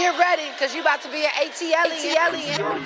Get ready, because you about to be an ATLien.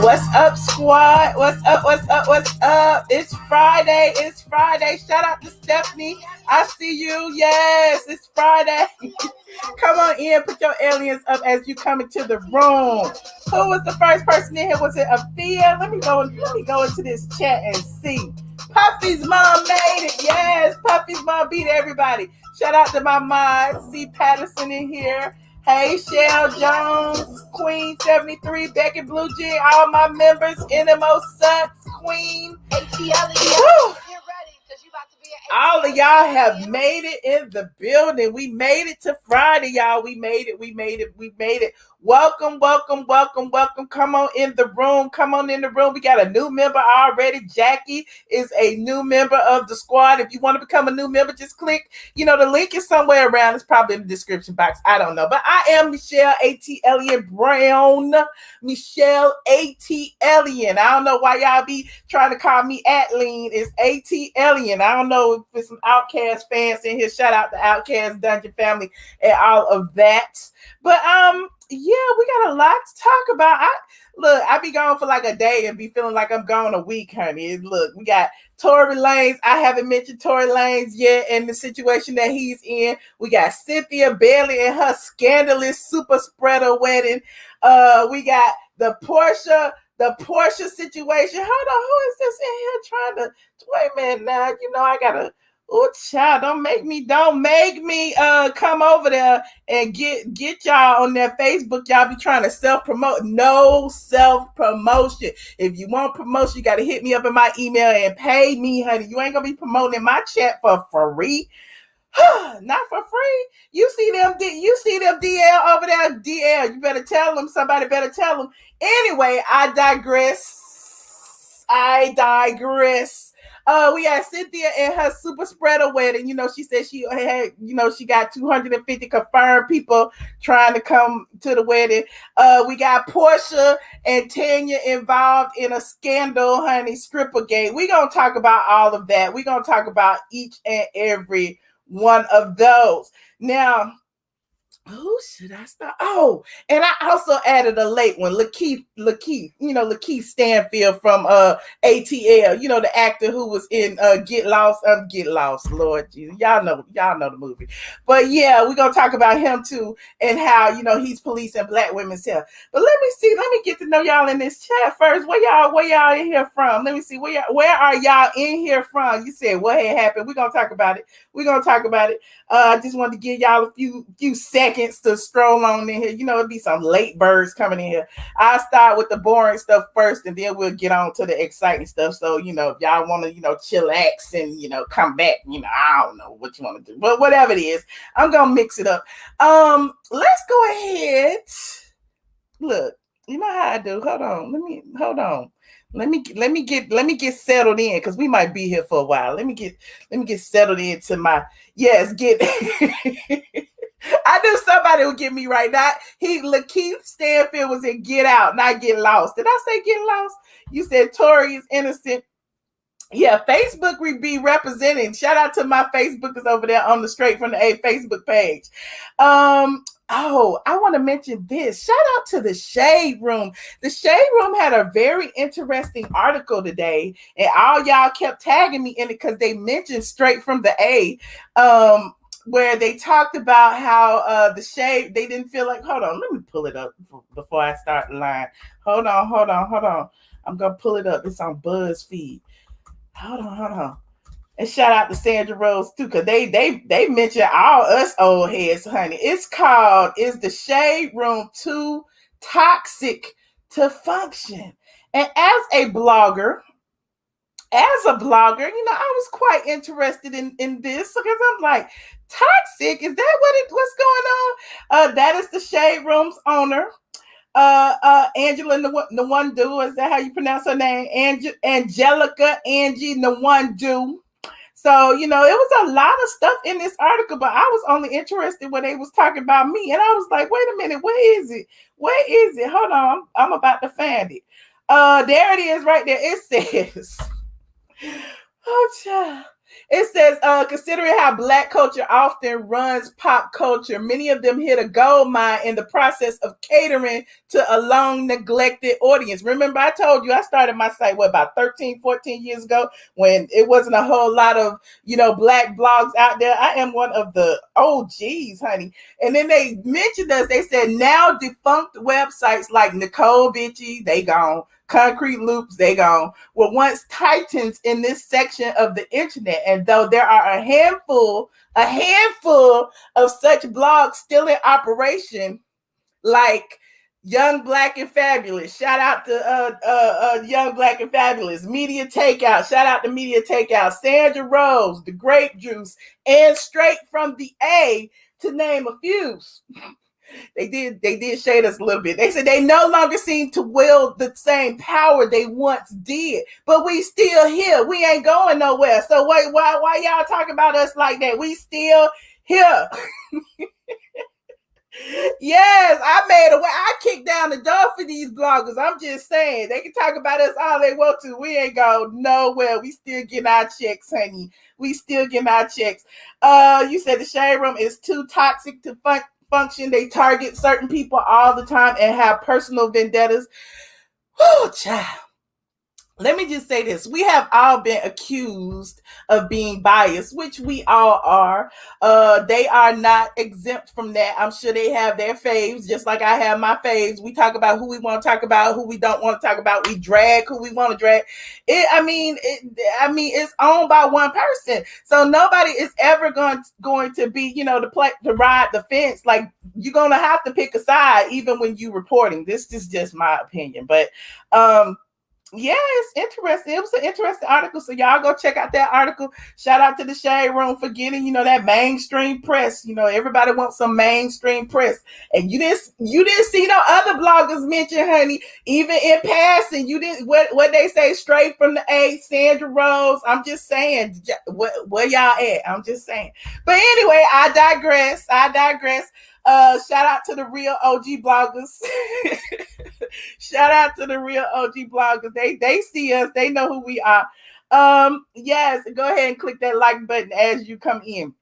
What's up, squad? What's up? What's up? What's up? It's Friday. It's Friday. Shout out to Stephanie. I see you. Yes, it's Friday. Come on in. Put your aliens up as you come into the room. Who was the first person in here? Was it Afia? Let me go into this chat and see. Puffy's mom made it. Yes, Puffy's mom beat everybody. Shout out to my mom, C. Patterson in here. Hey, Shell Jones, Queen 73, Becky Blue G, all my members, NMO Sucks, Queen, ATLien. All of y'all have made it in the building. We made it to Friday, y'all. We made it. Welcome. Come on in the room. We got a new member already. Jackie is a new member of the squad. If you want to become a new member, just click. The link is somewhere around. It's probably in the description box. I don't know. But I am Michelle ATLien Brown. Michelle ATLien. I don't know why y'all be trying to call me ATLien. It's ATLien. I don't know if there's some Outcast fans in here. Shout out to Outcast Dungeon family and all of that. But yeah, we got a lot to talk about. I be gone for like a day and be feeling like I'm gone a week, honey. Look, we got Tory Lanez. I haven't mentioned Tory Lanez yet and the situation that he's in. We got Cynthia Bailey and her scandalous super spreader wedding. We got the Porsha situation. Hold on, who is this in here trying to wait a minute now? I gotta. Oh, child, don't make me come over there and get y'all on their Facebook. Y'all be trying to self-promote. No self-promotion. If you want promotion, you got to hit me up in my email and pay me, honey. You ain't going to be promoting in my chat for free. Not for free. You see them DL over there. DL, you better tell them. Somebody better tell them. Anyway, I digress. We had Cynthia and her super spreader wedding. She said she had, she got 250 confirmed people trying to come to the wedding. We got Porsha and Tanya involved in a scandal, honey, Strippergate. We're going to talk about all of that. We're going to talk about each and every one of those. Now, who should I start? Oh, and I also added a late one, Lakeith, Lakeith Stanfield from ATL, the actor who was in Get Lost, Lord Jesus. Y'all know the movie. But yeah, we're gonna talk about him too and how he's policing black women's health. But let me get to know y'all in this chat first. Where y'all in here from? Let me see, where are y'all in here from? You said what had happened. We're gonna talk about it. I just wanted to give y'all a few seconds to stroll on in here. It'd be some late birds coming in here. I'll start with the boring stuff first, and then we'll get on to the exciting stuff. So, if y'all want to, chillax and, come back, I don't know what you want to do. But whatever it is, I'm going to mix it up. Let's go ahead. Look, you know how I do. Hold on. Let me get settled in because we might be here for a while. Let me get settled into my I knew somebody would get me right. Lakeith Stanfield was in Get Out, not Get Lost. Did I say Get Lost? You said Tory is innocent. Yeah, Facebook we be representing. Shout out to my Facebookers over there on the Straight from the A Facebook page. I want to mention this. Shout out to the Shade Room. The Shade Room had a very interesting article today, and all y'all kept tagging me in it because they mentioned Straight from the A, where they talked about how the Shade, they didn't feel like, hold on, let me pull it up before I start the line. Hold on. I'm going to pull it up. It's on BuzzFeed. Hold on. And shout out to Sandra Rose too, because they mention all us old heads, honey. It's called Is the Shade Room Too Toxic to Function? And as a blogger, as a blogger, I was quite interested in this because I'm like, toxic? Is that what's going on? That is the Shade Room's owner. Angela Nwandu, is that how you pronounce her name? Angelica Angie Nwandu. So, it was a lot of stuff in this article, but I was only interested when they was talking about me. And I was like, wait a minute, where is it? Where is it? Hold on, I'm about to find it. There it is right there. It says, oh, child. It says, considering how Black culture often runs pop culture, many of them hit a gold mine in the process of catering to a long neglected audience. Remember, I told you I started my site, about 13, 14 years ago when it wasn't a whole lot of, Black blogs out there. I am one of the OGs, honey. And then they mentioned us. They said now defunct websites like Nicole Bitchy, they gone. Concrete Loops, they gone, were once titans in this section of the internet. And though there are a handful of such blogs still in operation, like Young Black and Fabulous. Shout out to Young Black and Fabulous. Media Takeout. Shout out to Media Takeout. Sandra Rose, The Grape Juice, and Straight from the A, to name a few. They did shade us a little bit. They said they no longer seem to wield the same power they once did, but we still here. We ain't going nowhere. So why y'all talking about us like that? We still here. Yes, I made a way. I kicked down the door for these bloggers. I'm just saying, they can talk about us all they want to. We ain't going nowhere. We still getting our checks, honey. We still getting our checks. You said the Shade Room is too toxic to function. They target certain people all the time and have personal vendettas. Oh, child. Let me just say this. We have all been accused of being biased, which we all are. They are not exempt from that. I'm sure they have their faves, just like I have my faves. We talk about who we want to talk about, who we don't want to talk about. We drag who we want to drag. It's owned by one person. So nobody is ever going to be, to ride the fence. Like, you're going to have to pick a side, even when you reporting. This is just my opinion. But, yeah, it's interesting. It was an interesting article. So y'all go check out that article. Shout out to the Shade Room for getting, that mainstream press. Everybody wants some mainstream press. And you didn't see no other bloggers mention, honey. Even in passing, you didn't what they say straight from the A, Sandra Rose. I'm just saying, where y'all at? I'm just saying. But anyway, I digress. Shout out to the real OG bloggers. Shout out to the real OG bloggers. They see us. They know who we are. Yes, go ahead and click that like button as you come in.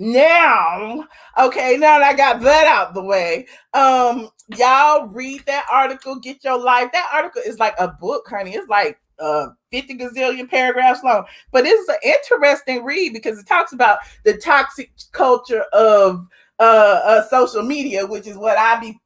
Now that I got that out the way, y'all read that article, get your life. That article is like a book, honey. It's like 50 gazillion paragraphs long, but it's an interesting read because it talks about the toxic culture of social media, which is what I be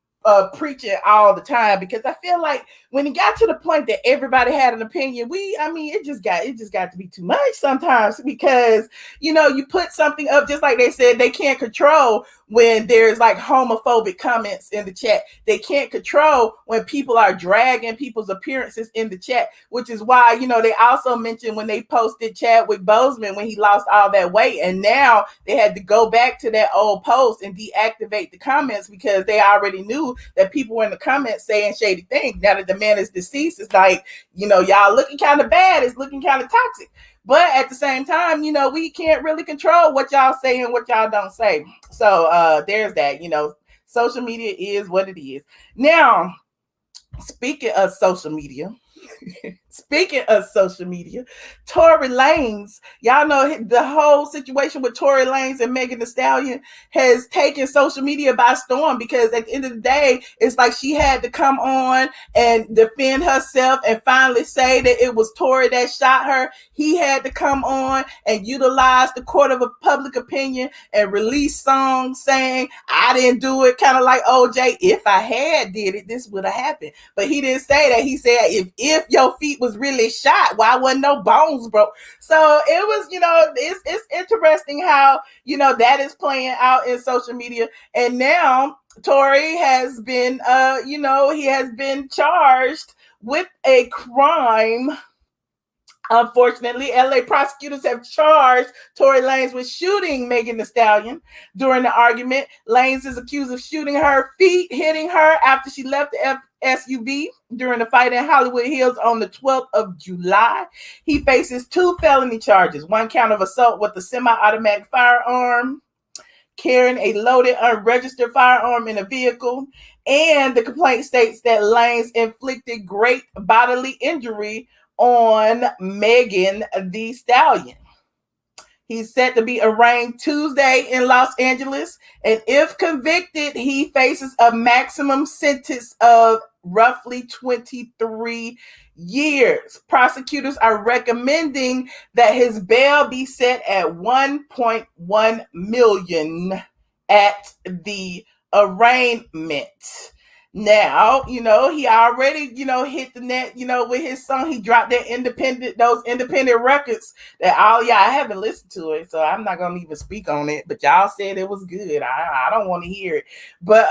preaching all the time, because I feel like when it got to the point that everybody had an opinion, it just got to be too much sometimes, because you put something up, just like they said they can't control when there's like homophobic comments in the chat. They can't control when people are dragging people's appearances in the chat, which is why they also mentioned when they posted Chadwick Boseman when he lost all that weight, and now they had to go back to that old post and deactivate the comments because they already knew that people were in the comments saying shady things. Now that the man is deceased, it's like, y'all looking kind of bad. It's looking kind of toxic. But at the same time, we can't really control what y'all say and what y'all don't say. So there's that. Social media is what it is. Now, speaking of social media, Tory Lanez, y'all know the whole situation with Tory Lanez and Megan Thee Stallion has taken social media by storm, because at the end of the day, it's like she had to come on and defend herself and finally say that it was Tory that shot her. He had to come on and utilize the court of public opinion and release songs saying, I didn't do it, kind of like OJ. If I had did it, this would have happened. But he didn't say that. He said, if your feet was really shot, why wasn't no bones broke? So it was, it's interesting how, that is playing out in social media. And now Tory has been, he has been charged with a crime Unfortunately, LA prosecutors have charged Tory Lanez with shooting Megan Thee Stallion. During the argument, Lanez is accused of shooting her feet, hitting her after she left the SUV during the fight in Hollywood Hills on the 12th of July. He faces 2 felony charges, 1 count of assault with a semi-automatic firearm, carrying a loaded, unregistered firearm in a vehicle, and the complaint states that Lanez inflicted great bodily injury on Megan Thee Stallion. He's set to be arraigned Tuesday in Los Angeles, and if convicted, he faces a maximum sentence of roughly 23 years. Prosecutors are recommending that his bail be set at $1.1 million at the arraignment. Now, he already, hit the net, with his song. He dropped those independent records that all y'all, I haven't listened to it, so I'm not gonna even speak on it. But y'all said it was good. I don't want to hear it. But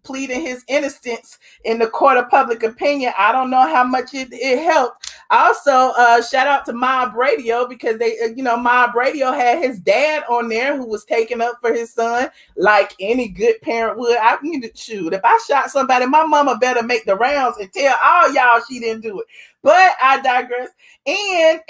pleading his innocence in the court of public opinion, I don't know how much it helped. Also, shout out to Mob Radio, because they, Mob Radio had his dad on there who was taking up for his son like any good parent would. I mean, shoot, if I shot somebody, my mama better make the rounds and tell all y'all she didn't do it. But I digress. And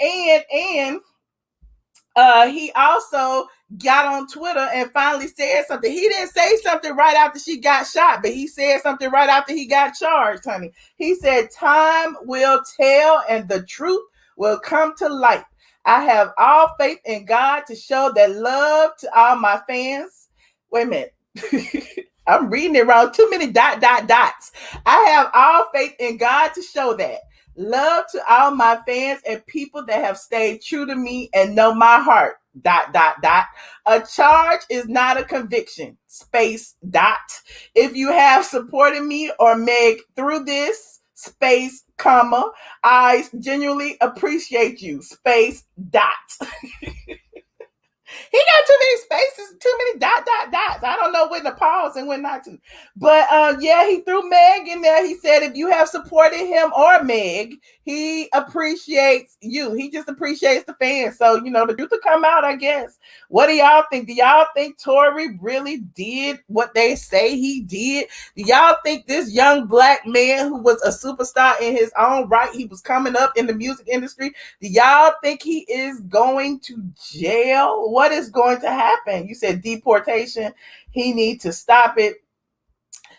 he also got on Twitter and finally said something. He didn't say something right after she got shot, but he said something right after he got charged, honey. He said, "Time will tell and the truth will come to light. I have all faith in God to show that love to all my fans." Wait a minute. I'm reading it wrong. Too many dots. I have all faith in God to show that. Love to all my fans and people that have stayed true to me and know my heart. A charge is not a conviction. Space. If you have supported me or Meg through this, space, comma, I genuinely appreciate you. Space. He got too many spaces, too many dots. I don't know when to pause and when not to. But yeah, he threw Meg in there. He said, if you have supported him or Meg, he appreciates you. He just appreciates the fans. So, the truth will come out, I guess. What do y'all think? Do y'all think Tory really did what they say he did? Do y'all think this young black man who was a superstar in his own right, he was coming up in the music industry, do y'all think he is going to jail? What is going to happen? You said deportation. He needs to stop it.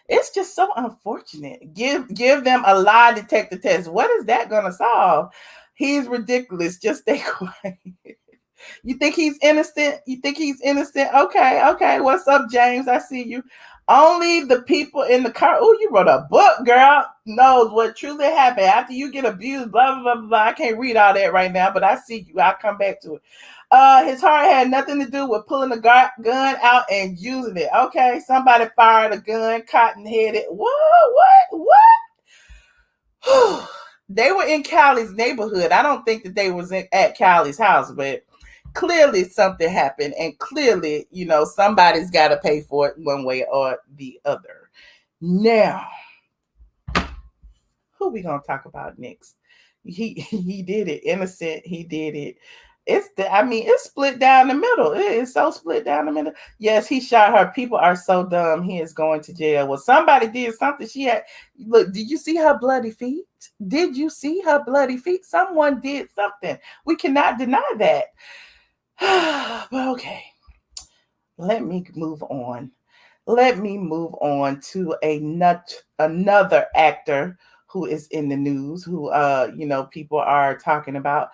It's just so unfortunate. Give them a lie detector test. What is that going to solve? He's ridiculous. Just stay quiet. You think he's innocent? Okay. What's up, James? I see you. Only the people in the car. Oh, you wrote a book, girl. Knows what truly happened after you get abused. Blah, blah, blah, blah. I can't read all that right now, but I see you. I'll come back to it. His heart had nothing to do with pulling the gun out and using it. Okay, somebody fired a gun, cotton-headed. What? They were in Callie's neighborhood. I don't think that they was at Callie's house, but clearly something happened, and clearly, somebody's got to pay for it one way or the other. Now, who we gonna talk about next? He did it. Innocent. He did it. It's split down the middle. It is so split down the middle. Yes, he shot her. People are so dumb. He is going to jail. Well, somebody did something. Look, did you see her bloody feet? Someone did something. We cannot deny that. But okay. Let me move on to another actor who is in the news, who people are talking about.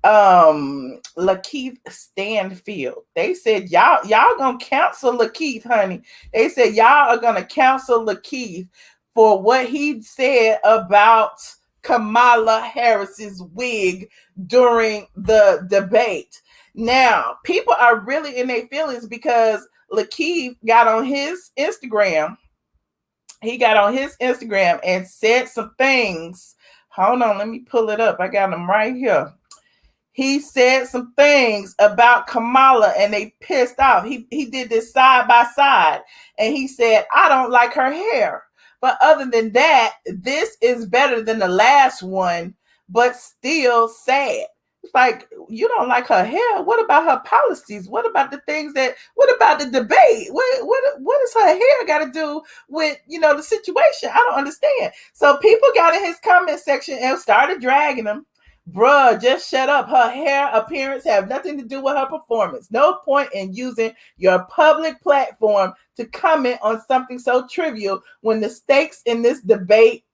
Lakeith Stanfield. They said y'all gonna cancel Lakeith, honey. They said y'all are gonna cancel Lakeith for what he said about Kamala Harris's wig during the debate. Now, people are really in their feelings because Lakeith got on his Instagram. He got on his Instagram and said some things. Hold on, let me pull it up. I got them right here. He said some things about Kamala and they pissed off. He did this side by side and he said, I don't like her hair. But other than that, this is better than the last one but still sad. It's like, you don't like her hair. What about her policies? What about the things what about the debate? What does her hair got to do with, the situation? I don't understand. So people got in his comment section and started dragging him. Bruh, just shut up. Her hair appearance have nothing to do with her performance. No point in using your public platform to comment on something so trivial when the stakes in this debate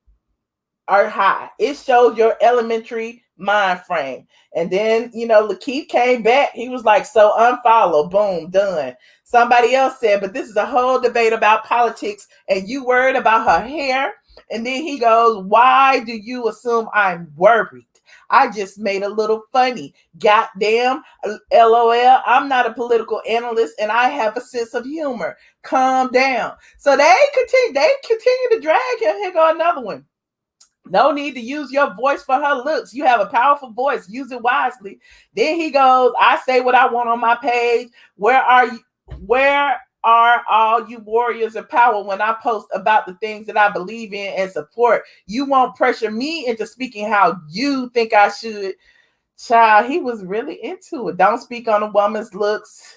are high. It shows your elementary mind frame. And then, Lakeith came back. He was like, so unfollow, boom, done. Somebody else said, but this is a whole debate about politics and you worried about her hair. And then he goes, why do you assume I'm worried? I just made a little funny. Goddamn, LOL. I'm not a political analyst and I have a sense of humor. Calm down. So they continue to drag him. Here go another one. No need to use your voice for her looks. You have a powerful voice. Use it wisely. Then he goes, I say what I want on my page. Where are all you warriors of power when I post about the things that I believe in and support? You won't pressure me into speaking how you think I should. Child, he was really into it. Don't speak on a woman's looks.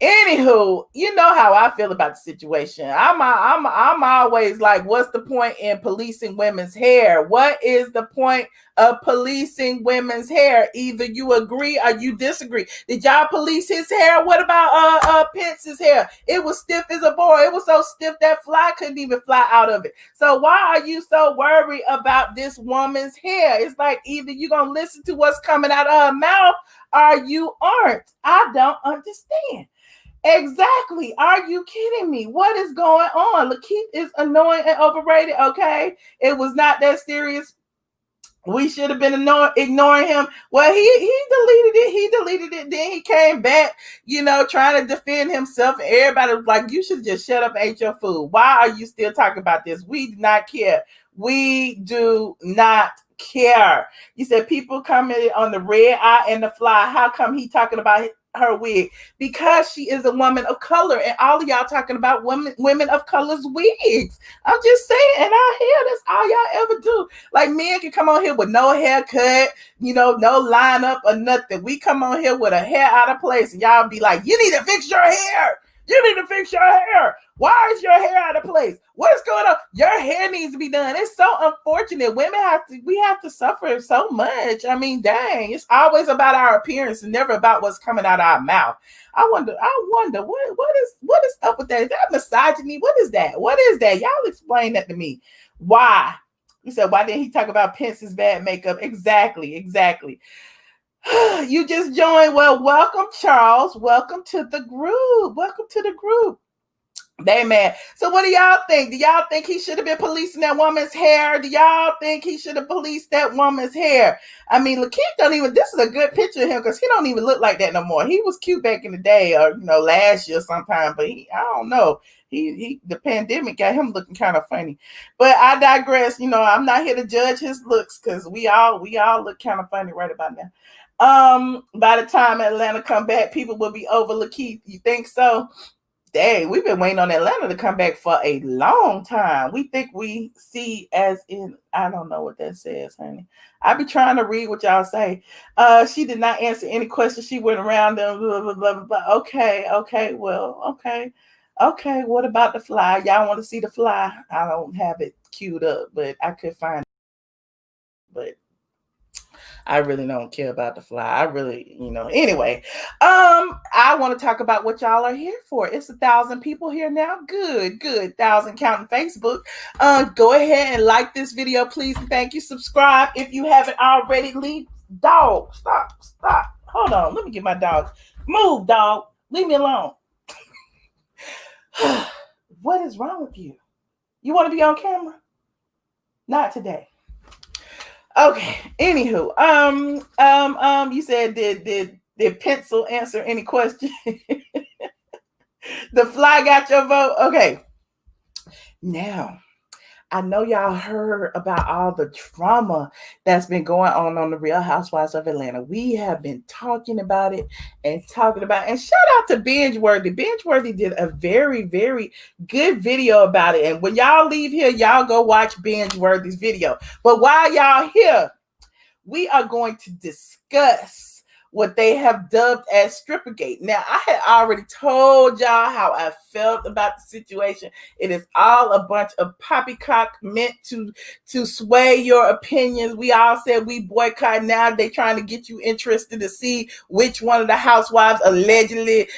Anywho, you know how I feel about the situation. I'm always like, what's the point in policing women's hair? What is the point of policing women's hair? Either you agree or you disagree. Did y'all police his hair? What about Pence's hair? It was stiff as a board. It was so stiff that fly couldn't even fly out of it. So why are you so worried about this woman's hair? It's like either you're gonna listen to what's coming out of her mouth or you aren't. I don't understand. Exactly. Are you kidding me? What is going on? Lakeith is annoying and overrated. Okay. It was not that serious. We should have been ignoring him. Well, he deleted it. He deleted it. Then he came back, trying to defend himself. And everybody was like, you should just shut up and eat your food. Why are you still talking about this? We do not care. We do not care. You said people commented on the red eye and the fly. How come he talking about her wig? Because she is a woman of color, and all of y'all talking about women of color's wigs. I'm just saying, and I hear that's all y'all ever do. Like, men can come on here with no haircut, no lineup or nothing. We come on here with a hair out of place, and y'all be like, you need to fix your hair. You need to fix your hair. Why is your hair out of place? What's going on? Your hair needs to be done. It's so unfortunate. We have to suffer so much. I mean, dang, it's always about our appearance and never about what's coming out of our mouth. I wonder what is up with that? Is that misogyny? What is that? What is that? Y'all explain that to me. Why? You said, why didn't he talk about Pence's bad makeup? Exactly. You just joined. Well, welcome, Charles. Welcome to the group. They mad. So what do y'all think? Do y'all think he should have been policing that woman's hair? Do y'all think he should have policed that woman's hair? I mean, Lakeith this is a good picture of him because he don't even look like that no more. He was cute back in the day or, last year sometime, but I don't know. The pandemic got him looking kind of funny. But I digress. I'm not here to judge his looks because we all look kind of funny right about now. By the time Atlanta come back, people will be over Lakeith. You think so? Dang, we've been waiting on Atlanta to come back for a long time. We think we see as in, I don't know what that says, honey. I be trying to read what y'all say. She did not answer any questions. She went around them, blah, blah, blah, blah. Okay, well, okay. Okay, what about the fly? Y'all want to see the fly? I don't have it queued up, but I could find it. But I really don't care about the fly. I really, anyway, I want to talk about what y'all are here for. It's 1,000 people here now. Good. 1,000 counting Facebook. Go ahead and like this video, please. And thank you. Subscribe if you haven't already. Leave dog. Stop. Hold on. Let me get my dog. Move, dog. Leave me alone. What is wrong with you? You want to be on camera? Not today. Okay. Anywho, you said did Pencil answer any question? The fly got your vote. Okay. Now, I know y'all heard about all the drama that's been going on the Real Housewives of Atlanta. We have been talking about it. And shout out to Binge-Worthy. Binge-Worthy did a very, very good video about it. And when y'all leave here, y'all go watch Binge-Worthy's video. But while y'all here, we are going to discuss what they have dubbed as Strippergate. Now, I had already told y'all how I felt about the situation. It is all a bunch of poppycock meant to sway your opinions. We all said we boycott. Now they trying to get you interested to see which one of the housewives allegedly,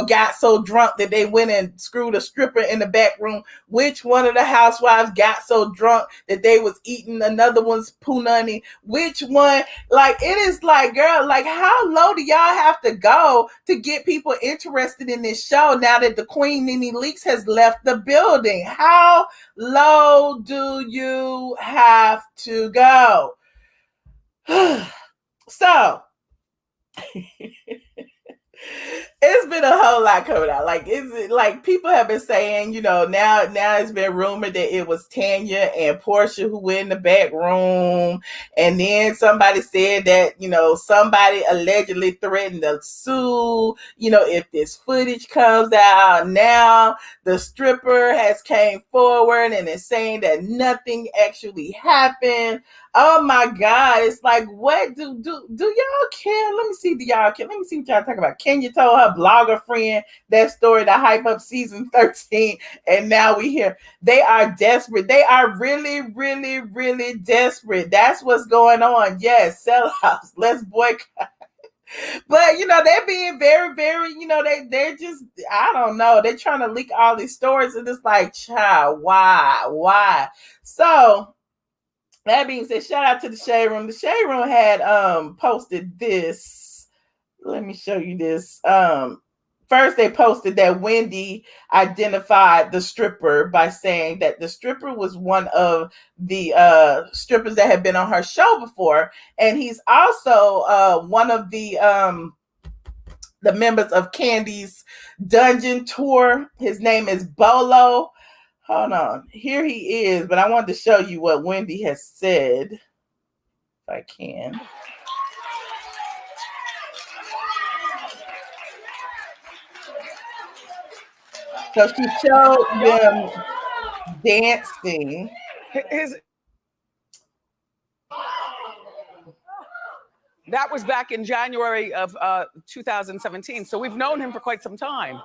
got so drunk that they went and screwed a stripper in the back room. Which one of the housewives got so drunk that they was eating another one's punani? Which one? Like, it is like, girl, like, how low do y'all have to go to get people interested in this show now that the Queen NeNe Leakes has left the building? How low do you have to go? So it's been a whole lot coming out. Like, it's like people have been saying, now it's been rumored that it was Tanya and Porsha who were in the back room. And then somebody said that, somebody allegedly threatened to sue, if this footage comes out. Now the stripper has came forward and is saying that nothing actually happened. Oh my God. It's like, what do y'all care? Let me see, do y'all care? Let me see what y'all talking about. Kenya told her blogger friend that story to hype up season 13. And now we hear they are desperate. They are really, really, really desperate. That's what's going on. Yes, sellouts. Let's boycott. But they're being very, very, they're just, I don't know. They're trying to leak all these stories, and it's like, child, why? So that being said, shout out to the Shade Room. The Shade Room had posted this. Let me show you this. First, they posted that Wendy identified the stripper by saying that the stripper was one of the strippers that had been on her show before, and he's also one of the members of Candy's Dungeon Tour. His name is Bolo. Hold on. Here he is, but I wanted to show you what Wendy has said, if I can. So she showed them dancing. That was back in January of 2017. So we've known him for quite some time.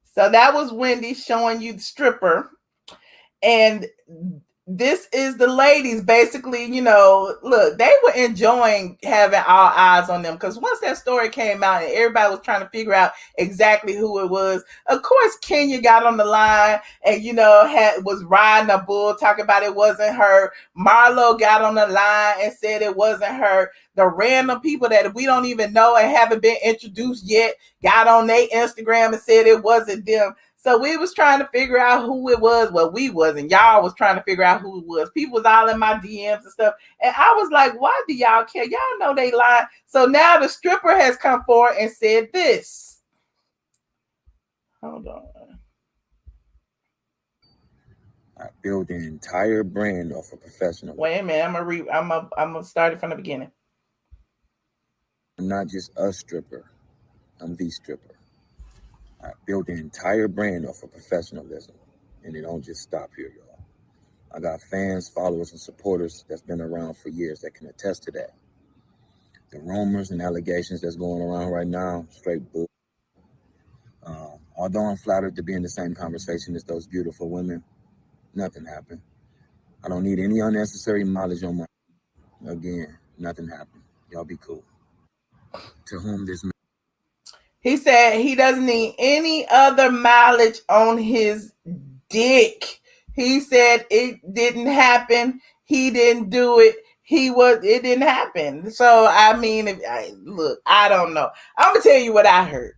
So that was Wendy showing you the stripper. And this is the ladies basically, look, they were enjoying having all eyes on them, because once that story came out and everybody was trying to figure out exactly who it was, of course Kenya got on the line and was riding a bull talking about it wasn't her. Marlo got on the line and said it wasn't her. The random people that we don't even know and haven't been introduced yet got on their Instagram and said it wasn't them. So we was trying to figure out who it was. Well, we wasn't. Y'all was trying to figure out who it was. People was all in my DMs and stuff. And I was like, why do y'all care? Y'all know they lying. So now the stripper has come forward and said this. Hold on. I build an entire brand off a professional. Wait a minute. I'm gonna start it from the beginning. I'm not just a stripper. I'm the stripper. I built an entire brand off of professionalism, and it don't just stop here, y'all. I got fans, followers, and supporters that's been around for years that can attest to that. The rumors and allegations that's going around right now, straight bull. Although I'm flattered to be in the same conversation as those beautiful women, nothing happened. I don't need any unnecessary mileage on my. Again, nothing happened. Y'all be cool. To whom this. He said he doesn't need any other mileage on his dick. He said it didn't happen. He didn't do it. It didn't happen. So, I mean, look, I don't know. I'm going to tell you what I heard.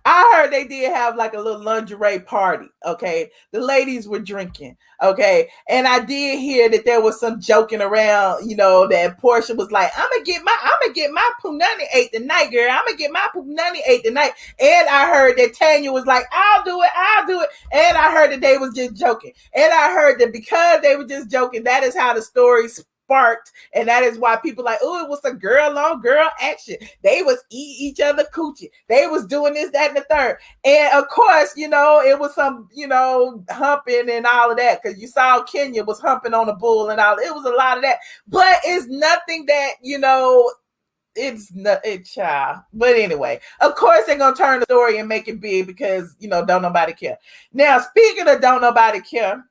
I heard they did have like a little lingerie party. Okay. The ladies were drinking. Okay. And I did hear that there was some joking around, that Porsha was like, I'm gonna get my punani ate tonight, girl. I'm gonna get my punani ate tonight. And I heard that Tanya was like, I'll do it. And I heard that they was just joking. And I heard that because they were just joking, that is how the story sparked sparked, and that is why people like, oh, it was a girl on girl action. They was eating each other coochie. They was doing this, that, and the third. And of course, you know, it was some, you know, humping and all of that, because you saw Kenya was humping on a bull and all. It was a lot of that, but it's nothing that, you know, it's not a child. But anyway, of course they're gonna turn the story and make it big because, you know, don't nobody care. Now, speaking of don't nobody care,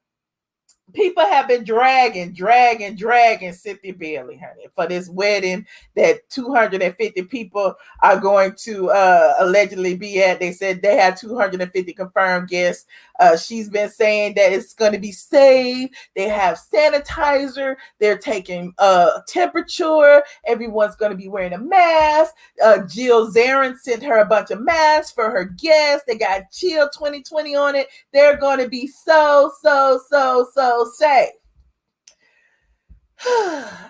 people have been dragging Cynthia Bailey, honey, for this wedding that 250 people are going to allegedly be at. They said they had 250 confirmed guests. She's been saying that it's going to be safe. They have sanitizer. They're taking temperature. Everyone's going to be wearing a mask. Jill Zarin sent her a bunch of masks for her guests. They got Chill 2020 on it. They're going to be so safe.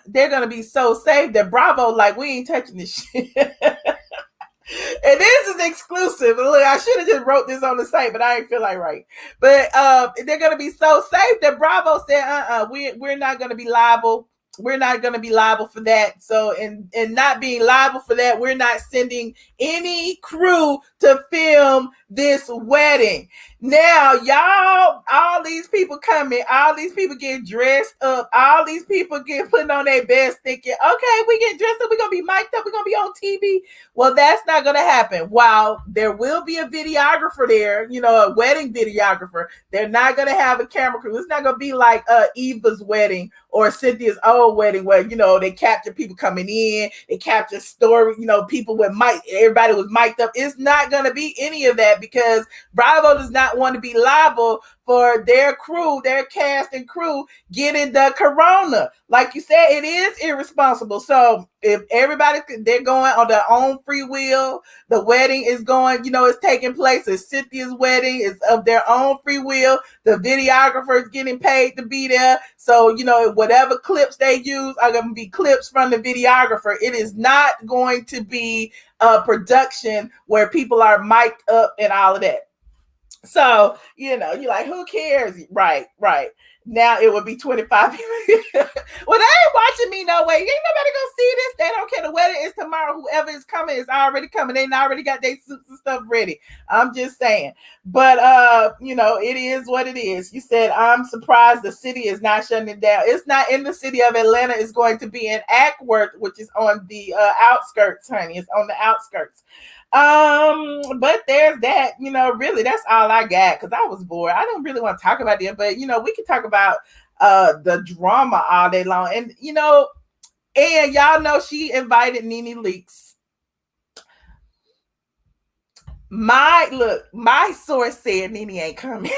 They're going to be so safe that Bravo, like, we ain't touching this shit. And this is exclusive. Look, I should have just wrote this on the site, but I ain't feel like writing. But they're going to be so safe that Bravo said, we're not going to be liable. We're not going to be liable for that. So, and not being liable for that, we're not sending any crew to film this wedding. Now, y'all, all these people coming, all these people get dressed up, all these people get putting on their best thinking, okay, we get dressed up, we're going to be mic'd up, we're going to be on TV. Well, that's not going to happen. While there will be a videographer there, you know, a wedding videographer, they're not going to have a camera crew. It's not going to be like Eva's wedding or Cynthia's old wedding where, you know, they capture people coming in, they capture story, you know, people with mic, everybody was mic'd up. It's not going to be any of that because Bravo does not want to be liable for their crew, their cast and crew getting the corona. Like you said, it is irresponsible. So if everybody, they're going on their own free will, the wedding is going, you know, it's taking place. It's Cynthia's wedding. It's of their own free will. The videographer is getting paid to be there. So, you know, whatever clips they use are going to be clips from the videographer. It is not going to be a production where people are mic'd up and all of that. So, you know, you're like, who cares? Right. Now it would be 25 people. Well, they ain't watching me no way. Ain't nobody gonna see this. They don't care. The wedding is tomorrow. Whoever is coming is already coming. They already got their suits and stuff ready. I'm just saying. But, you know, it is what it is. You said, I'm surprised the city is not shutting it down. It's not in the city of Atlanta. It's going to be in Ackworth, which is on the outskirts, honey. It's on the outskirts. But there's that, you know, really that's all I got because I was bored. I don't really want to talk about it, but you know, we can talk about the drama all day long. And you know, and y'all know she invited NeNe Leakes. My source said NeNe ain't coming.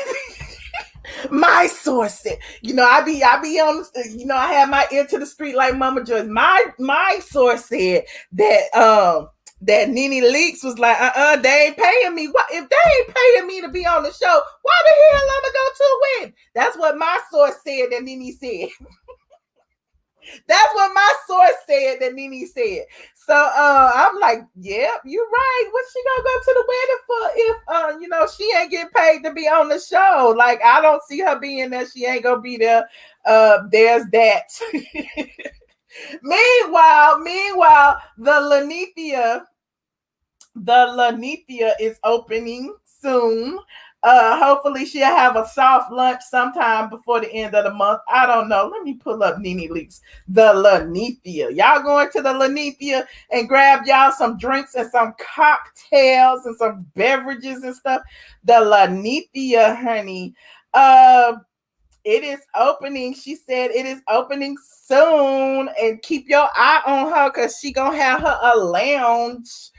My source said, you know, I be on, you know, I have my ear to the street like Mama Joyce. My source said that that NeNe Leakes was like, they ain't paying me. What if they ain't paying me to be on the show? Why the hell I'ma go to a wedding? That's what my source said that NeNe said. That's what my source said that NeNe said. So I'm like, yep, you're right. What she gonna go to the wedding for if you know, she ain't getting paid to be on the show? Like, I don't see her being there. She ain't gonna be there. There's that. Meanwhile, the Lanithia is opening soon. Hopefully she'll have a soft lunch sometime before the end of the month. I don't know. Let me pull up NeNe Leakes. The Lanithia. Y'all going to the Lanithia and grab y'all some drinks and some cocktails and some beverages and stuff. The Lanithia, honey. It is opening. She said it is opening soon, and keep your eye on her because she gonna have her a lounge.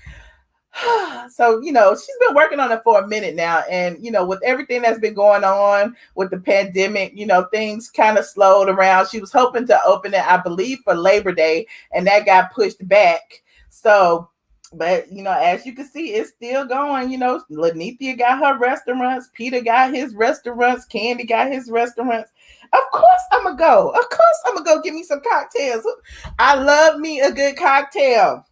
So, you know, she's been working on it for a minute now. And, you know, with everything that's been going on with the pandemic, you know, things kind of slowed around. She was hoping to open it, I believe, for Labor Day, and that got pushed back. So, but, you know, as you can see, it's still going. You know, Lanithia got her restaurants. Peter got his restaurants. Candy got his restaurants. Of course I'm going to go. Of course I'm going to go get me some cocktails. I love me a good cocktail.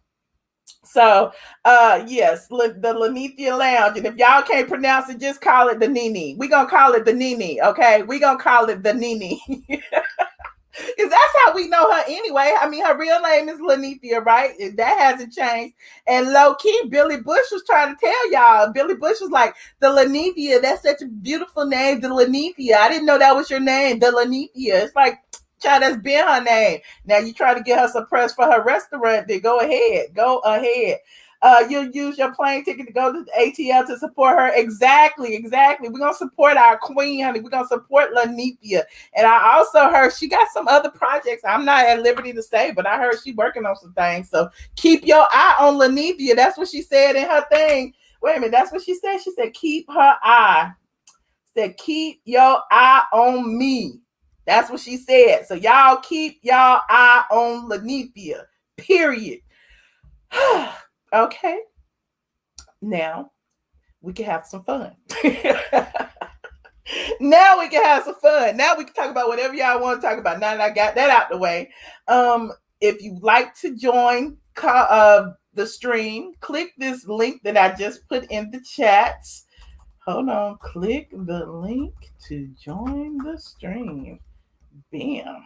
So, yes, the Lanithia Lounge. And if y'all can't pronounce it, just call it the NeNe. We're going to call it the NeNe, okay? We're going to call it the NeNe. Because that's how we know her anyway. I mean, her real name is Lanethia, right? That hasn't changed. And low key, Billy Bush was trying to tell y'all. Billy Bush was like, the Lanethia, that's such a beautiful name, the Lanethia. I didn't know that was your name, the Lanethia. It's like, child, that's been her name. Now you try to get her some press for her restaurant, then go ahead. You'll use your plane ticket to go to the ATL to support her. Exactly. We're gonna support our queen, honey. We're gonna support Lanethia. And I also heard she got some other projects. I'm not at liberty to say, but I heard she working on some things. So keep your eye on Lanethia. That's what she said in her thing. Wait a minute, that's what she said. She said, keep her eye. Said, keep your eye on me. That's what she said. So y'all keep y'all eye on Lanethia. Period. Okay. Now we can have some fun. Now we can have some fun. Now we can talk about whatever y'all want to talk about. Now that I got that out the way. If you'd like to join the stream, click this link that I just put in the chats. Hold on. Click the link to join the stream. Bam.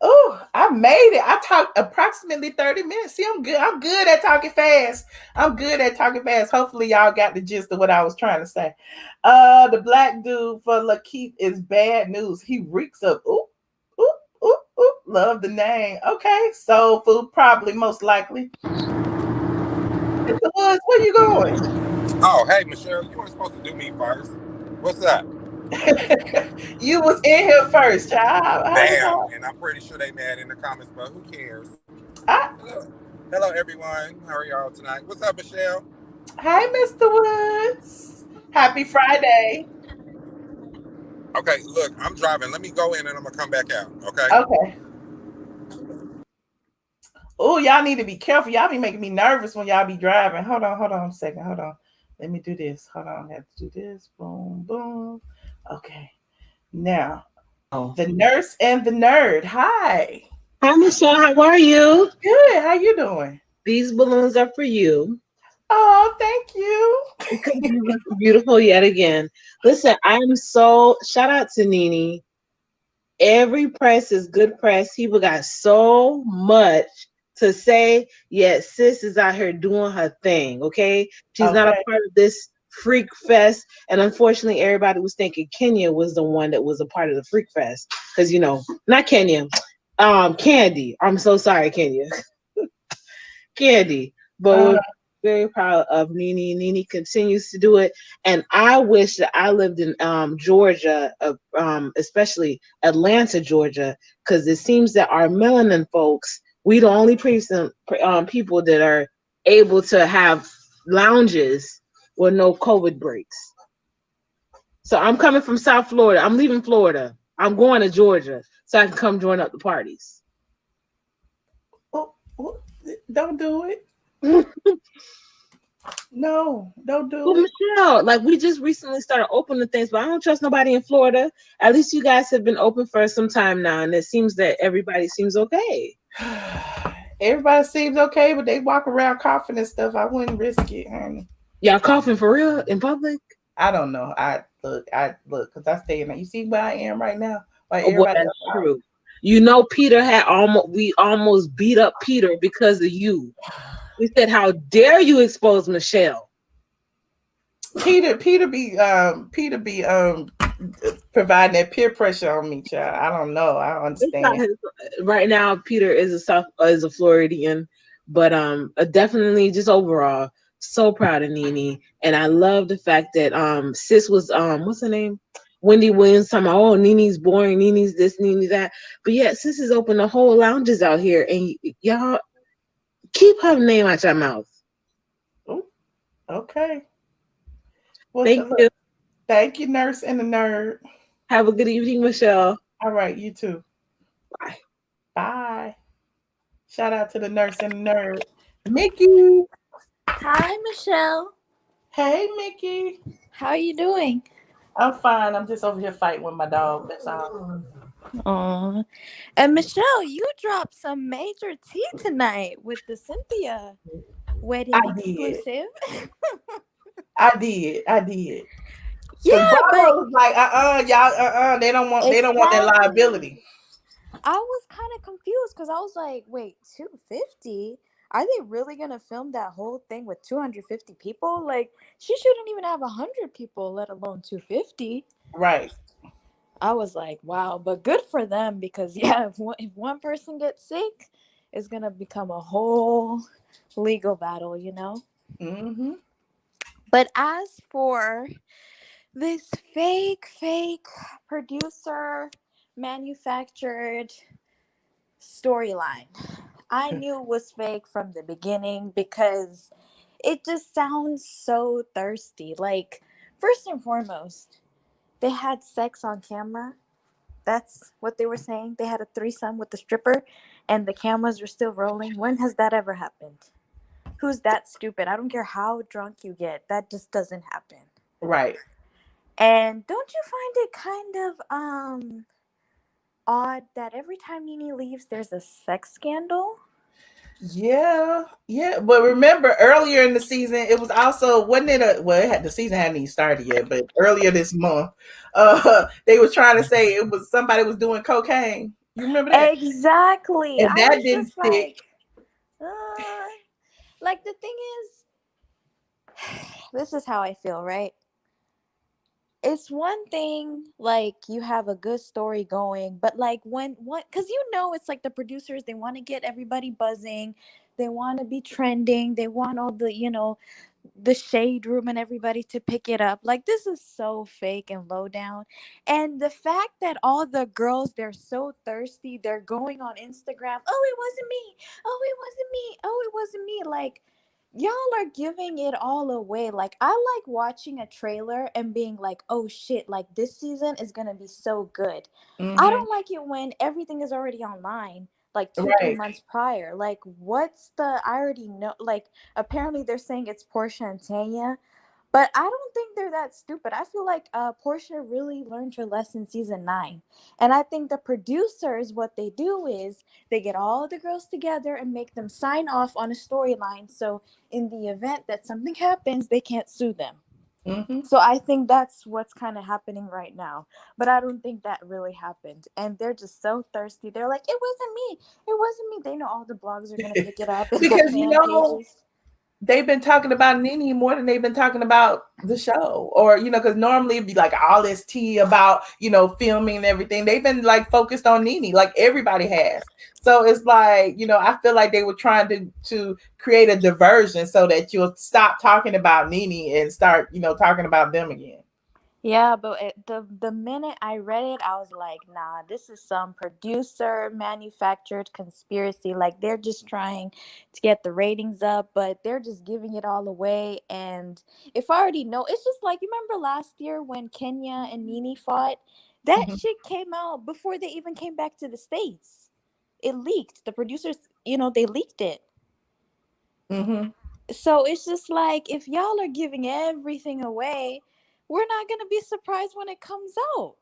Oh, I made it. I talked approximately 30 minutes. See, I'm good. I'm good at talking fast. Hopefully, y'all got the gist of what I was trying to say. The black dude for Lakeith is bad news. He reeks of love the name. Okay, soul food, probably most likely. Mr. Woods, where you going? Oh, hey, Michelle, you weren't supposed to do me first. What's up? You was in here first, child. Damn, and I'm pretty sure they mad in the comments, but who cares? Hello, everyone. How are y'all tonight? What's up, Michelle? Hi, Mr. Woods. Happy Friday. Okay, look, I'm driving. Let me go in and I'm gonna come back out. Okay. Okay. Oh, y'all need to be careful. Y'all be making me nervous when y'all be driving. Hold on a second. Hold on. Let me do this. Hold on. I have to do this. Boom, boom. Okay. Now, the nurse and the nerd. Hi. Hi, Michelle. How are you? Good. How you doing? These balloons are for you. Oh, thank you. Because you look beautiful yet again. Listen, shout out to NeNe. Every press is good press. People got so much to say, yet sis is out here doing her thing, okay? She's not a part of this freak fest, and unfortunately everybody was thinking Kenya was the one that was a part of the freak fest, because not Kenya, Candy. I'm so sorry, Kenya. Candy. But we're very proud of NeNe. NeNe continues to do it, and I wish that I lived in Georgia, especially Atlanta, Georgia, because it seems that our melanin folks, we the only people that are able to have lounges with no COVID breaks. So I'm coming from South Florida. I'm leaving Florida. I'm going to Georgia so I can come join up the parties. Oh, don't do it. No, don't do it. Michelle, like we just recently started opening things, but I don't trust nobody in Florida. At least you guys have been open for some time now, and it seems that everybody seems okay. Everybody seems okay, but they walk around coughing and stuff. I wouldn't risk it, honey. Y'all coughing for real in public? I don't know. I look, because I stay in there. You see where I am right now? Like that's true. Peter we almost beat up Peter because of you. We said, how dare you expose Michelle? Peter be providing that peer pressure on me, child. I don't know. I don't understand. Right now, Peter is a Floridian, but definitely just overall, so proud of NeNe. And I love the fact that sis was what's her name? Wendy Williams talking about, oh, NeNe's boring, NeNe's this, NeNe's that. But yeah, sis has opened the whole lounges out here, and y'all keep her name out your mouth. Oh, okay. Thank you, nurse and the nerd. Have a good evening, Michelle. All right, you too. Bye. Bye. Shout out to the nurse and the nerd. Mickey. Hi, Michelle. Hey, Mickey. How are you doing? I'm fine. I'm just over here fighting with my dog. That's all. Aww. And Michelle, you dropped some major tea tonight with the Cynthia wedding exclusive. I did. Yeah, but was like, y'all, they don't want that liability. I was kind of confused because I was like, wait, 250? Are they really going to film that whole thing with 250 people? Like, she shouldn't even have 100 people, let alone 250. Right. I was like, wow, but good for them because, yeah, if one person gets sick, it's going to become a whole legal battle, you know? Mm-hmm. But as for this fake producer manufactured storyline, I knew it was fake from the beginning because it just sounds so thirsty. Like, first and foremost, they had sex on camera. That's what they were saying. They had a threesome with the stripper and the cameras were still rolling. When has that ever happened? Who's that stupid? I don't care how drunk you get. That just doesn't happen. Right. And don't you find it kind of odd that every time NeNe leaves there's a sex scandal? Yeah, yeah. But remember earlier in the season, it was also wasn't it the season hadn't even started yet, but earlier this month, they was trying to say it was somebody was doing cocaine. You remember that? Exactly. And I that was didn't just stick. uh, like the thing is, this is how I feel, right? It's one thing like you have a good story going, but like when what, because it's like the producers, they want to get everybody buzzing, they want to be trending, they want all the shade room and everybody to pick it up. Like, this is so fake and low down. And the fact that all the girls, they're so thirsty, they're going on Instagram, oh, it wasn't me, oh, it wasn't me, oh, it wasn't me. Like, y'all are giving it all away. Like, I like watching a trailer and being like, oh shit, like this season is gonna be so good. I Mm-hmm. don't like it when everything is already online like 2 3 Right. months prior. Like, what's the, I already know, like, apparently they're saying it's Porsha and Tanya, but I don't think they're that stupid. I feel like Porsha really learned her lesson season 9. And I think the producers, what they do is they get all the girls together and make them sign off on a storyline. So in the event that something happens, they can't sue them. Mm-hmm. So I think that's what's kind of happening right now. But I don't think that really happened. And they're just so thirsty. They're like, it wasn't me. It wasn't me. They know all the blogs are going to pick it up and the Because fan pages. they've been talking about NeNe more than they've been talking about the show, or because normally it'd be like all this tea about filming and everything. They've been like focused on NeNe, like everybody has. So it's like I feel like they were trying to create a diversion so that you'll stop talking about NeNe and start talking about them again. Yeah, but the minute I read it, I was like, nah, this is some producer manufactured conspiracy. Like, they're just trying to get the ratings up, but they're just giving it all away. And if I already know, it's just like, you remember last year when Kenya and NeNe fought? That Mm-hmm. shit came out before they even came back to the States. It leaked. The producers, they leaked it. Mm-hmm. So it's just like, if y'all are giving everything away, we're not going to be surprised when it comes out.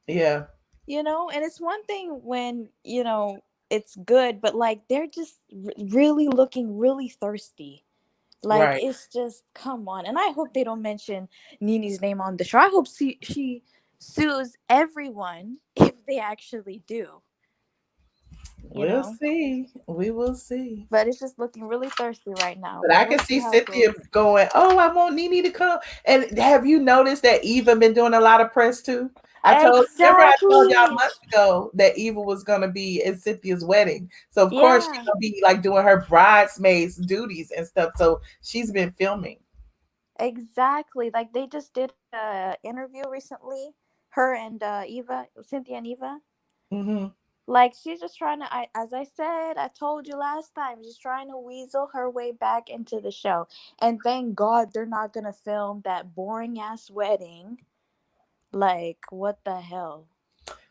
Yeah. And it's one thing when it's good, but like they're just really looking really thirsty. Like, Right. it's just, come on. And I hope they don't mention NeNe's name on the show. I hope she sues everyone if they actually do. We'll see. We will see. But it's just looking really thirsty right now. But But I we'll can see see how it Cynthia goes. going, "Oh, I want NeNe to come." And have you noticed that Eva been doing a lot of press too? Remember I told y'all Exactly. months ago that Eva was gonna be at Cynthia's wedding. So of course she's Yeah. gonna be like doing her bridesmaids duties and stuff. So she's been filming. Exactly. Like, they just did a interview recently, her and Eva, Cynthia and Eva. Mm-hmm. Like, she's just trying to, as I said, I told you last time, she's trying to weasel her way back into the show. And thank God they're not gonna film that boring ass wedding. Like, what the hell?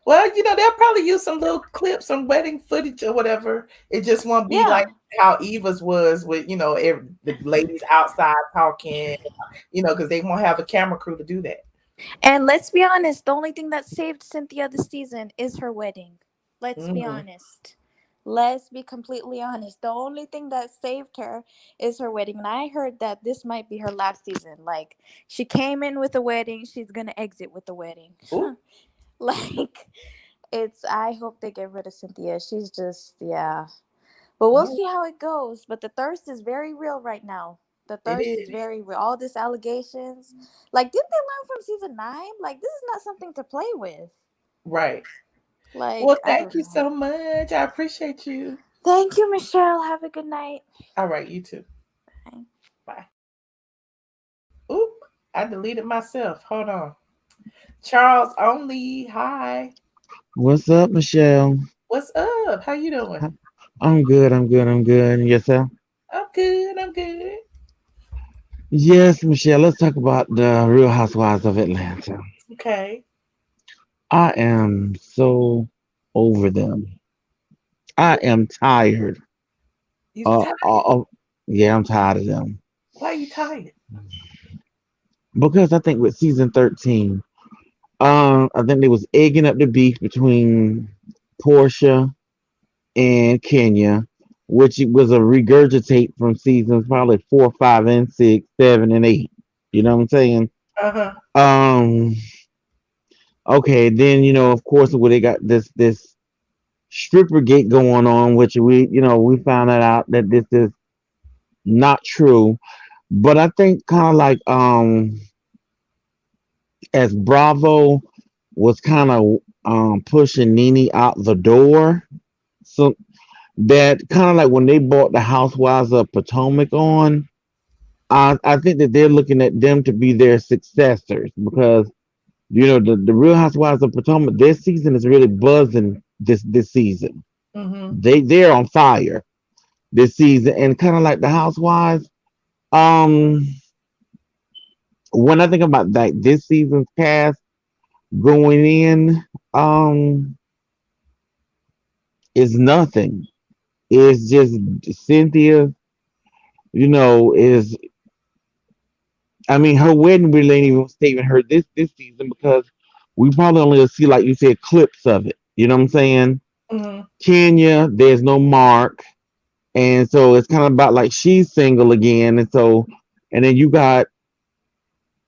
Well, they'll probably use some little clips, some wedding footage or whatever. It just won't be like Yeah. how Eva's was with, the ladies outside talking, because they won't have a camera crew to do that. And let's be honest, the only thing that saved Cynthia this season is her wedding. Let's be Mm-hmm. honest. Let's be completely honest. The only thing that saved her is her wedding. And I heard that this might be her last season. Like, she came in with a wedding, she's going to exit with a wedding. Ooh. Like, I hope they get rid of Cynthia. She's just, yeah. But we'll see how it goes. But the thirst is very real right now. The It thirst is is. very real. All these allegations. Like, didn't they learn from season 9? Like, this is not something to play with. Right. Like, Well, I thank don't you know. so much. I appreciate you. Thank you, Michelle. Have a good night. All right, you too. Bye. Bye. Oop, I deleted myself. Hold on. Charles only. Hi. What's up, Michelle? What's up? How you doing? I'm good. I'm good. I'm good. And yourself? I'm good. I'm good. Yes, Michelle. Let's talk about the Real Housewives of Atlanta. Okay. I am so over them. I am tired. You Uh, tired? yeah, I'm tired of them Why are you tired? because I think with season 13, I think they was egging up the beef between Porsha and Kenya, which it was a regurgitate from seasons probably 4, 5, and 6, 7, and 8. You know what I'm saying? Uh-huh. Um. Okay. Then of course, where they got this Strippergate going on, which we found out that this is not true. But I think kind of like as Bravo was kind of pushing NeNe out the door, so that kind of like when they bought the Housewives of Potomac on, I think that they're looking at them to be their successors because the Real Housewives of Potomac, their season is really buzzing this season. Mm-hmm. They're on fire this season, and kind of like the Housewives. Um, when I think about like this season's cast going in, is nothing. It's just Cynthia. Is I mean, her wedding really ain't even saving her this season because we probably only see, like you said, clips of it. You know what I'm saying? Mm-hmm. Kenya, there's no Mark, and so it's kind of about like she's single again, and then you got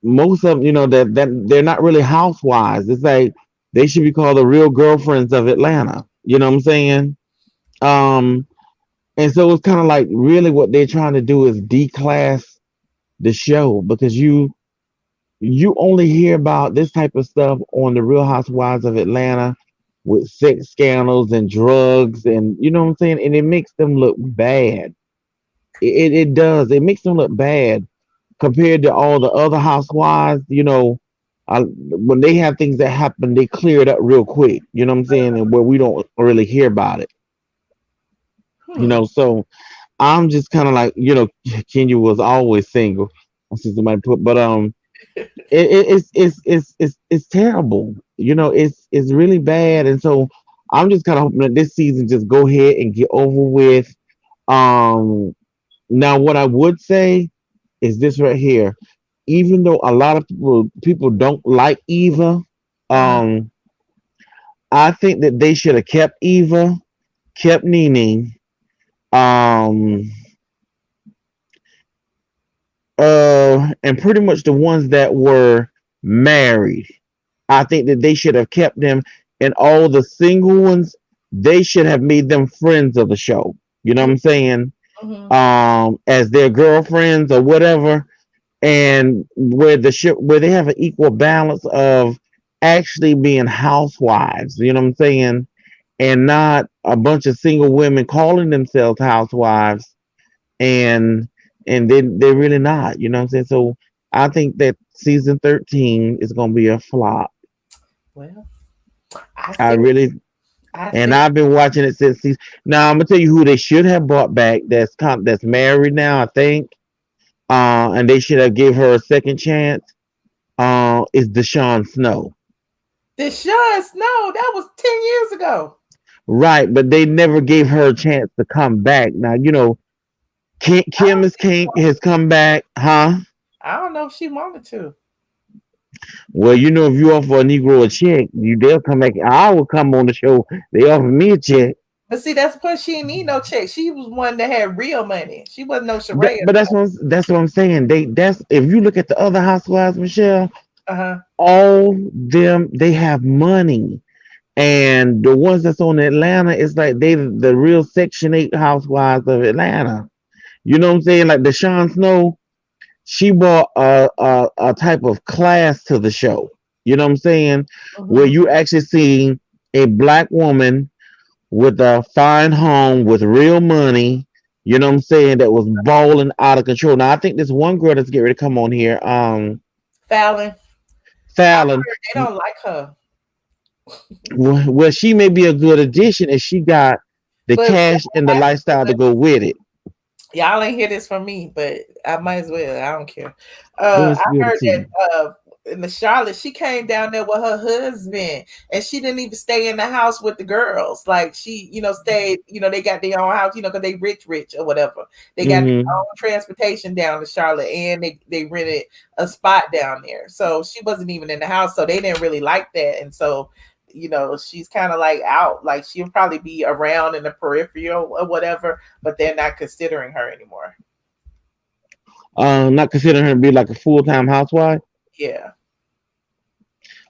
most of them, that they're not really housewives. It's like they should be called the Real Girlfriends of Atlanta. You know what I'm saying? Um, and so it's kind of like really what they're trying to do is declass the show because you only hear about this type of stuff on the Real Housewives of Atlanta with sex scandals and drugs and you know what I'm saying, and it makes them look bad. It does. It makes them look bad compared to all the other housewives. When they have things that happen, they clear it up real quick. You know what I'm saying, and where we don't really hear about it. So I'm just kind of like Kenya was always single. I see somebody put, but it's terrible. It's really bad, and so I'm just kind of hoping that this season just go ahead and get over with. Um, Now what I would say is this right here. Even though a lot of people don't like Eva, Mm-hmm. I think that they should have kept Eva, kept NeNe, um, and pretty much the ones that were married. I think that they should have kept them, and all the single ones, they should have made them friends of the show. You know what I'm saying? Mm-hmm. As their girlfriends or whatever, and where they have an equal balance of actually being housewives. You know what I'm saying? And not a bunch of single women calling themselves housewives and they're really not. You know what I'm saying? So I think that season 13 is gonna be a flop. Well, I I see. really I and see. I've been watching it since season. Now I'm gonna tell you who they should have brought back. That's married now, I think. And they should have gave her a second chance. Is Deshaun Snow. Deshaun Snow, that was 10 years ago. Right, but they never gave her a chance to come back. Now Kim has come back, huh? I don't know if she wanted to. Well, if you offer a Negro a check, they'll come back. I will come on the show. They offer me a check. But see, that's because she didn't need no check. She was one that had real money. She wasn't no charade. But that's what I'm saying. That's if you look at the other housewives, Michelle, Uh-huh. all them they have money. And the ones that's on Atlanta is like they the real Section 8 housewives of Atlanta. You know what I'm saying? Like Deshaun Snow, she brought a type of class to the show. You know what I'm saying? Where you actually see a black woman with a fine home with real money. You know what I'm saying? That was balling out of control. Now I think this one girl that's getting ready to come on here, Fallon. Fallon. They don't like her. Well, she may be a good addition if she got the cash and the lifestyle to go with it. Y'all ain't hear this from me, but I might as well. I don't care. I heard that in the Charlotte, she came down there with her husband, and she didn't even stay in the house with the girls. Like she, stayed. They got their own house. Because they rich or whatever. They got their own transportation down to Charlotte, and they rented a spot down there. So she wasn't even in the house. So they didn't really like that, and so. She's kind of like out, like she'll probably be around in the peripheral or whatever, but they're not considering her anymore. Not considering her to be like a full-time housewife. Yeah.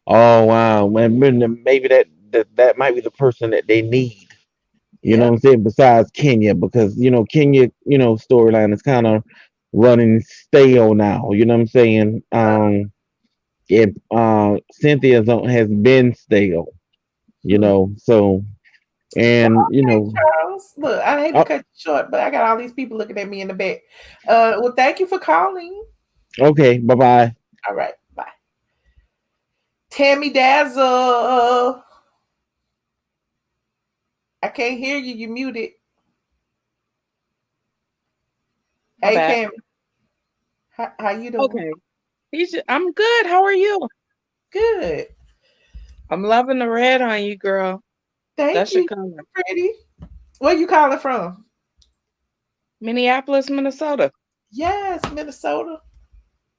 Oh wow, maybe that might be the person that they need. You know what I'm saying? Besides Kenya, because Kenya, storyline is kind of running stale now. You know what I'm saying? Cynthia has been stale. So, and Charles, look, I hate to cut you short, but I got all these people looking at me in the back. Well, thank you for calling. Okay, bye. All right, bye. Tammy Dazzle, I can't hear you. You muted. Hey, Tammy, how you doing? Okay, I'm good. How are you? Good. I'm loving the red on you, girl. That's you. Pretty. Where you calling from? Minneapolis, Minnesota. Yes, Minnesota.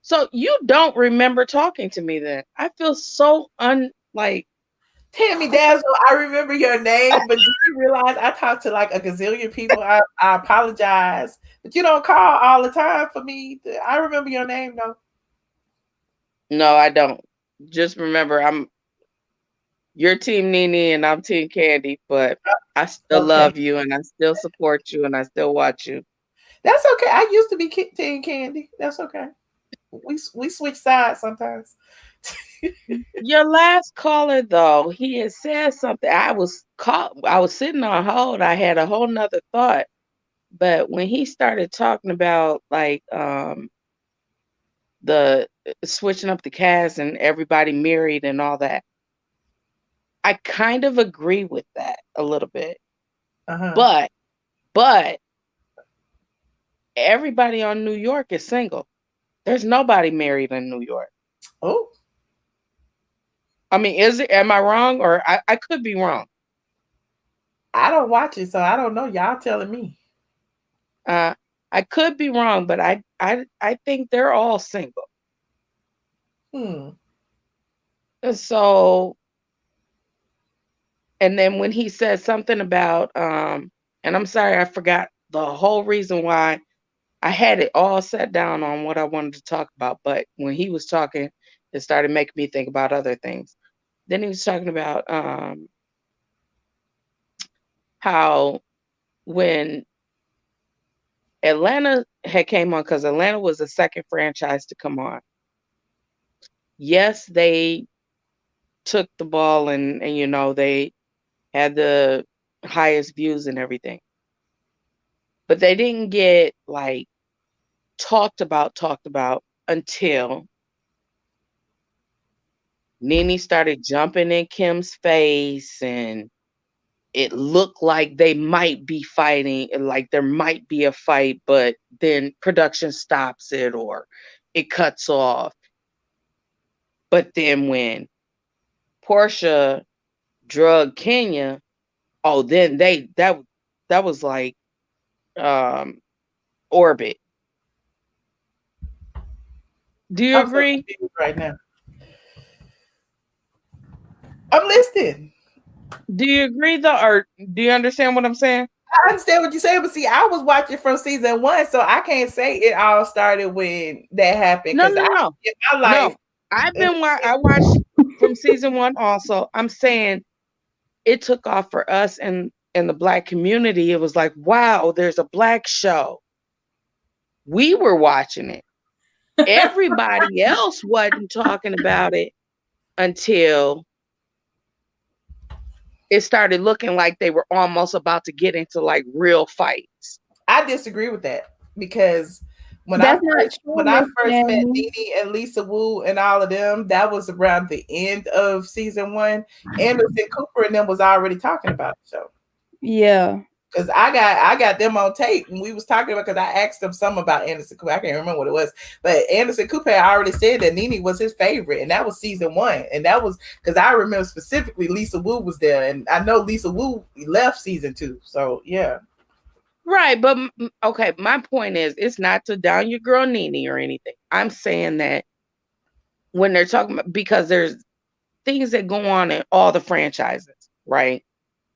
So you don't remember talking to me then? I feel so Tammy Dazzle, I remember your name, but do you realize I talk to like a gazillion people? I apologize, but you don't call all the time for me. I remember your name though. No, I don't. Just remember, you're Team NeNe and I'm Team Candy, but I still love you and I still support you and I still watch you. That's okay. I used to be Team Candy. That's okay. We switch sides sometimes. Your last caller though, he had said something. I was sitting on hold. I had a whole nother thought, but when he started talking about like the switching up the cast and everybody married and all that, I kind of agree with that a little bit. But everybody on New York is single. There's nobody married in New York. Oh. I mean, am I wrong? Or I could be wrong. I don't watch it, so I don't know. Y'all telling me. I could be wrong, but I think they're all single. So, and then when he said something about, and I'm sorry, I forgot the whole reason why I had it all set down on what I wanted to talk about. But when he was talking, it started making me think about other things. Then he was talking about how when Atlanta had came on, because Atlanta was the second franchise to come on. Yes, they took the ball and they had the highest views and everything. But they didn't get like talked about until NeNe started jumping in Kim's face and it looked like they might be fighting, like there might be a fight, but then production stops it or it cuts off. But then when Porsha drug Kenya, then that was like orbit. Do you agree? Right now, I'm listening. Do you agree though, or do you understand what I'm saying? I understand what you're saying, but see, I was watching from season 1, so I can't say it all started when that happened. No. In my life, I watched from season 1 also. I'm saying it took off for us and in the Black community. It was like, wow, there's a Black show. We were watching it. Everybody else wasn't talking about it until it started looking like they were almost about to get into like real fights. I disagree with that because when I first met NeNe and Lisa Wu and all of them, that was around the end of season 1. Anderson Cooper and them was already talking about the show. Yeah. Because I got them on tape and we was talking about, because I asked them something about Anderson Cooper. I can't remember what it was, but Anderson Cooper had already said that NeNe was his favorite, and that was season 1. And that was because I remember specifically Lisa Wu was there, and I know Lisa Wu left season 2. So yeah. Right, but okay, my point is, it's not to down your girl NeNe or anything. I'm saying that when they're talking about, because there's things that go on in all the franchises, right?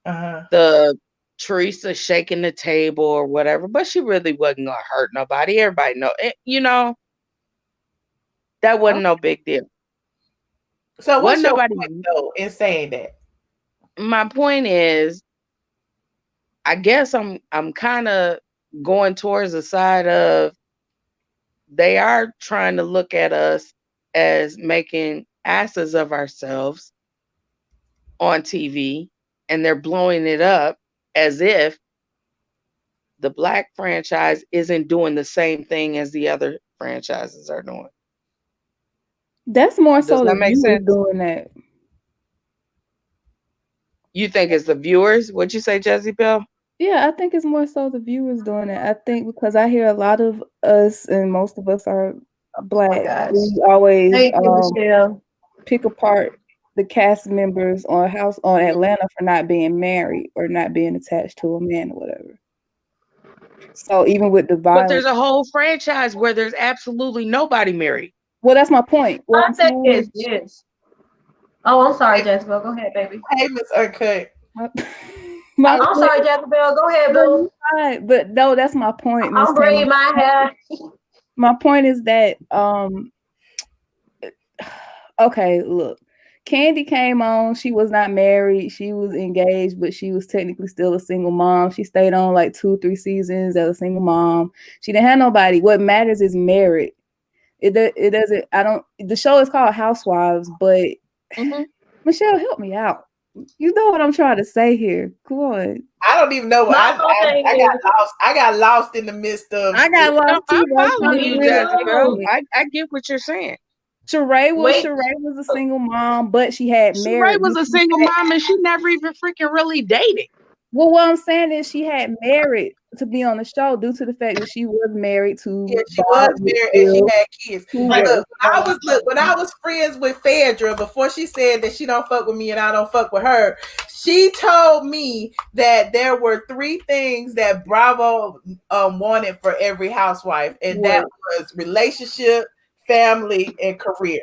The Teresa shaking the table or whatever, but she really wasn't gonna hurt nobody. Everybody know it, you know. That wasn't no big deal. So what's your point though in saying that? My point is, I guess I'm kind of going towards the side of they are trying to look at us as making asses of ourselves on TV, and they're blowing it up as if the Black franchise isn't doing the same thing as the other franchises are doing. That's more so Does that make sense? Doing that. You think it's the viewers? What'd you say, Jezebel? Yeah, I think it's more so the viewers doing it. I think because I hear a lot of us, and most of us are Black. We always pick apart the cast members on Atlanta for not being married or not being attached to a man or whatever. So even with the violence, but there's a whole franchise where there's absolutely nobody married. Well, that's my point. What I'm saying is yes. Oh, I'm sorry, Jezebel. Go ahead, baby. Hey, Miss Uncut. I'm sorry, Jezebel. Go ahead, boo. Right, but no, that's my point. I'm braiding my hair. My point is that okay, look. Candy came on. She was not married. She was engaged, but she was technically still a single mom. She stayed on like 2-3 seasons as a single mom. She didn't have nobody. What matters is marriage. It doesn't. I don't. The show is called Housewives, but Michelle, help me out. You know what I'm trying to say here. Come on. I don't even know what I got lost. I got lost in the midst of. I got lost too. I'm following you, Jessica. I get what you're saying. Sheree was a single mom, but she had married. Sheree was a single mom, and she never even freaking really dated. Well, what I'm saying is she had married to be on the show due to the fact that she was married to. Yeah, she was married and she had kids. Look, when I was friends with Phaedra, before she said that she don't fuck with me and I don't fuck with her, she told me that there were 3 things that Bravo wanted for every housewife, and that was relationship, family, and career.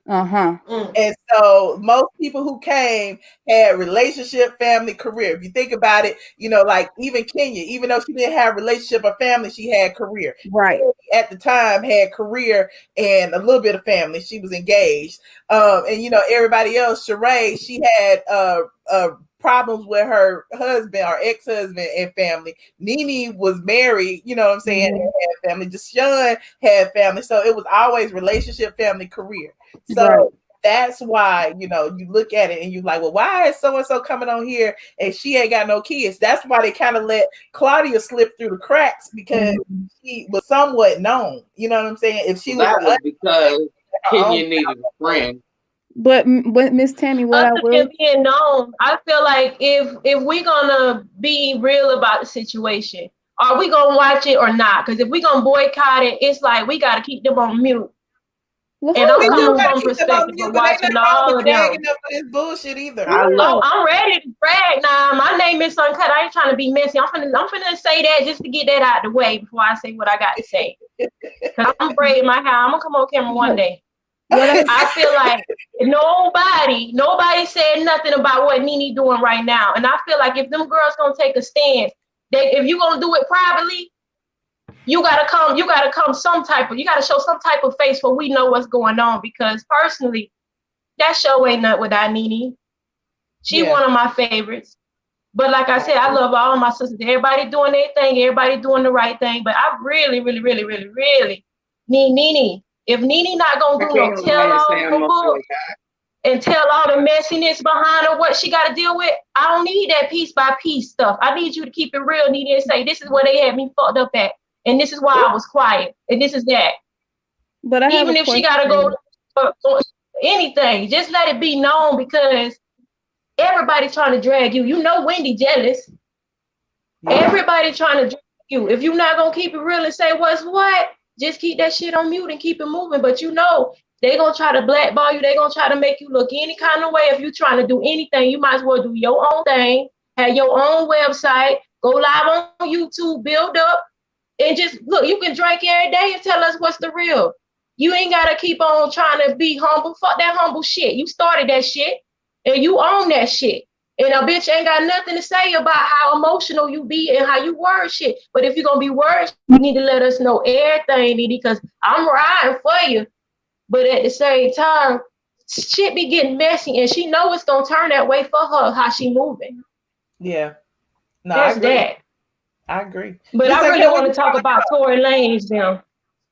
And so most people who came had relationship, family, career. If you think about it, you know, like even Kenya, even though she didn't have relationship or family, she had career. Right. At the time had career and a little bit of family. She was engaged. And you know, everybody else, Sheree, she had problems with her husband or ex-husband and family. NeNe was married, you know what I'm saying, and had family. Deshaun had family. So it was always relationship, family, career. So that's why, you know, you look at it and you're like, well, why is so-and-so coming on here and she ain't got no kids? That's why they kind of let Claudia slip through the cracks, because she was somewhat known. You know what I'm saying? If she was because Kenya needed a friend. But Miss Tammy, being known, I feel like if we're gonna be real about the situation, are we gonna watch it or not? Because if we're gonna boycott it, it's like we gotta keep them on mute. Well, and I'm coming from perspective of watching all of them. For this bullshit either. I'm ready to brag now. My name is Uncut. I ain't trying to be messy. I'm finna say that just to get that out of the way before I say what I got to say. Cause I'm braiding my hair. I'm gonna come on camera one day. I feel like nobody said nothing about what NeNe doing right now, and I feel like if them girls gonna take a stand, if you gonna do it privately, you gotta come some type of, you gotta show some type of face so we know what's going on. Because personally, that show ain't nothing without NeNe. She one of my favorites. But like I said, I love all my sisters. Everybody doing their thing. Everybody doing the right thing. But I really, really, really, really, really need NeNe. If NeNe not going to do no tell-all book and tell all the messiness behind her, what she got to deal with, I don't need that piece by piece stuff. I need you to keep it real, NeNe, and say, this is where they had me fucked up at. And this is why I was quiet. And this is that. But I even if she got to go anything, just let it be known, because everybody's trying to drag you. You know Wendy jealous. Everybody trying to drag you. If you're not going to keep it real and say what's what, just keep that shit on mute and keep it moving. But you know, they're going to try to blackball you. They're going to try to make you look any kind of way. If you're trying to do anything, you might as well do your own thing, have your own website, go live on YouTube, build up, and just look, you can drink every day and tell us what's the real. You ain't got to keep on trying to be humble. Fuck that humble shit. You started that shit. And you own that shit. And a bitch ain't got nothing to say about how emotional you be and how you word shit. But if you're going to be word, you need to let us know everything, NeNe, because I'm riding for you. But at the same time, shit be getting messy, and she know it's going to turn that way for her, how she moving. Yeah. No, that's that. I agree. But I really want to talk about Tory Lanez now.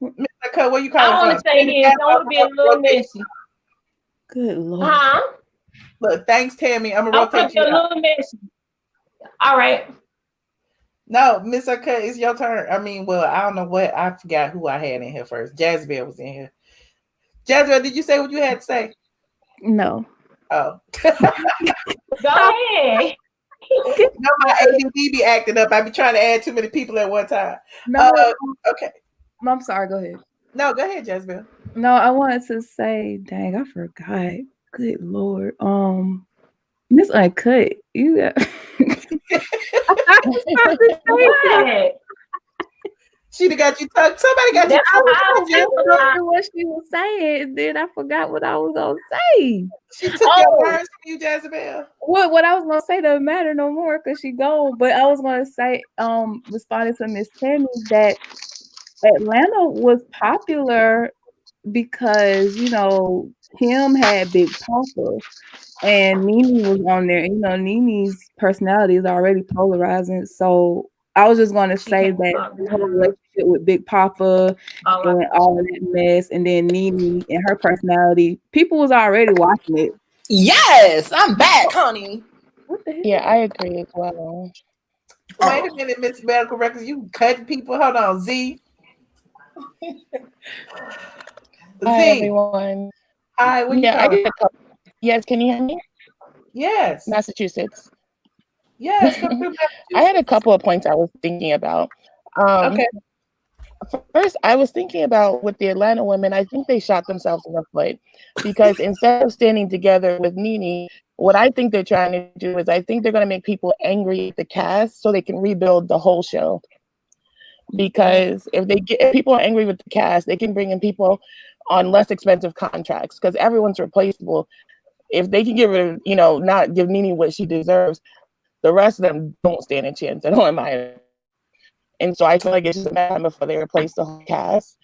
Mr. Cut, what you call it? I want to say this. I want to be a little messy. Good Lord. Huh? Look, thanks, Tammy. I'm gonna rotate you. A little messy. All right. No, Miss Cut, it's your turn. I mean, well, I don't know what. I forgot who I had in here first. Jazbel was in here. Jazbel, did you say what you had to say? No. Oh. Go ahead. No, my ADD be acting up. I be trying to add too many people at one time. No. Okay. I'm sorry. Go ahead. No, go ahead, Jazbel. No, I wanted to say, dang, I forgot. Good Lord. Miss Uncut, you got She got you tucked. Somebody got you tucked. What she was saying, then I forgot what I was gonna say. She took your words from you, Jezebel. What I was gonna say doesn't matter no more because she gone. But I was gonna say, responding to Miss Tammy, that Atlanta was popular because, you know, Kim had Big Papa and NeNe was on there. And, you know, NeNe's personality is already polarizing. So I was just going to say that her relationship with Big Papa and all of that mess, and then NeNe and her personality, people was already watching it. Yes, I'm back, honey. Yeah, I agree as well. Wait a minute, Miss Medical Records. You cutting people. Hold on, Z. Hi, everyone. Hi, what you I get a couple. Yes, can you hear me? Yes. Massachusetts. Yes, come through Massachusetts. I had a couple of points I was thinking about. Okay. First, I was thinking about with the Atlanta women, I think they shot themselves in the foot because instead of standing together with NeNe, what I think they're trying to do is I think they're going to make people angry at the cast so they can rebuild the whole show. Because if people are angry with the cast, they can bring in people on less expensive contracts because everyone's replaceable. If they can get rid of, you know, not give NeNe what she deserves, the rest of them don't stand a chance. I don't mind. And so I feel like it's just a matter of time before they replace the whole cast.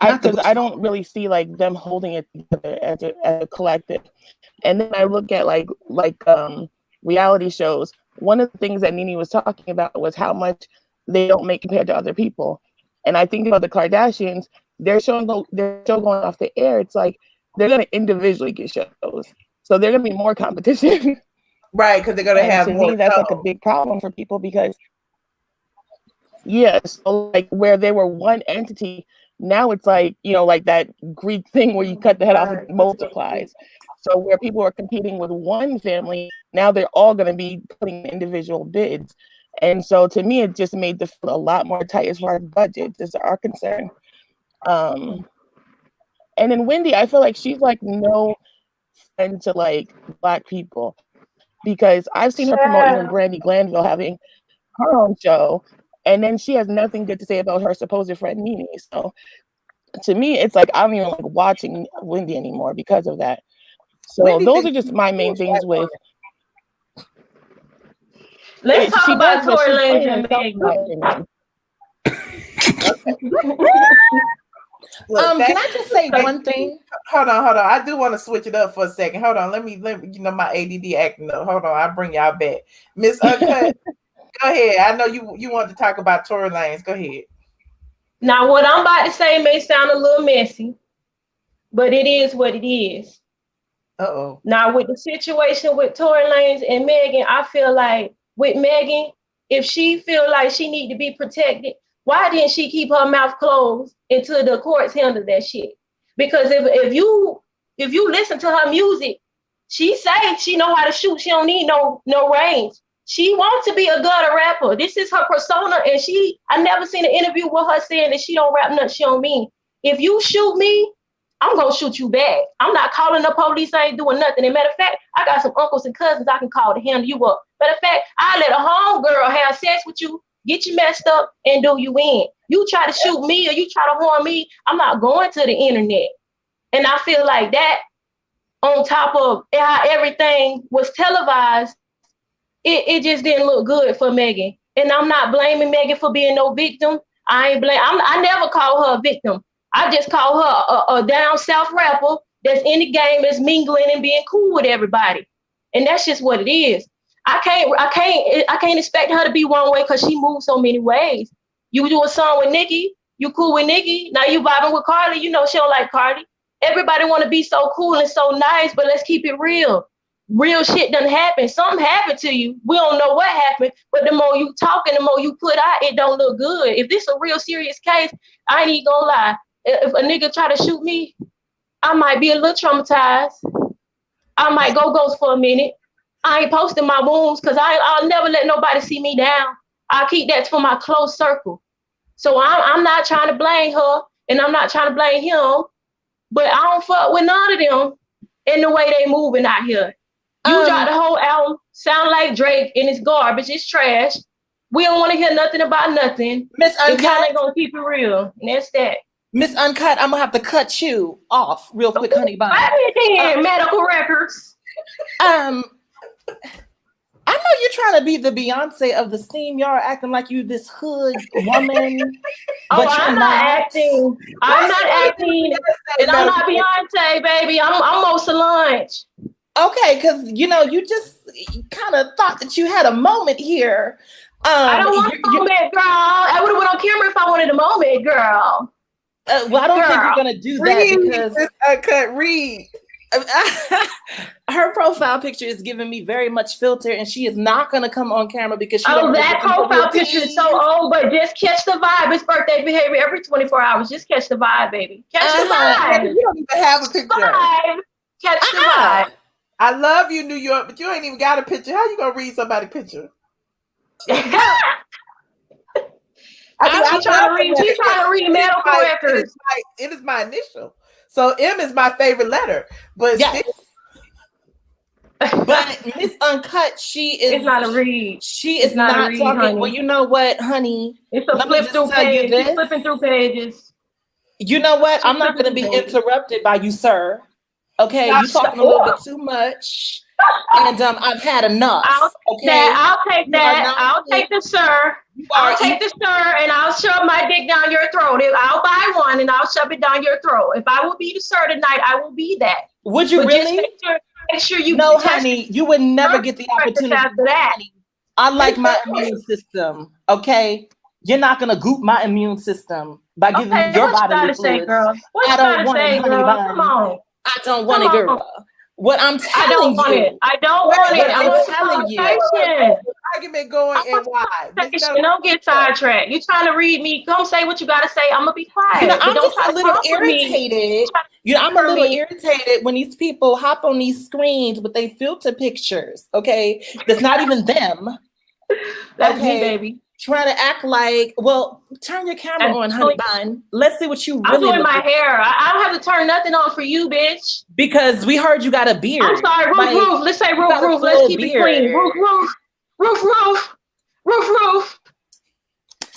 Because I don't really see like them holding it together as a collective. And then I look at like reality shows. One of the things that NeNe was talking about was how much they don't make compared to other people. And I think about the Kardashians, their show going off the air. It's like they're going to individually get shows. So they're going to be more competition. Right, because they're going to have more. To me, that's like a big problem for people because, yes, so like where they were one entity, now it's like, you know, like that Greek thing where you cut the head off, it multiplies. So where people are competing with one family, now they're all going to be putting individual bids. And so to me, it just made the field a lot more tight as far as budgets is our concern. And then Wendy, I feel like she's like no friend to like Black people because I've seen her promote even Brandy Glanville having her own show. And then she has nothing good to say about her supposed friend NeNe. So to me, it's like I don't even like watching Wendy anymore because of that. So Wendy those are just my main things with. Let's talk about Tory Lanez and Megan. Can I just say one thing? hold on. I do want to switch it up for a second. Hold on. Let me, my ADD acting up. Hold on. I'll bring y'all back. Miss Uncut, go ahead. I know you want to talk about Tory Lanez. Go ahead. Now, what I'm about to say may sound a little messy, but it is what it is. Uh-oh. Now, with the situation with Tory Lanez and Megan, I feel like with Megan, if she feel like she need to be protected, why didn't she keep her mouth closed until the courts handle that shit? Because if you listen to her music, she say she know how to shoot. She don't need no range. She wants to be a gutter rapper. This is her persona, and I never seen an interview with her saying that she don't rap nothing she don't mean. If you shoot me, I'm gonna shoot you back. I'm not calling the police. I ain't doing nothing. And matter of fact, I got some uncles and cousins I can call to handle you up. Matter of fact, I let a homegirl have sex with you, get you messed up, and do you in. You try to shoot me or you try to harm me, I'm not going to the internet. And I feel like that, on top of how everything was televised, it just didn't look good for Megan. And I'm not blaming Megan for being no victim. I never call her a victim. I just call her a down south rapper that's in the game, that's mingling and being cool with everybody. And that's just what it is. I can't expect her to be one way because she moves so many ways. You do a song with Nicki, you cool with Nicki. Now you vibing with Cardi, you know she don't like Cardi. Everybody want to be so cool and so nice, but let's keep it real. Real shit doesn't happen. Something happened to you. We don't know what happened, but the more you talk and the more you put out, it don't look good. If this a real serious case, I ain't even gonna lie. If a nigga try to shoot me, I might be a little traumatized. I might go ghost for a minute. I ain't posting my wounds because I'll never let nobody see me down. I'll keep that for my close circle. So I'm not trying to blame her and I'm not trying to blame him, but I don't fuck with none of them in the way they moving out here. You dropped the whole album, sound like Drake, and it's garbage, it's trash. We don't want to hear nothing about nothing. Miss Uncut, if y'all ain't gonna keep it real, and that's that. Miss Uncut, I'm gonna have to cut you off real quick, honey bun. Medical records. I know you're trying to be the Beyonce of the scene. Y'all are acting like you this hood woman. But I'm not acting. I'm not acting. And I'm not Beyonce, baby. I'm Mo Solange. Okay, because you just kind of thought that you had a moment here. I don't want a moment, girl. I would have went on camera if I wanted a moment, girl. Well, I don't think you're gonna do that because I couldn't read. Her profile picture is giving me very much filter, and she is not gonna come on camera because she. Oh, that profile picture is so old, but just catch the vibe. It's birthday behavior every 24 hours. Just catch the vibe, baby. Catch the vibe. You don't even have a picture. Vibe. Catch the vibe. I love you, New York, but you ain't even got a picture. How you gonna read somebody's picture? She's trying to read medical records. It is my initial. So M is my favorite letter. But yes. But Miss Uncut, she is. It's not a read. She is not talking. Honey. Well, you know what, honey? It's a flip through page. She's flipping through pages. You know what? I'm not going to be interrupted by you, sir. Okay, you're talking a little bit too much, and I've had enough. I'll take that. I'll take the sir. I'll take the sir, and I'll shove my dick down your throat. I'll buy one, and I'll shove it down your throat. If I will be the sir tonight, I will be that. Would you really? Make sure you. No, honey, you would never get the opportunity after that. I like my immune system. Okay, you're not gonna goop my immune system by giving me your bodily fluids. I don't want it, honey bun. Come on. I don't want it, girl. What I'm telling you. I don't want it. I'm telling you. Argument going and why? Don't get sidetracked. You trying to read me? Come say what you gotta say. I'm gonna be quiet. I'm just a little irritated. I'm a little irritated when these people hop on these screens with their filter pictures. Okay, that's not even them. That's me, baby. Trying to act like, well, turn your camera on, honey bun. Let's see what you really. I'm doing my hair. I don't have to turn nothing on for you, bitch. Because we heard you got a beard. I'm sorry, roof. Let's say roof. Let's keep it clean. Roof.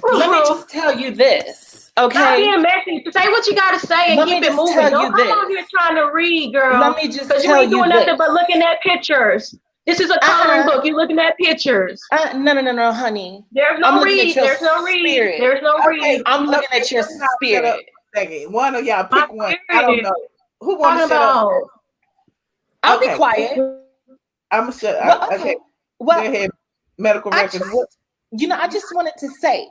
Let me just tell you this, okay? Stop being messy. Say what you gotta say and keep it moving. Don't come on here trying to read, girl. Let me just tell you this. Because you ain't doing nothing but looking at pictures. This is a coloring book. You're looking at pictures. No, honey. There's no read. There's no read. There's no read. I'm looking at your spirit. Second. One of y'all pick one. I don't know. Who want to shut up? I'll be quiet. I'm gonna shut Well, up. okay. Okay. Well, Go ahead. Medical records. I just wanted to say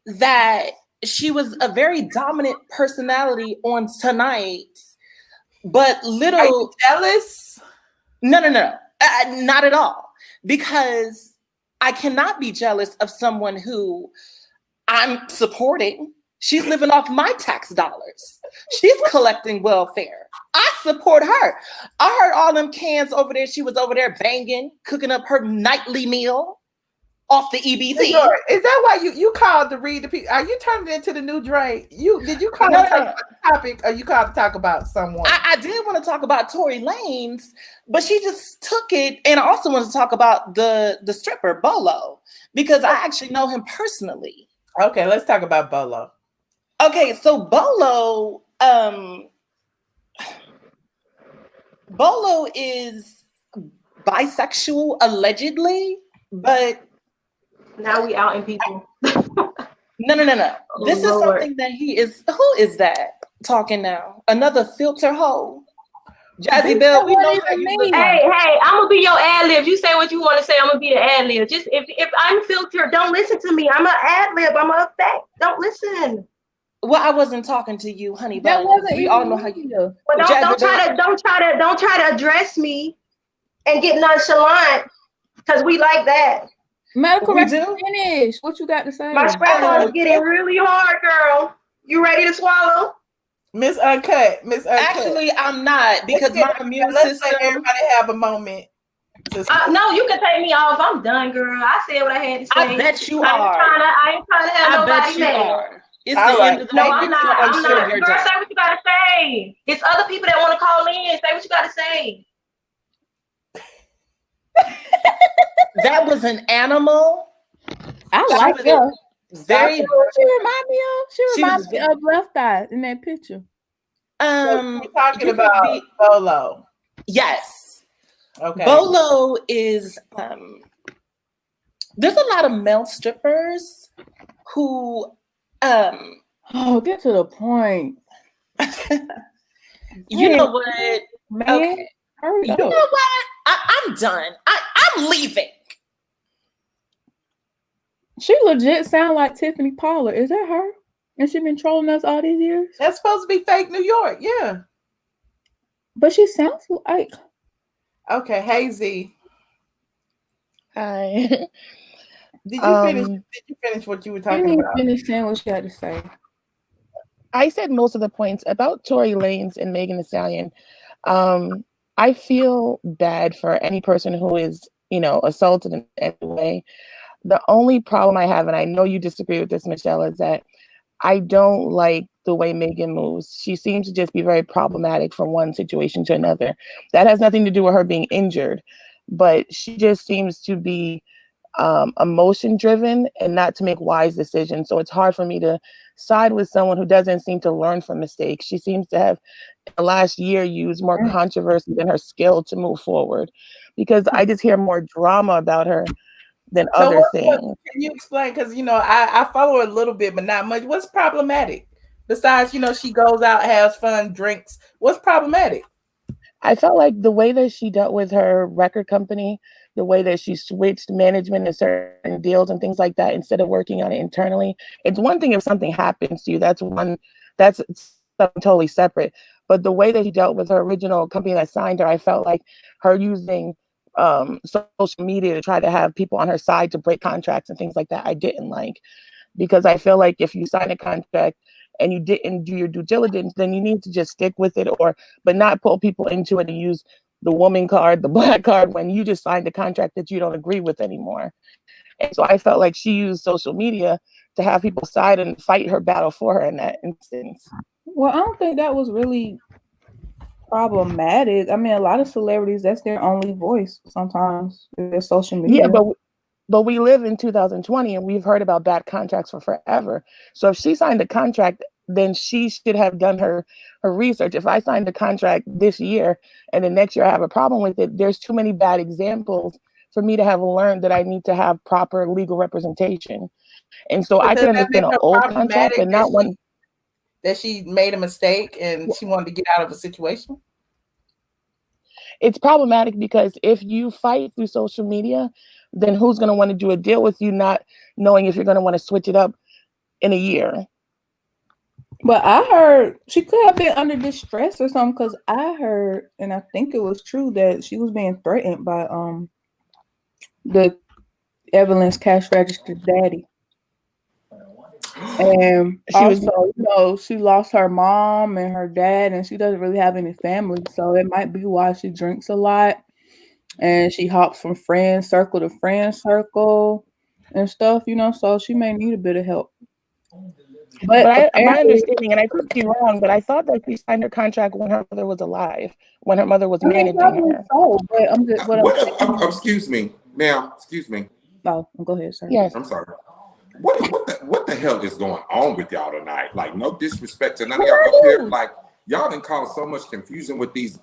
that she was a very dominant personality on tonight, but little. Are you jealous? No, not at all. Because I cannot be jealous of someone who I'm supporting. She's living off my tax dollars. She's collecting welfare. I support her. I heard all them cans over there. She was over there banging, cooking up her nightly meal off the EBT. Is that why you called to read the people? Are you turning it into the new Dre? Did you call to talk about the topic, or you called to talk about someone? I did want to talk about Tory Lanez, but she just took it, and I also want to talk about the stripper Bolo, because I actually know him personally. Okay, let's talk about Bolo. Okay, so Bolo is bisexual allegedly, but now we outing people. No. This is something that he is. Who is that talking now? Another filter hoe. Jazzy Bell, we know how you look. Hey, I'm gonna be your ad lib. You say what you want to say. I'm gonna be the ad lib. Just if I'm filtered, don't listen to me. I'm an ad lib. I'm a effect. Don't listen. Well, I wasn't talking to you, honey. That wasn't. We all know how you do. Well, don't try to address me and get nonchalant, because we like that. Medical records finish. What you got to say? My scratch is getting really hard, girl. You ready to swallow? Miss Uncut. Actually, I'm not, because my immune system. Let everybody have a moment. No, you can take me off. I'm done, girl. I said what I had to say. I bet you are. I ain't trying to have nobody mad. Are. It's the end of the No, day. I'm not. Girl, say what you gotta say. It's other people that want to call in. Say what you gotta say. That was an animal. I like her. Very. She remind me of. She reminds me of Left Eye in that picture. We're talking about Bolo. Yes. Okay. Bolo is. There's a lot of male strippers who. Get to the point. You know what? Man, okay. Hurry up. You know what? I'm done. I'm leaving. She legit sound like Tiffany Pollard. Is that her? And she been trolling us all these years? That's supposed to be fake New York, yeah. But she sounds like. Okay, hey Z. Hi. Did you finish what you were talking about? Finish saying what you had to say. I said most of the points about Tory Lanez and Megan Thee Stallion. I feel bad for any person who is, assaulted in any way. The only problem I have, and I know you disagree with this, Michelle, is that I don't like the way Megan moves. She seems to just be very problematic from one situation to another. That has nothing to do with her being injured, but she just seems to be emotion driven and not to make wise decisions. So it's hard for me to side with someone who doesn't seem to learn from mistakes. She seems to have in the last year used more controversy than her skill to move forward, because I just hear more drama about her than other things. Can you explain? Because I follow her a little bit, but not much. What's problematic? Besides, she goes out, has fun, drinks. What's problematic? I felt like the way that she dealt with her record company, the way that she switched management and certain deals and things like that, instead of working on it internally. It's one thing if something happens to you, that's something totally separate. But the way that she dealt with her original company that signed her, I felt like her using social media to try to have people on her side to break contracts and things like that, I didn't like. Because I feel like if you sign a contract and you didn't do your due diligence, then you need to just stick with it, but not pull people into it and use the woman card, the black card, when you just signed a contract that you don't agree with anymore. And so I felt like she used social media to have people side and fight her battle for her in that instance. Well, I don't think that was really problematic. I mean, a lot of celebrities, that's their only voice sometimes, their social media. Yeah, but we live in 2020 and we've heard about bad contracts for forever. So if she signed a contract, then she should have done her research. If I signed a contract this year and the next year I have a problem with it, there's too many bad examples for me to have learned that I need to have proper legal representation. And so I can understand an old contract, but not one. that she made a mistake and she wanted to get out of a situation? It's problematic because if you fight through social media, then who's going to want to do a deal with you, not knowing if you're going to want to switch it up in a year? But I heard she could have been under distress or something, because I heard, and I think it was true, that she was being threatened by the Evelyn's cash register daddy. And she lost her mom and her dad, and she doesn't really have any family, so it might be why she drinks a lot and she hops from friend circle to friend circle and stuff, so she may need a bit of help. But my understanding, and I could be wrong, but I thought that she signed her contract when her mother was alive, when her mother was managing her. So, but excuse me, ma'am. Excuse me. Oh, go ahead, sir. Yes. I'm sorry. What the hell is going on with y'all tonight? Like, no disrespect to none of y'all up here. Like, y'all done caused so much confusion with these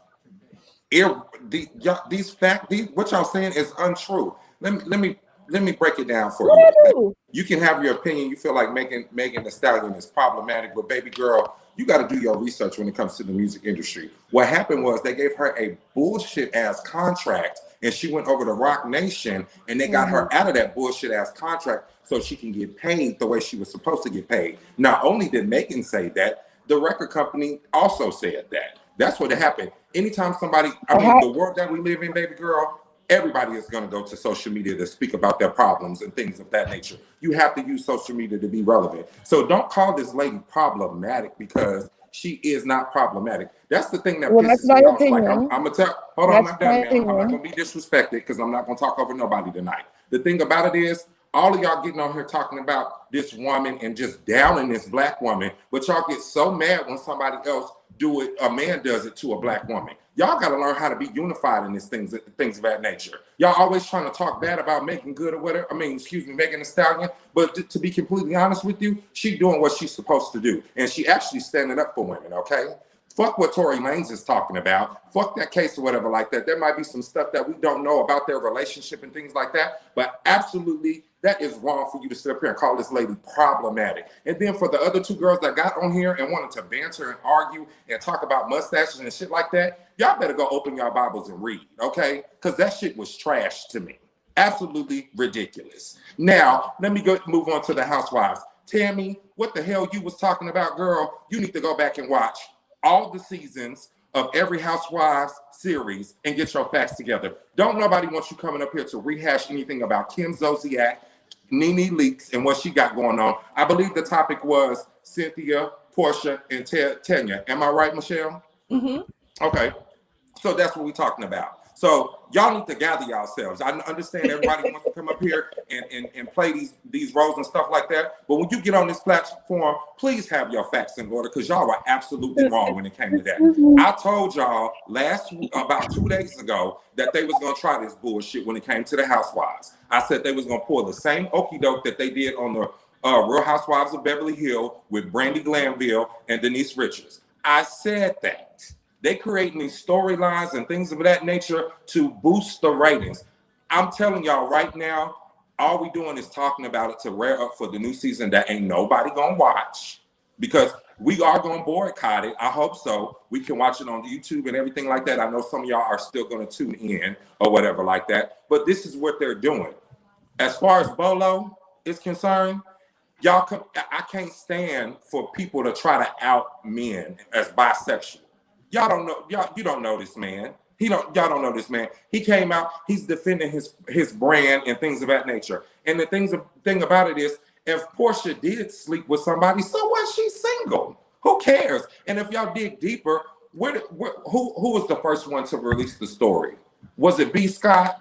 facts. What y'all saying is untrue. Let me break it down for you. You can have your opinion. You feel like Megan Thee Stallion is problematic, but baby girl, you got to do your research when it comes to the music industry. What happened was they gave her a bullshit ass contract, and she went over to Rock Nation, and they got her out of that bullshit ass contract so she can get paid the way she was supposed to get paid. Not only did Megan say that, the record company also said that. That's what happened. Anytime somebody, the world that we live in, baby girl, everybody is going to go to social media to speak about their problems and things of that nature. You have to use social media to be relevant. So don't call this lady problematic, because she is not problematic. That's the thing that pisses me off. Like, I'm gonna tell. Hold on, I'm not done, man. I'm not gonna be disrespected because I'm not gonna talk over nobody tonight. The thing about it is, all of y'all getting on here talking about this woman and just downing this black woman, but y'all get so mad when somebody else do it, a man does it to a black woman. Y'all got to learn how to be unified in these things of that nature. Y'all always trying to talk bad about Megan Good or whatever. Megan Thee Stallion. But to be completely honest with you, she doing what she's supposed to do. And she actually standing up for women, okay? Fuck what Tory Lanez is talking about. Fuck that case or whatever like that. There might be some stuff that we don't know about their relationship and things like that. But absolutely, that is wrong for you to sit up here and call this lady problematic. And then for the other two girls that got on here and wanted to banter and argue and talk about mustaches and shit like that, y'all better go open your Bibles and read, okay? Because that shit was trash to me. Absolutely ridiculous. Now, let me move on to the Housewives. Tammy, what the hell you was talking about, girl? You need to go back and watch all the seasons of every Housewives series and get your facts together. Don't nobody want you coming up here to rehash anything about Kim Zolciak, NeNe Leakes, and what she got going on. I believe the topic was Cynthia, Porsha, and Tanya. Am I right, Michelle? Mm-hmm. Okay. So that's what we're talking about. So y'all need to gather yourselves. I understand everybody wants to come up here and play these roles and stuff like that. But when you get on this platform, please have your facts in order, because y'all were absolutely wrong when it came to that. I told y'all about 2 days ago that they was going to try this bullshit when it came to the Housewives. I said they was going to pull the same okie doke that they did on the Real Housewives of Beverly Hills with Brandy Glanville and Denise Richards. I said that. They creating these storylines and things of that nature to boost the ratings. I'm telling y'all right now, all we doing is talking about it to rear up for the new season that ain't nobody gonna watch, because we are gonna boycott it. I hope so. We can watch it on YouTube and everything like that. I know some of y'all are still gonna tune in or whatever like that, but this is what they're doing. As far as Bolo is concerned, I can't stand for people to try to out men as bisexual. Y'all don't know. You don't know this man. Y'all don't know this man. He came out. He's defending his brand and things of that nature. And the thing about it is, if Porsha did sleep with somebody, so what? She's single. Who cares? And if y'all dig deeper, who was the first one to release the story? Was it B. Scott?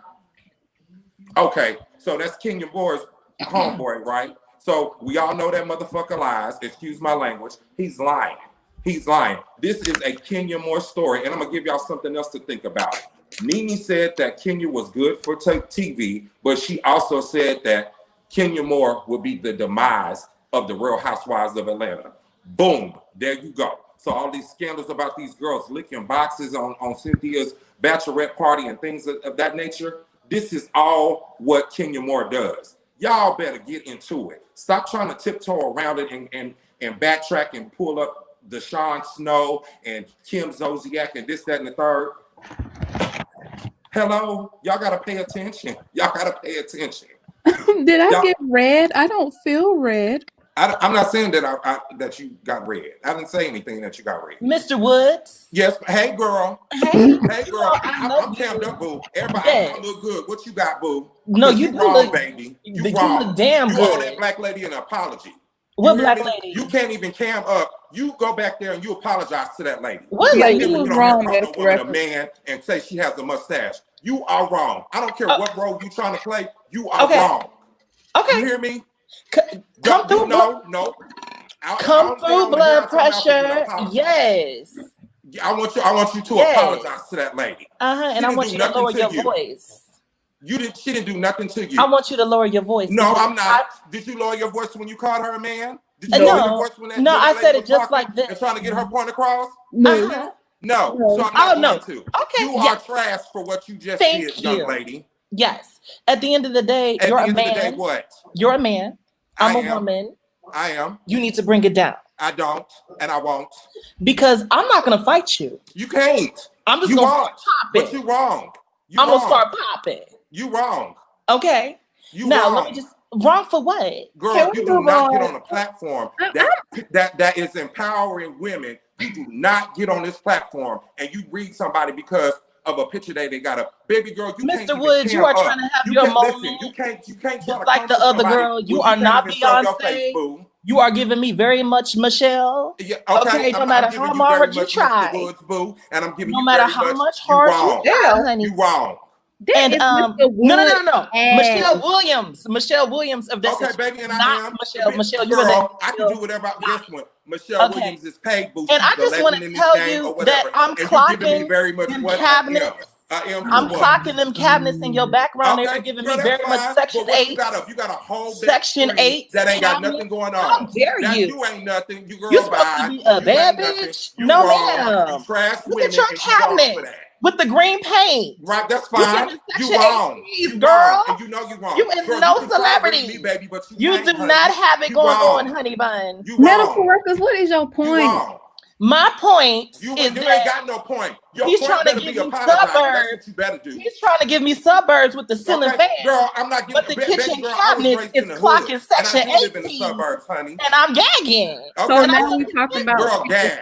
Okay, so that's Kenya Moore's homeboy, right? So we all know that motherfucker lies. Excuse my language. He's lying. He's lying. This is a Kenya Moore story, and I'm gonna give y'all something else to think about. NeNe said that Kenya was good for TV, but she also said that Kenya Moore would be the demise of the Real Housewives of Atlanta. Boom, there you go. So all these scandals about these girls licking boxes on Cynthia's bachelorette party and things of that nature, this is all what Kenya Moore does. Y'all better get into it. Stop trying to tiptoe around it and backtrack and pull up Deshaun Snow and Kim Zolciak and this, that, and the third. Hello, y'all gotta pay attention. Y'all gotta pay attention. Did I get red? I don't feel red. I'm not saying that that you got red. I didn't say anything that you got red. Mr. Woods. Yes. Hey, girl. Hey, girl. I'm camped up, boo. Everybody, yes. I look good. What you got, boo? No, you do wrong, look, baby. You wrong. You look damn you good. owe that black lady an apology. What black lady? You can't even cam up. You go back there and you apologize to that lady. What lady? You don't wrong, call a woman a man and say she has a mustache. You are wrong. I don't care what role you trying to play. You are wrong. Okay. You hear me? Come through. No. Come through blood pressure. Yes. I want you to apologize to that lady. And I want you to lower your voice. She didn't do nothing to you. I want you to lower your voice. No, I'm not. Did you lower your voice when you called her a man? Did you lower your voice when that? No, I said it just like this. And trying to get her point across? No. No. So I'm not going to. Okay. You are trash for what you just did, young lady. Yes. At the end of the day, you're a man. At the end of the day, what? You're a man. I'm a woman. I am. You need to bring it down. I don't, and I won't. Because I'm not going to fight you. You can't. I'm just going to start popping. But you wrong. I'm going to start popping. You wrong. Okay. Now, let me just, wrong for what? Girl, you do not get on a platform that is empowering women. You do not get on this platform and you read somebody because of a picture they got a baby girl. You Mr. Woods, you are trying to have your moment. Listen, you can't just like the other girl. You are not Beyonce. You are giving me very much Michelle. Yeah, okay, no matter how hard you try. And I'm giving no matter how much hard you try, honey. You wrong. And no. Michelle Williams of this. Okay, baby, and not I am. Michelle, girl, I can do whatever I this one. Michelle Williams is paid, boo. And I just want to tell you that I'm clocking them cabinets. I'm clocking them cabinets in your background. They're giving me very much Section 8. You got a whole Section 8 that ain't got nothing going on. How dare you? You ain't nothing. You girl, you're supposed to be a bad bitch. No, ma'am. Look at your cabinet with the green paint. Right, that's fine. You wrong, girl. And you know you wrong. You is no celebrity. Me, baby, but you do not have it going on, honey bun. Medical workers, what is your point? My point is that you ain't got no point. He's trying to give me suburbs. You better do. He's trying to give me suburbs with the ceiling fan. Girl, I'm not giving. But the kitchen cabinet is clocking Section 18. In the suburbs, honey. And I'm gagging. Okay. So now we talk about girl, gag.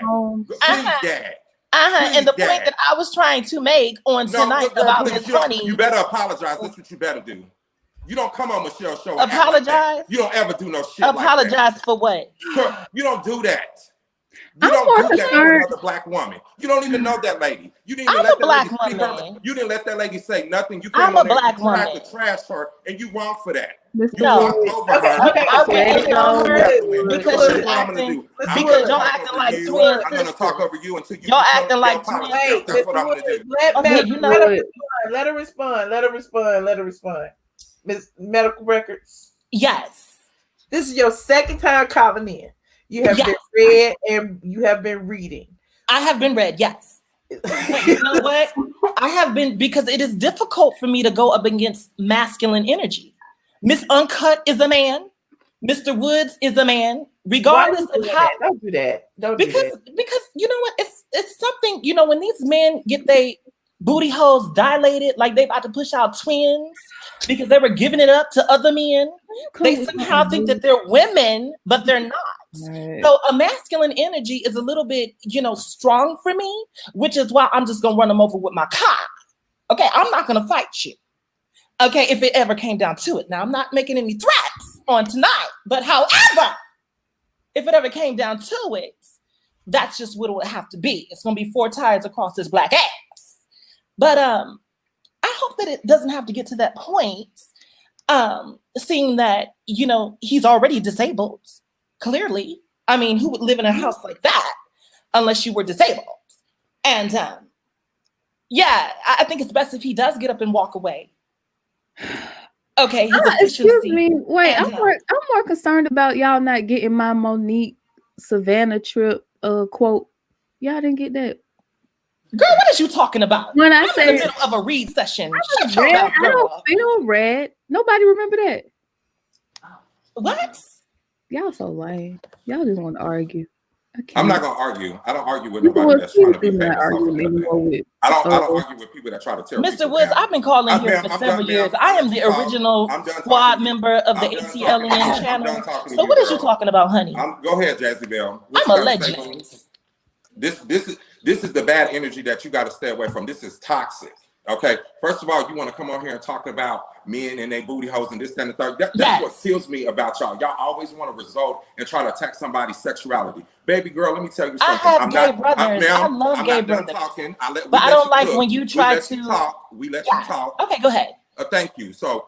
Gag. And the point that I was trying to make on tonight about Miss Honey. You better apologize. That's what you better do. You don't come on Michelle's show. Apologize. You don't ever do no shit. Apologize like that. For what? You don't do that. You don't do that to another black woman. You don't even know that lady. You didn't even let that lady speak her. You didn't let that lady say nothing. You I'm a black woman. You tried to trash her, and you wrong for that. You walked over her. Because she's acting. Because y'all acting like twins. I'm gonna talk over you until you. Y'all acting like twins. That's what I'm gonna do. Let her respond. Miss Medical Records. Yes. This is your second time calling in. You have been read and you have been reading. I have been read, yes. But you know what? I have been, because it is difficult for me to go up against masculine energy. Miss Uncut is a man. Mr. Woods is a man. Regardless of how. Don't do that. Because you know what? It's something, you know, when these men get their booty holes dilated, like they about to push out twins because they were giving it up to other men. They somehow think that they're women, but they're not. Right. So a masculine energy is a little bit, you know, strong for me, which is why I'm just gonna run them over with my cock. Okay, I'm not gonna fight you. Okay, if it ever came down to it. Now I'm not making any threats on tonight, but however, if it ever came down to it, that's just what it would have to be. It's gonna be 4 tires across this black ass. But I hope that it doesn't have to get to that point. Seeing that, you know, he's already disabled. Clearly, I mean, who would live in a house like that unless you were disabled? And I think it's best if he does get up and walk away. Okay, his excuse me. Wait, I'm more concerned about y'all not getting my Monique Savannah trip quote. Y'all didn't get that. Girl, what is you talking about? When I'm in the middle of a read session. I don't feel red. Nobody remember that. What? Y'all so lame. Y'all just want to argue. I'm not gonna argue. I don't argue with You know nobody what? that's trying to be Please do not famous off argue of anymore nothing. with. I don't argue with people that try to tear Mr. people Woods, down. I've been calling here Ma'am, for I'm several done, years. ma'am. I I'll am let the you talk. original I'm done squad talking to you. member of the I'm done talking to you. ATLien I'm channel. done talking to So you, what is you girl. talking about, honey? Go ahead, Jazzy Bell. What I'm you a gotta say, legend. This is the bad energy that you got to stay away from. This is toxic. Okay. First of all, you want to come on here and talk about men and they booty holes and this, that, and the third. That's what kills me about y'all. Y'all always want to result and try to attack somebody's sexuality. Baby girl, let me tell you something. I have gay brothers. I love gay brothers. Talking. But I don't like when you try to talk. We let you talk. Okay, go ahead. Thank you. So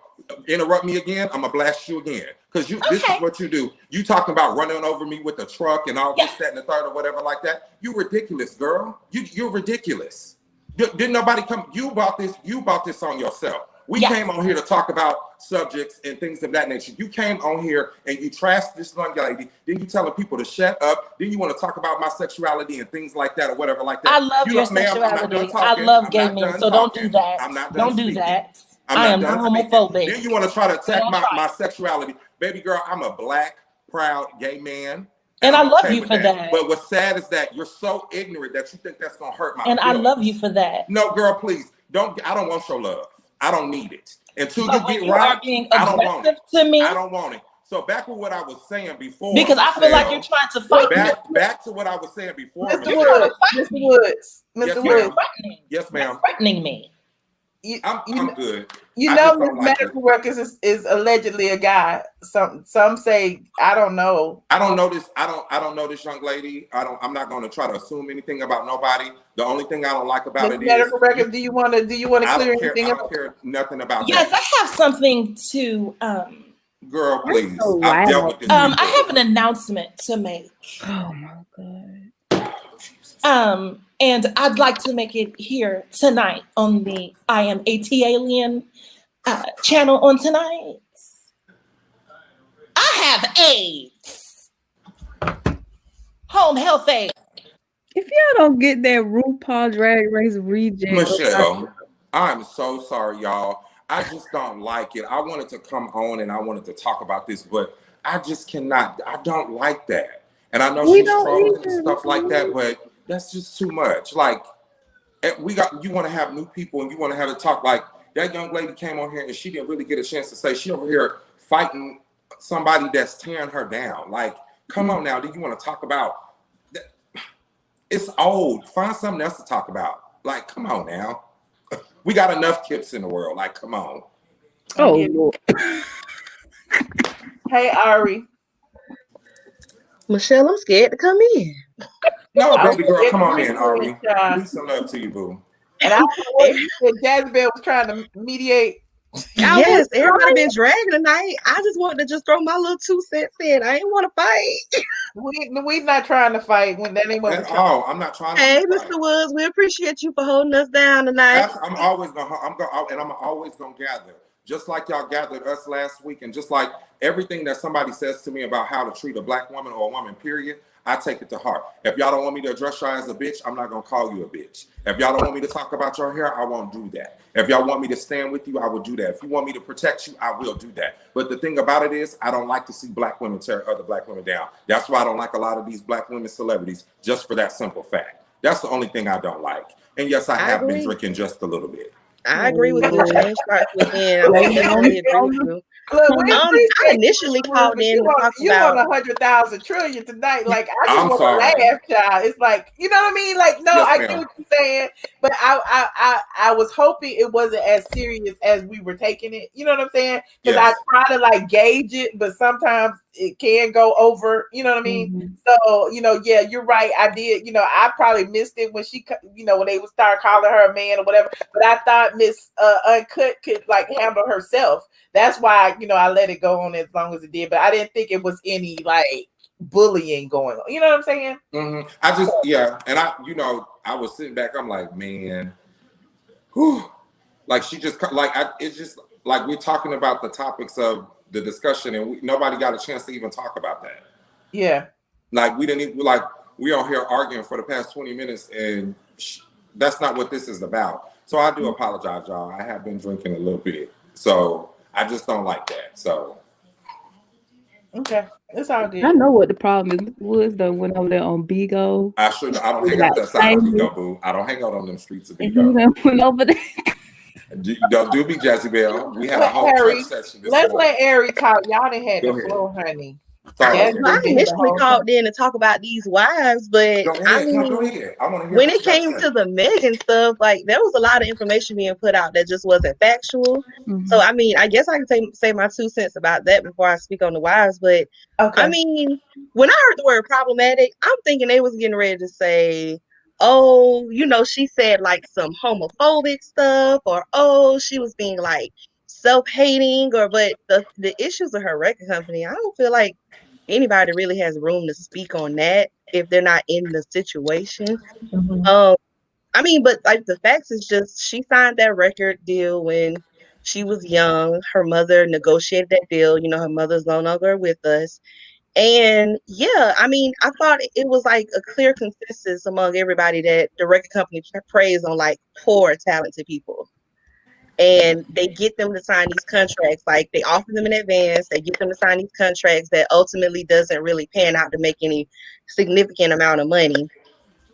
interrupt me again, I'm gonna blast you again. Because this is what you do. You talking about running over me with a truck and all this, that, and the third, or whatever like that. You ridiculous, girl. You're ridiculous. Didn't nobody come? You bought this on yourself. We came on here to talk about subjects and things of that nature. You came on here and you trashed this young lady. Then you telling people to shut up. Then you want to talk about my sexuality and things like that or whatever like that. I love your sexuality. I love gay men. So don't do that. I'm not done Don't do speaking. that. I am not homophobic. Then you want to try to attack my sexuality. Baby girl, I'm a black, proud gay man. And I love you for that. But what's sad is that you're so ignorant that you think that's gonna hurt my feelings. I love you for that. No, girl, please don't. I don't want your love. I don't need it. Until you get you right, are being I don't want it. to me. I don't want it. So back with what I was saying before. Because I feel like you're trying to fight me. Back to what I was saying before. Mr. Woods. Yes, Woods. Yes, ma'am. Threatening me. I'm good. You know, Miss Medical Workers is allegedly a guy. Some say I don't know. I don't know this. I don't know this young lady. I'm not going to try to assume anything about nobody. The only thing I don't like about it is Medical Records. Do you want to clear anything up? I don't care nothing about that. Yes, I have something to. Girl, please. So I've dealt with this. I have an announcement to make. Oh my god. And I'd like to make it here tonight on the I Am ATLien channel on tonight. I have AIDS. Home health aid. If y'all don't get that RuPaul Drag Race reject, Michelle, I'm so sorry, y'all. I just don't like it. I wanted to come on and I wanted to talk about this, but I just cannot. I don't like that. And I know she's trolling and stuff like that, but that's just too much. Like, you want to have new people and you want to have a talk. Like, that young lady came on here and she didn't really get a chance to say she over here fighting somebody that's tearing her down. Like, come on now. Do you want to talk about that? It's old. Find something else to talk about. Like, come on now. We got enough kips in the world. Like, come on. Oh, Lord. Hey, Ari. Michelle, I'm scared to come in. No, baby girl, come on in, Ari. Peace and love to you, boo. And I don't know what you said. Jazzy Bell was trying to mediate. Yes, everybody been dragging tonight. I just wanted to just throw my little 2 cents in. I ain't want to fight. We not trying to fight when that ain't what we're trying. I'm not trying to Hey, Mr. Woods, we appreciate you for holding us down tonight. I'm always gonna gather. Just like y'all gathered us last week, and just like everything that somebody says to me about how to treat a black woman or a woman, period, I take it to heart. If y'all don't want me to address y'all as a bitch, I'm not gonna call you a bitch. If y'all don't want me to talk about your hair, I won't do that. If y'all want me to stand with you, I will do that. If you want me to protect you, I will do that. But the thing about it is, I don't like to see black women tear other black women down. That's why I don't like a lot of these black women celebrities, just for that simple fact. That's the only thing I don't like. And yes, I have been drinking just a little bit. I agree with you. Change starts within. I definitely agree with you. Look, I initially called in to talk you about 100,000 trillion tonight. Like, I just want sorry. to laugh, child. It's like, you know what I mean? Like, no, Yes, I ma'am. get what you're saying, but I was hoping it wasn't as serious as we were taking it. You know what I'm saying? Because Yes. I try to like gauge it, but sometimes it can go over. You know what I mean? Mm-hmm. So, yeah, you're right. I did. I probably missed it when she, when they would start calling her a man or whatever. But I thought Miss Uncut could like handle herself. That's why, I let it go on as long as it did. But I didn't think it was any like bullying going on. You know what I'm saying? Mm-hmm. I just, and I was sitting back. I'm like, man, whew. Like she just it's just like we're talking about the topics of the discussion, and nobody got a chance to even talk about that. Yeah. Like we didn't even we on here arguing for the past 20 minutes, and that's not what this is about. So I do apologize, y'all. I have been drinking a little bit, so I just don't like that. So okay, It's all good. I know what the problem was though when over there on Bigo. I don't hang out that side of Bigo, boo. I don't hang out on them streets of And Bigo. he went over there. Don't do me, Jezebel. We had a whole Harry, church session this let's morning. let Ari talk. Y'all done had Go the ahead. flow, honey. Sorry, Jasmine I did the initially whole called thing. in to talk about these wives, but Go I ahead. No, go mean, ahead. I want to hear when what it you got came to say. to the Megan stuff, like there was a lot of information being put out that just wasn't factual. So I mean, I guess I can say my 2 cents about that before I speak on the wives. But Okay. I mean, when I heard the word problematic, I'm thinking they was getting ready to say, oh, you know, she said like some homophobic stuff, or oh, she was being like self-hating, or but the issues of her record company, I don't feel like anybody really has room to speak on that if they're not in the situation. I mean, but like the facts is just she signed that record deal when she was young. Her mother negotiated that deal. You know, her mother's no longer with us. And yeah, I mean, I thought it was like a clear consensus among everybody that the record company preys on like poor, talented people. And they get them to sign these contracts, like they offer them in advance, they get them to sign these contracts that ultimately doesn't really pan out to make any significant amount of money.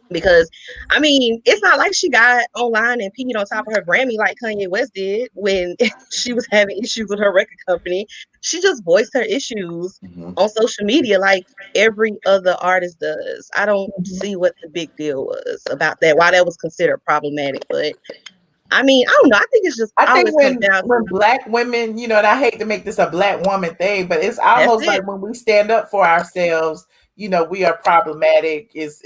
Because I mean, it's not like she got online and peed on top of her Grammy like Kanye West did when she was having issues with her record company. She just voiced her issues on social media like every other artist does. I don't see what the big deal was about that, why that was considered problematic. But I mean, I don't know. I think it's just I think always comes down when to Black women, you know, and I hate to make this a Black woman thing, but it's that's almost it. like when we stand up for ourselves, you know, we are problematic. Is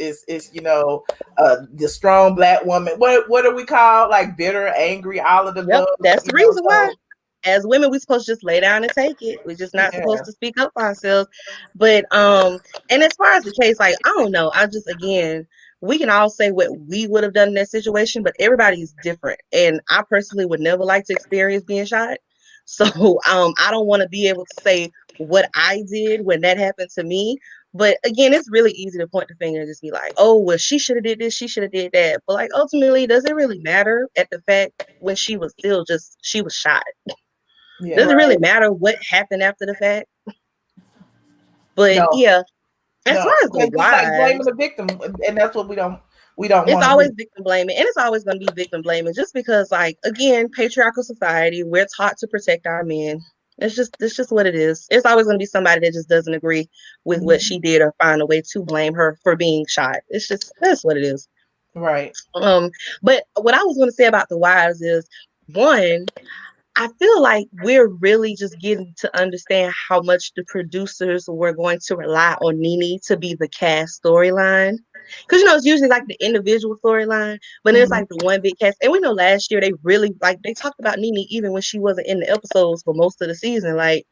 you know, the strong Black woman. What do we call like bitter, angry, all of the Yep, above? that's the You know, reason why. so As women, we're supposed to just lay down and take it. We're just not yeah, supposed to speak up for ourselves. But and as far as the case, like I don't know. I just again, we can all say what we would have done in that situation, but everybody's different. And I personally would never like to experience being shot. So I don't want to be able to say what I did when that happened to me. But again, it's really easy to point the finger and just be like, oh, well, she should have did this, she should have did that. But like ultimately, does it really matter at the fact when she was still just she was shot? yeah, Does it really matter what happened after the fact? But no, yeah, as far no, as the because it's like blaming wives, the victim, and that's what we don't it's want to always do. victim blaming, and it's always going to be victim blaming, just because, like, again, patriarchal society, we're taught to protect our men. It's just what it is. It's always going to be somebody that just doesn't agree with what she did or find a way to blame her for being shot. It's just that's what it is. Right. But what I was going to say about the wives is, one, I feel like we're really just getting to understand how much the producers were going to rely on NeNe to be the cast storyline. Because, you know, it's usually like the individual storyline, but then it's like the one big cast. And we know last year they really, like, they talked about NeNe even when she wasn't in the episodes for most of the season. Like,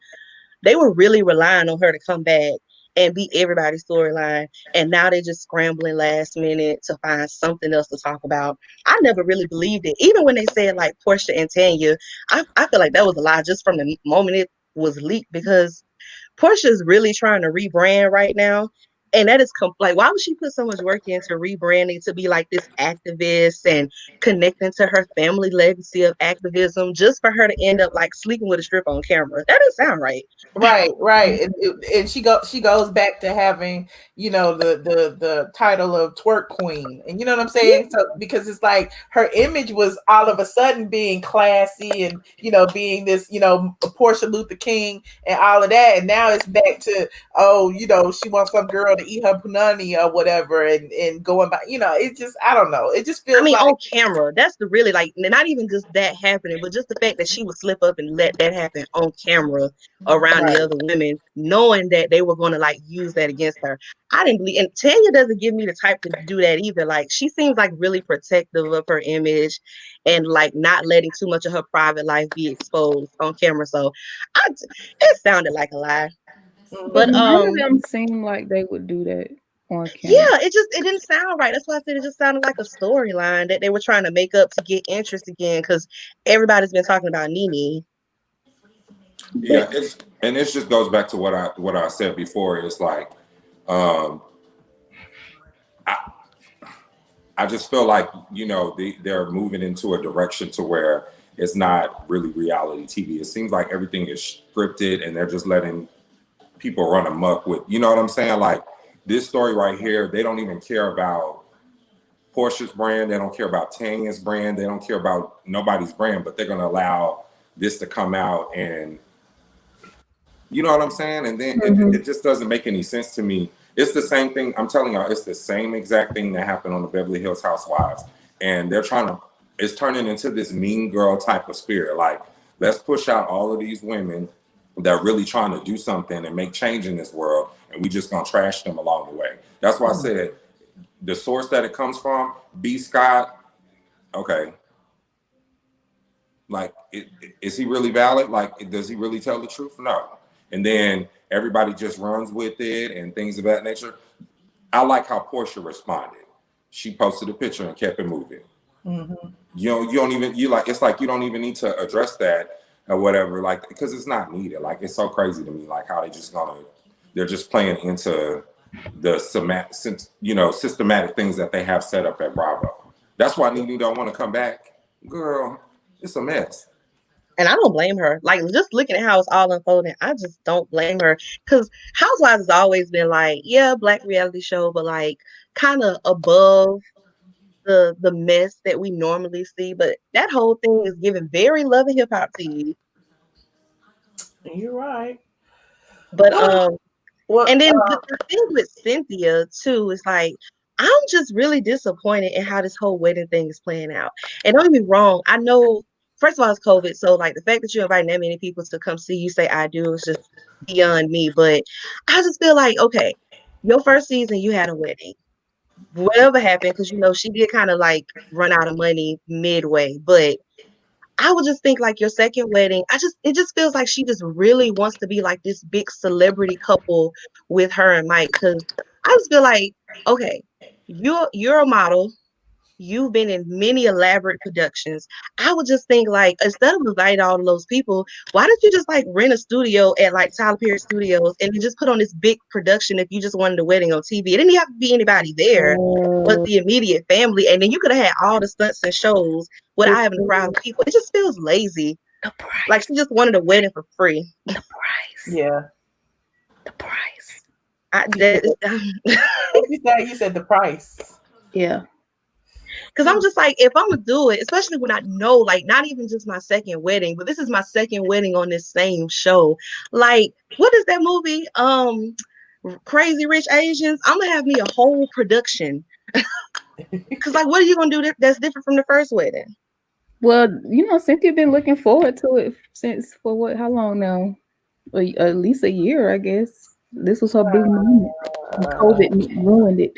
they were really relying on her to come back and be everybody's storyline. And now they're just scrambling last minute to find something else to talk about. I never really believed it. Even when they said like Porsha and Tanya, I feel like that was a lie just from the moment it was leaked, because Porsha's really trying to rebrand right now. And that is like, why would she put so much work into rebranding to be like this activist and connecting to her family legacy of activism just for her to end up like sleeping with a stripper on camera? That doesn't sound right. Right. And she goes back to having, you know, the title of twerk queen, and you know what I'm saying. So because it's like her image was all of a sudden being classy and, you know, being this, you know, Porsha Luther King and all of that, and now it's back to, oh, you know, she wants some girl to eat her punani or whatever, and going by, you know, it just, I don't know, it just feels, I mean, like on camera, that's the really, like, not even just that happening, but just the fact that she would slip up and let that happen on camera around the other women, knowing that they were going to like use that against her. I didn't believe, and Tanya doesn't give me the type to do that either. Like, she seems like really protective of her image and like not letting too much of her private life be exposed on camera. So it sounded like a lie. But none of them seem like they would do that on camera. yeah, it didn't sound right. That's why I said it just sounded like a storyline that they were trying to make up to get interest again, because everybody's been talking about NeNe. Yeah, it just goes back to what I said before. It's like, I just feel like, you know, they're moving into a direction to where it's not really reality TV. It seems like everything is scripted and they're just letting people run amok with. You know what I'm saying? Like this story right here, they don't even care about Porsha's brand. They don't care about Tanya's brand. They don't care about nobody's brand, but they're going to allow this to come out, and you know what I'm saying? And then it just doesn't make any sense to me. It's the same thing. I'm telling y'all, it's the same exact thing that happened on the Beverly Hills Housewives. And they're it's turning into this mean girl type of spirit. Like, let's push out all of these women that are really trying to do something and make change in this world, and we just gonna trash them along the way. That's why I said the source that it comes from, B. Scott, okay. Like, is he really valid? Like, does he really tell the truth? No. And then everybody just runs with it and things of that nature. I like how Porsha responded. She posted a picture and kept it moving. You don't even it's like you don't even need to address that or whatever, like, because it's not needed. Like, it's so crazy to me, like how they're just playing into the systematic things that they have set up at Bravo. That's why NeNe don't want to come back. Girl, it's a mess. And I don't blame her. Like, just looking at how it's all unfolding, I just don't blame her. Because Housewives has always been like, yeah, black reality show, but like kind of above the mess that we normally see. But that whole thing is giving very Love and Hip Hop TV. You're right. But and then the thing with Cynthia too is like, I'm just really disappointed in how this whole wedding thing is playing out. And don't get me wrong, I know, first of all, it's COVID, so like the fact that you're inviting that many people to come see you say I do is just beyond me. But I just feel like, okay, your first season you had a wedding. Whatever happened, because she did kind of like run out of money midway, but I would just think like your second wedding, it just feels like she just really wants to be like this big celebrity couple with her and Mike. Because I just feel like, okay, you're a model. You've been in many elaborate productions. I would just think like, instead of inviting all of those people, why don't you just like rent a studio at like Tyler Perry Studios and then just put on this big production if you just wanted a wedding on TV? It didn't have to be anybody there but the immediate family. And then you could have had all the stunts and shows without having a crowd of people. It just feels lazy. The price. Like she just wanted a wedding for free. The price. Yeah. The price. You said the price. Yeah. Because I'm just like, if I'm gonna do it, especially when I know, like, not even just my second wedding, but this is my second wedding on this same show. Like, what is that movie? Crazy Rich Asians. I'm gonna have me a whole production. Because, like, what are you gonna do that's different from the first wedding? Well, Cynthia been looking forward to it since how long now? At least a year, I guess. This was her big moment. COVID ruined it.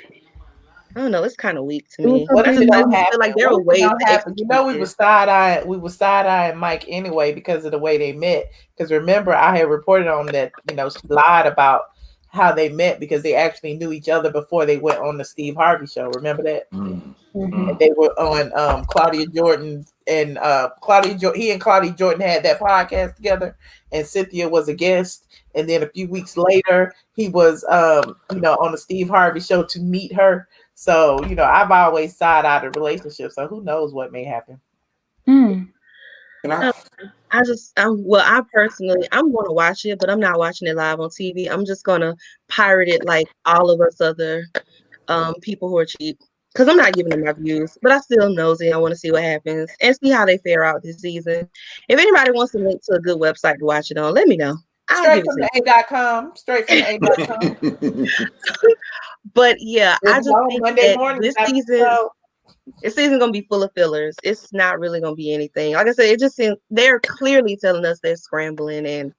I don't know. It's kind of weak to me. What if it don't happen? Feel like there are ways to happen? We were side-eyeing Mike anyway because of the way they met. Because remember, I had reported on that, she lied about how they met because they actually knew each other before they went on the Steve Harvey show. Remember that? Mm-hmm. And they were on Claudia Jordan and he and Claudia Jordan had that podcast together, and Cynthia was a guest. And then a few weeks later, he was on the Steve Harvey show to meet her. So, I've always side-eyed a relationship. So who knows what may happen. I personally, I'm going to watch it, but I'm not watching it live on TV. I'm just going to pirate it like all of us other people who are cheap. Because I'm not giving them my views, but I still nosy. I want to see what happens and see how they fare out this season. If anybody wants to link to a good website to watch it on, let me know. Straight from the A.com. Straight from the A.com. But yeah, I just think that this season gonna be full of fillers. It's not really gonna be anything. Like I said, it just seems they're clearly telling us they're scrambling, and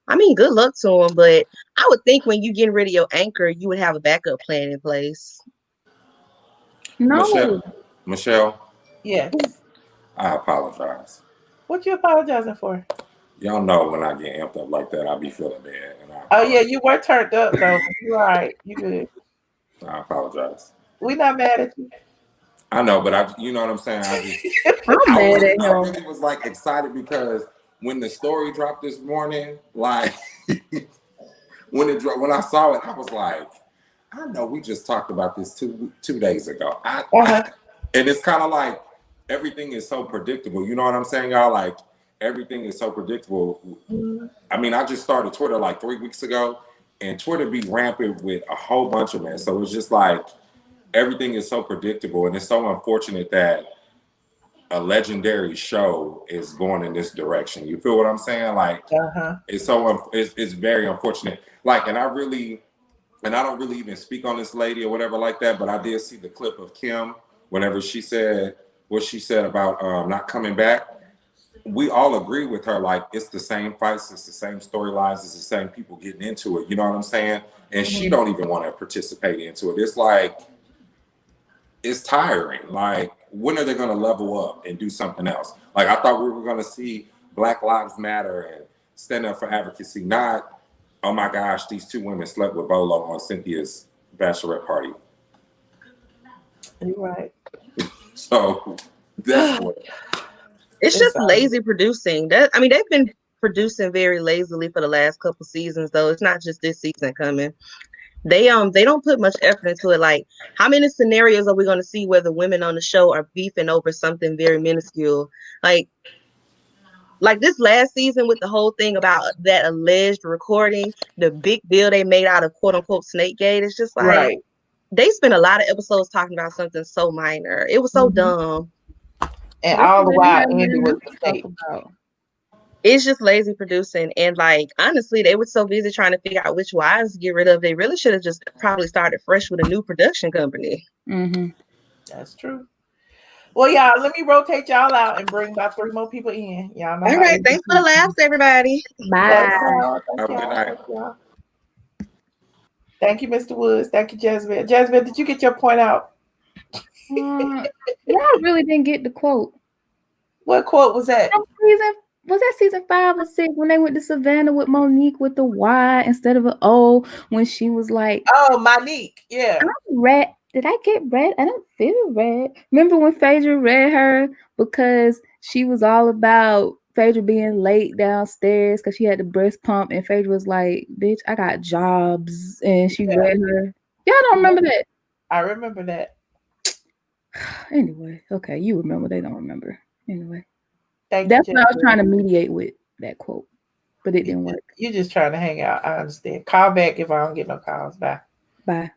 I mean, good luck to them. But I would think when you getting rid of your anchor, you would have a backup plan in place. No, Michelle. Yes. I apologize. What you apologizing for? Y'all know when I get amped up like that, I be feeling bad. Yeah, you were turned up though. You're all right. You good. I apologize. We not mad at you. I know, but you know what I'm saying? I really was like excited because when the story dropped this morning, like when I saw it, I was like, I know we just talked about this two days ago. And it's kind of like everything is so predictable. You know what I'm saying, y'all? Like everything is so predictable. I mean, I just started Twitter like 3 weeks ago, and Twitter be rampant with a whole bunch of men. So it's just like everything is so predictable, and it's so unfortunate that a legendary show is going in this direction. You feel what I'm saying? Like, it's very unfortunate. Like, and I don't really even speak on this lady or whatever like that, but I did see the clip of Kim whenever she said what she said about not coming back. We all agree with her. Like, it's the same fights, it's the same storylines, it's the same people getting into it. You know what I'm saying? And she don't even want to participate into it. It's like, it's tiring. Like, when are they going to level up and do something else? Like, I thought we were going to see Black Lives Matter and stand up for advocacy, not, oh my gosh, these two women slept with Bolo on Cynthia's bachelorette party. You're right. So that's what. It's just lazy producing. They've been producing very lazily for the last couple seasons, though. It's not just this season coming. They don't put much effort into it. Like, how many scenarios are we going to see where the women on the show are beefing over something very minuscule? Like this last season with the whole thing about that alleged recording, the big deal they made out of quote unquote Snakegate. It's just like they spent a lot of episodes talking about something so minor. It was so dumb. And all the while Andy was fake. It's just lazy producing, and like honestly, they were so busy trying to figure out which wives to get rid of. They really should have just probably started fresh with a new production company. That's true. Well, y'all, let me rotate y'all out and bring about 3 more people in. Y'all know. All right, thanks for the laughs, everybody. Bye. Thank y'all. Thank you, Mr. Woods. Thank you, Jezebel. Jezebel, did you get your point out? Y'all really didn't get the quote. What quote was that? Was that season 5 or 6 when they went to Savannah with Monique with the Y instead of an O, when she was like, oh, Monique, yeah. I'm red. Did I get red? I don't feel red. Remember when Phaedra read her because she was all about Phaedra being late downstairs because she had the breast pump, and Phaedra was like, bitch, I got jobs, and she read her. Y'all don't remember that? I remember that. Anyway, okay, you remember, they don't remember. Anyway. That's what I was trying to mediate with that quote, but it didn't work. You're just trying to hang out. I understand. Call back if I don't get no calls. Bye. Bye.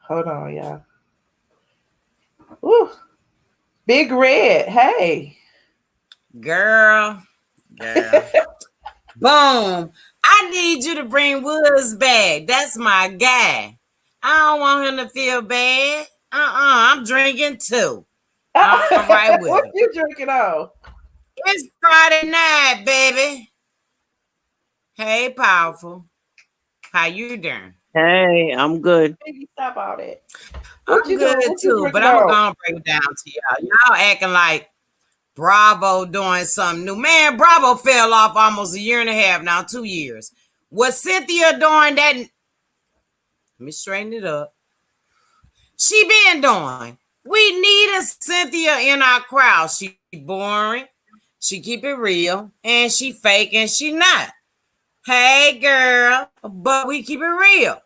Hold on, y'all. Woo. Big Red. Hey. Girl. Boom. I need you to bring Woods back. That's my guy. I don't want him to feel bad. I'm drinking too. All right, with what you drinking on? It's Friday night, baby. Hey, powerful. How you doing? Hey, I'm good. Baby, stop all that. I'm good too, but I'm gonna break it down to y'all. Y'all acting like Bravo doing something new. Man, Bravo fell off almost a year and a half now, 2 years. What Cynthia doing that? Let me straighten it up. She been doing. We need a Cynthia in our crowd. She boring, she keep it real, and she fake and she not. Hey girl, but we keep it real.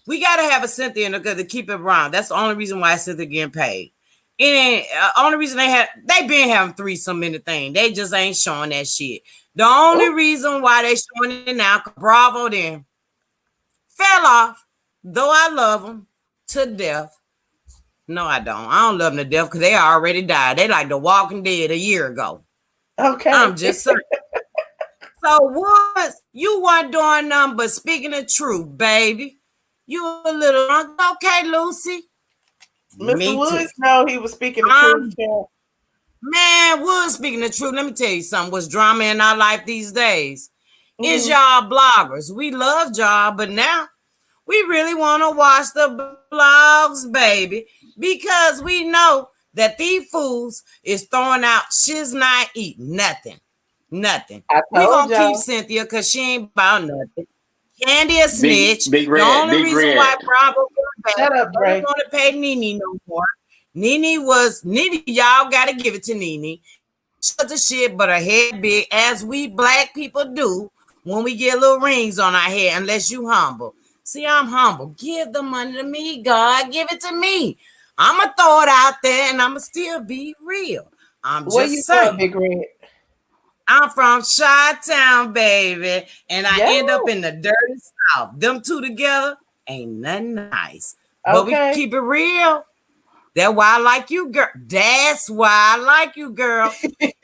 We gotta have a Cynthia in to keep it around. That's the only reason why Cynthia getting paid. And only reason they been having threesome in the thing. They just ain't showing that shit. The only reason why they showing it now, Bravo then fell off. Though I love them to death. No, I don't. I don't love them to death because they already died. They like The Walking Dead a year ago. Okay. I'm just saying. So what? You weren't doing nothing but speaking the truth, baby. You a little okay, Lucy. Mr. Woods, no, he was speaking the truth. Man, Woods speaking the truth. Let me tell you something. What's drama in our life these days is y'all bloggers. We love y'all, but now we really want to watch the blogs, baby, because we know that these fools is throwing out shiz not eat nothing. Nothing. We gonna keep Cynthia because she ain't about nothing. Candy a snitch. Big Red, the only reason Red. why Bravo shut up, Dre. don't want to pay NeNe no more. NeNe, y'all gotta give it to NeNe. She was a shit, but her head big, as we black people do when we get little rings on our head, unless you humble. See, I'm humble. Give the money to me, God. Give it to me. I'ma throw it out there and I'ma still be real. I'm just saying. Big Red? I'm from Chi-Town, baby, and I end up in the dirty South. Them two together ain't nothing nice. But we keep it real. That's why I like you, girl. That's why I like you, girl.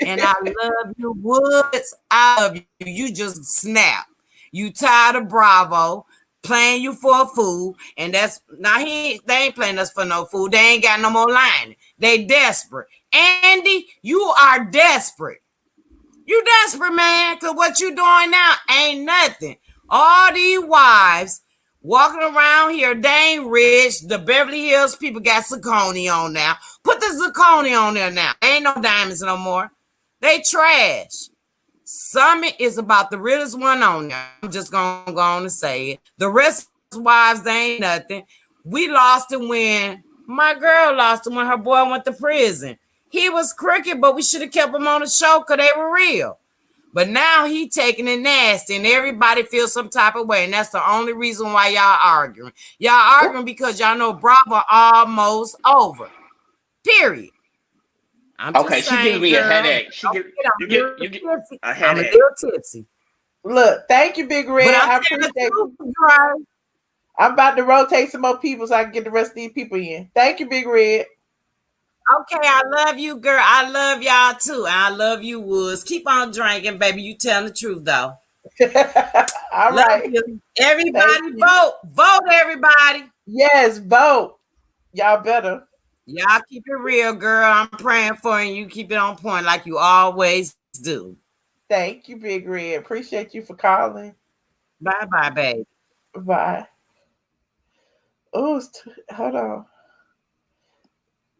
And I love you, Woods. I love you. You just snap. You tired of Bravo playing you for a fool, and that's now they ain't playing us for no fool. They ain't got no more line. They desperate. Andy, you are desperate. You desperate, man, because what you doing now ain't nothing. All these wives walking around here, they ain't rich. The Beverly Hills people got zirconia on now. Put the zirconia on there now. Ain't no diamonds no more. They trash. Summit is about the realest one on there. I'm just gonna go on and say it. The rest of wives, they ain't nothing. We lost it when my girl lost it when her boy went to prison. He was crooked, but we should have kept him on the show because they were real. But now he taking it nasty and everybody feels some type of way. And that's the only reason why y'all arguing. Y'all arguing because y'all know Bravo almost over. Period. I'm Okay, just she saying, gives me a girl, headache. You get a I'm a headache. little tipsy. Look, thank you, Big Red. But I I'm appreciate you. you. I'm about to rotate some more people so I can get the rest of these people in. Thank you, Big Red. Okay, I love you, girl. I love y'all too. I love you, Woods. Keep on drinking, baby. You telling the truth, though. All love right. You. Everybody vote. Vote, everybody. Yes, vote. Y'all better. Y'all keep it real, girl. I'm praying for you. You keep it on point like you always do. Thank you, Big Red. Appreciate you for calling. Bye-bye, babe. Bye. Oh, hold on.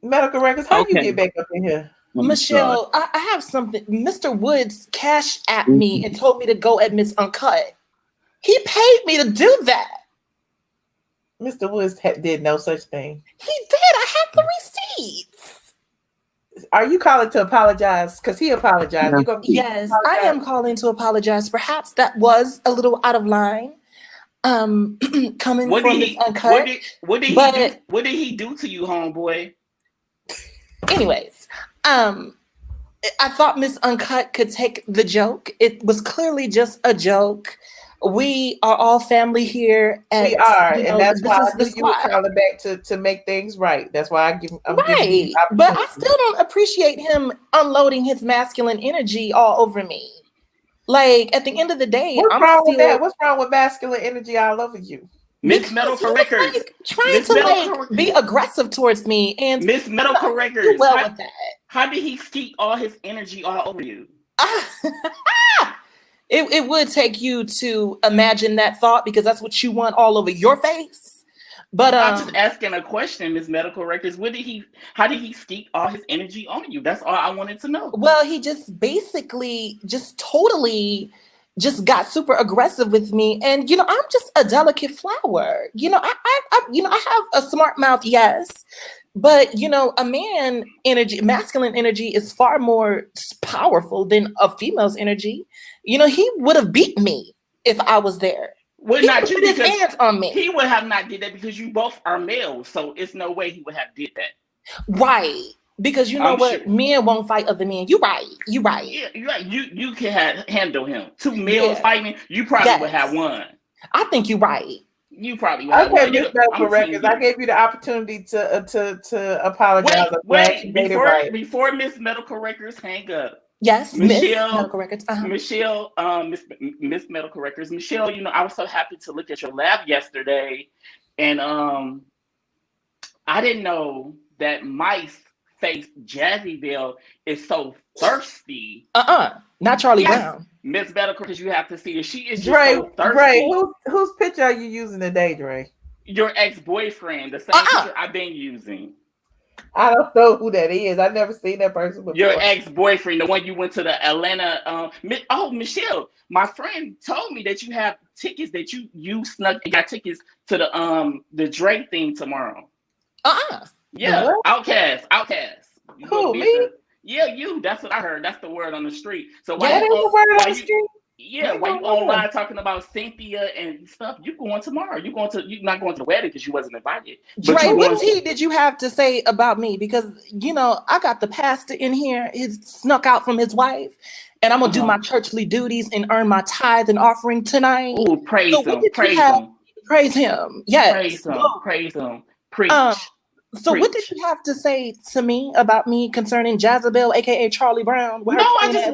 Medical records, how you get back up in here? Michelle, I have something. Mr. Woods cashed at me and told me to go at Miss Uncut. He paid me to do that. Mr. Woods did no such thing. He did. I have the receipts. Are you calling to apologize? Because he apologized. No. Yes, I am calling to apologize. Perhaps that was a little out of line. Coming from Miss Uncut. What did he do to you, homeboy? Anyways, I thought Miss Uncut could take the joke. It was clearly just a joke. We are all family here. We are, and that's why I knew you were calling back to make things right. That's why I'm giving you but I still don't appreciate him unloading his masculine energy all over me. Like at the end of the day, what's wrong with that? What's wrong with masculine energy all over you? Miss Medical Records, like, trying to be aggressive towards me, and Miss Medical Records. With that. How did he keep all his energy all over you? It would take you to imagine that thought because that's what you want all over your face. But I'm just asking a question, Miss Medical Records. How did he keep all his energy on you? That's all I wanted to know. Well, he just basically totally got super aggressive with me, and I'm just a delicate flower. I have a smart mouth, yes, but a masculine energy is far more powerful than a female's energy. He would have beat me if I was there. Well, he not you, put his hands on me. He would have not did that because you both are males, so it's no way he would have did that. Right. Because men won't fight other men. You right. Yeah, you're right. You can handle him. Two males fighting, you probably would have won. I think you're right. You probably would have won. Miss Medical Records, I gave you the opportunity to apologize. Wait, before Miss Medical Records hang up. Yes, Michelle, Medical Records. Michelle, Miss Medical Records. Michelle, I was so happy to look at your lab yesterday, and I didn't know that mice face Jazzyville is so thirsty. Not Charlie Brown. Miss Medical, because you have to see it. She is just so thirsty. Dre, whose picture are you using today, Dre? Your ex-boyfriend, the same picture I've been using. I don't know who that is. I've never seen that person before. Your ex-boyfriend, the one you went to the Atlanta. Michelle, my friend told me that you have tickets that you snuck and got tickets to the Drake thing tomorrow. Yeah, Outcast. Who, me? Yeah, you. That's what I heard. That's the word on the street. So why? That is the word on the street. Yeah, while you online talking about Cynthia and stuff, you going tomorrow. You're not going to the wedding because you wasn't invited. But Dre, what tea did you have to say about me? Because I got the pastor in here. He snuck out from his wife, and I'm gonna do my churchly duties and earn my tithe and offering tonight. Oh, praise him! Praise him! Praise him! Yes, praise him! Praise him! Preach. So what did you have to say to me about me concerning Jezebel, aka Charlie Brown? No, I just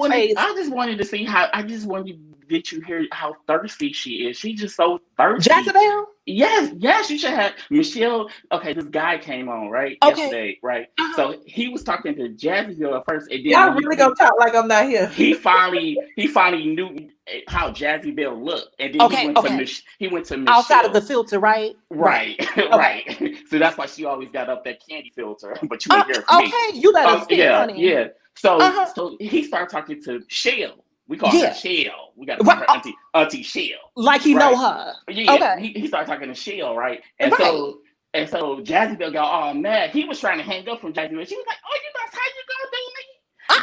wanted to see how. I just wanted to get you hear how thirsty she is. She's just so thirsty. Jezebel? Yes, you should have Michelle. Okay, this guy came on yesterday, right? So he was talking to Jezebel at first, and then y'all really gonna talk like I'm not here. He finally knew how Jezebel looked, and then he went to Michelle. Outside of the filter, right? Right. So that's why she always got up that candy filter, but you ain't hear from me. Okay, you better speak, honey. Yeah. So he started talking to Shell. We call her Shell. We got to call her Auntie Shell. Like he know her. Yeah. Okay. He started talking to Shell, right? And so Jezebel got all mad. He was trying to hang up from Jezebel. She was like, "Oh, that's how you gonna do me?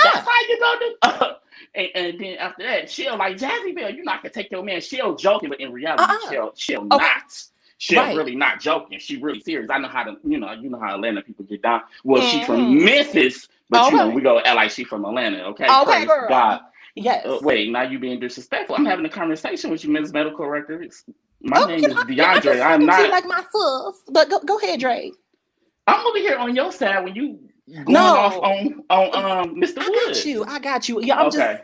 That's how you gonna do?" And then after that, Shell like, "Jezebel, you're not gonna take your man." Shell joking, but in reality, Shell not. Shell really not joking. She really serious. I know how to, you know how Atlanta people get down. Well, she's from Memphis, but we go act like she from Atlanta. Okay, praise girl. God. Yes. Wait, now you being disrespectful. I'm having a conversation with you, Ms. Medical Records. My name is DeAndre. I'm not like my sis, but go ahead, Dre. I'm over here on your side when you going off on Mr. Woods. I got you. Yeah, I'm just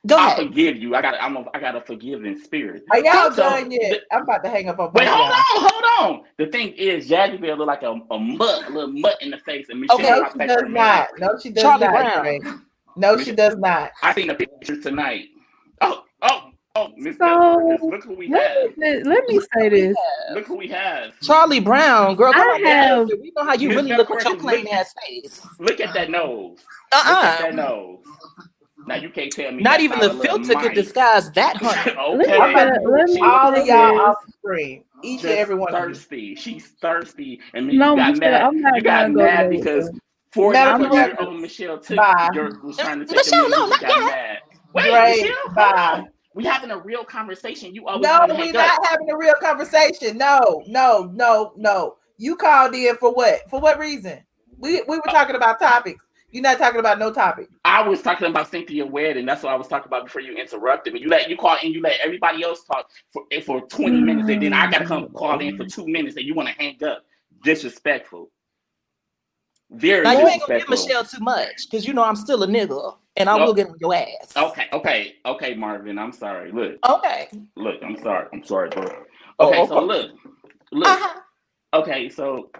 Go ahead. I forgive you. I got a forgiving spirit. Are y'all done yet? I'm about to hang up on. Wait, hold on. The thing is, Jezebel look like a little mutt in the face, and Michelle. No, she does not. No, she does Charlie not. Brown. No, she does not. I seen a picture tonight. Miss Bell, look who we have. Let me say this. Look who we have. Charlie Brown, girl. We know how you Ms. really look with your plain ass face. Look at that nose. Look at that nose. Now you can't tell me. Not even the filter could disguise that, honey. Okay. All of y'all off the screen. Each and every one. Thirsty. She's thirsty, and you got mad. You got mad because 40-year-old Michelle was trying to take Michelle, no, not got yet. mad. Wait, Michelle, bye. We having a real conversation. You always we're not having a real conversation. No. You called in for what? For what reason? We were talking about topics. You're not talking about no topic. I was talking about Cynthia's wedding. That's what I was talking about before you interrupted me. You call and you let everybody else talk for 20 minutes, and then I gotta come call in for 2 minutes, and you want to hang up. Disrespectful. Very now you ain't disrespectful. gonna give Michelle too much because I'm still a nigga and I will get on your ass. Okay, Marvin. I'm sorry. Look, I'm sorry, bro. Okay, so look. Okay, so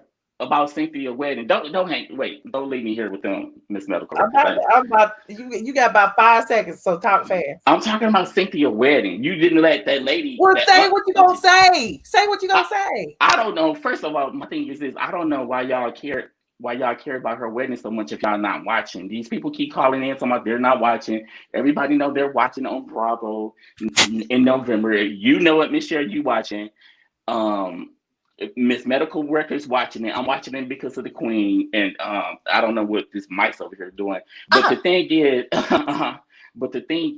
about Cynthia's wedding. Don't leave me here with them, Miss Medical. You got about 5 seconds, so talk fast. I'm talking about Cynthia's wedding. You didn't let that lady. Well, say what you gonna say. Say what you gonna say. I don't know. First of all, my thing is this: I don't know why y'all care about her wedding so much if y'all not watching. These people keep calling in talking about they're not watching. Everybody know they're watching on Bravo in November. You know it, Michelle, you watching. Miss Medical Records watching it. I'm watching it because of the Queen, and I don't know what this Mike's over here doing. But the thing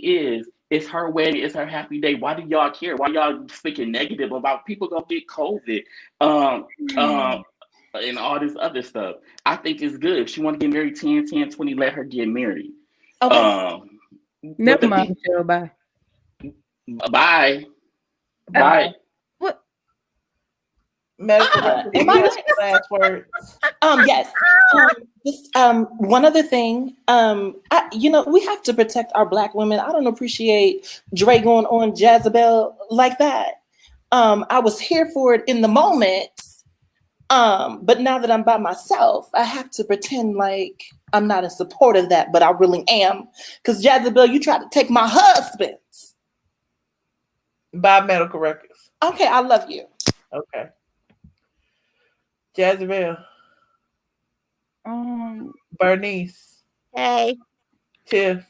is, it's her wedding, it's her happy day. Why do y'all care? Why y'all thinking negative about people gonna get COVID? And all this other stuff. I think it's good. If she want to get married 10, 20, let her get married. Okay. Never mind, Michelle. Bye. Bye. What? Medical last words. Yes. Just one other thing. We have to protect our Black women. I don't appreciate Dre going on Jezebel like that. I was here for it in the moment. But now that I'm by myself, I have to pretend like I'm not in support of that, but I really am. Because Jezebel, you tried to take my husband. By Medical Records. Okay, I love you. Okay. Jezebel. Bernice. Hey. Tiff.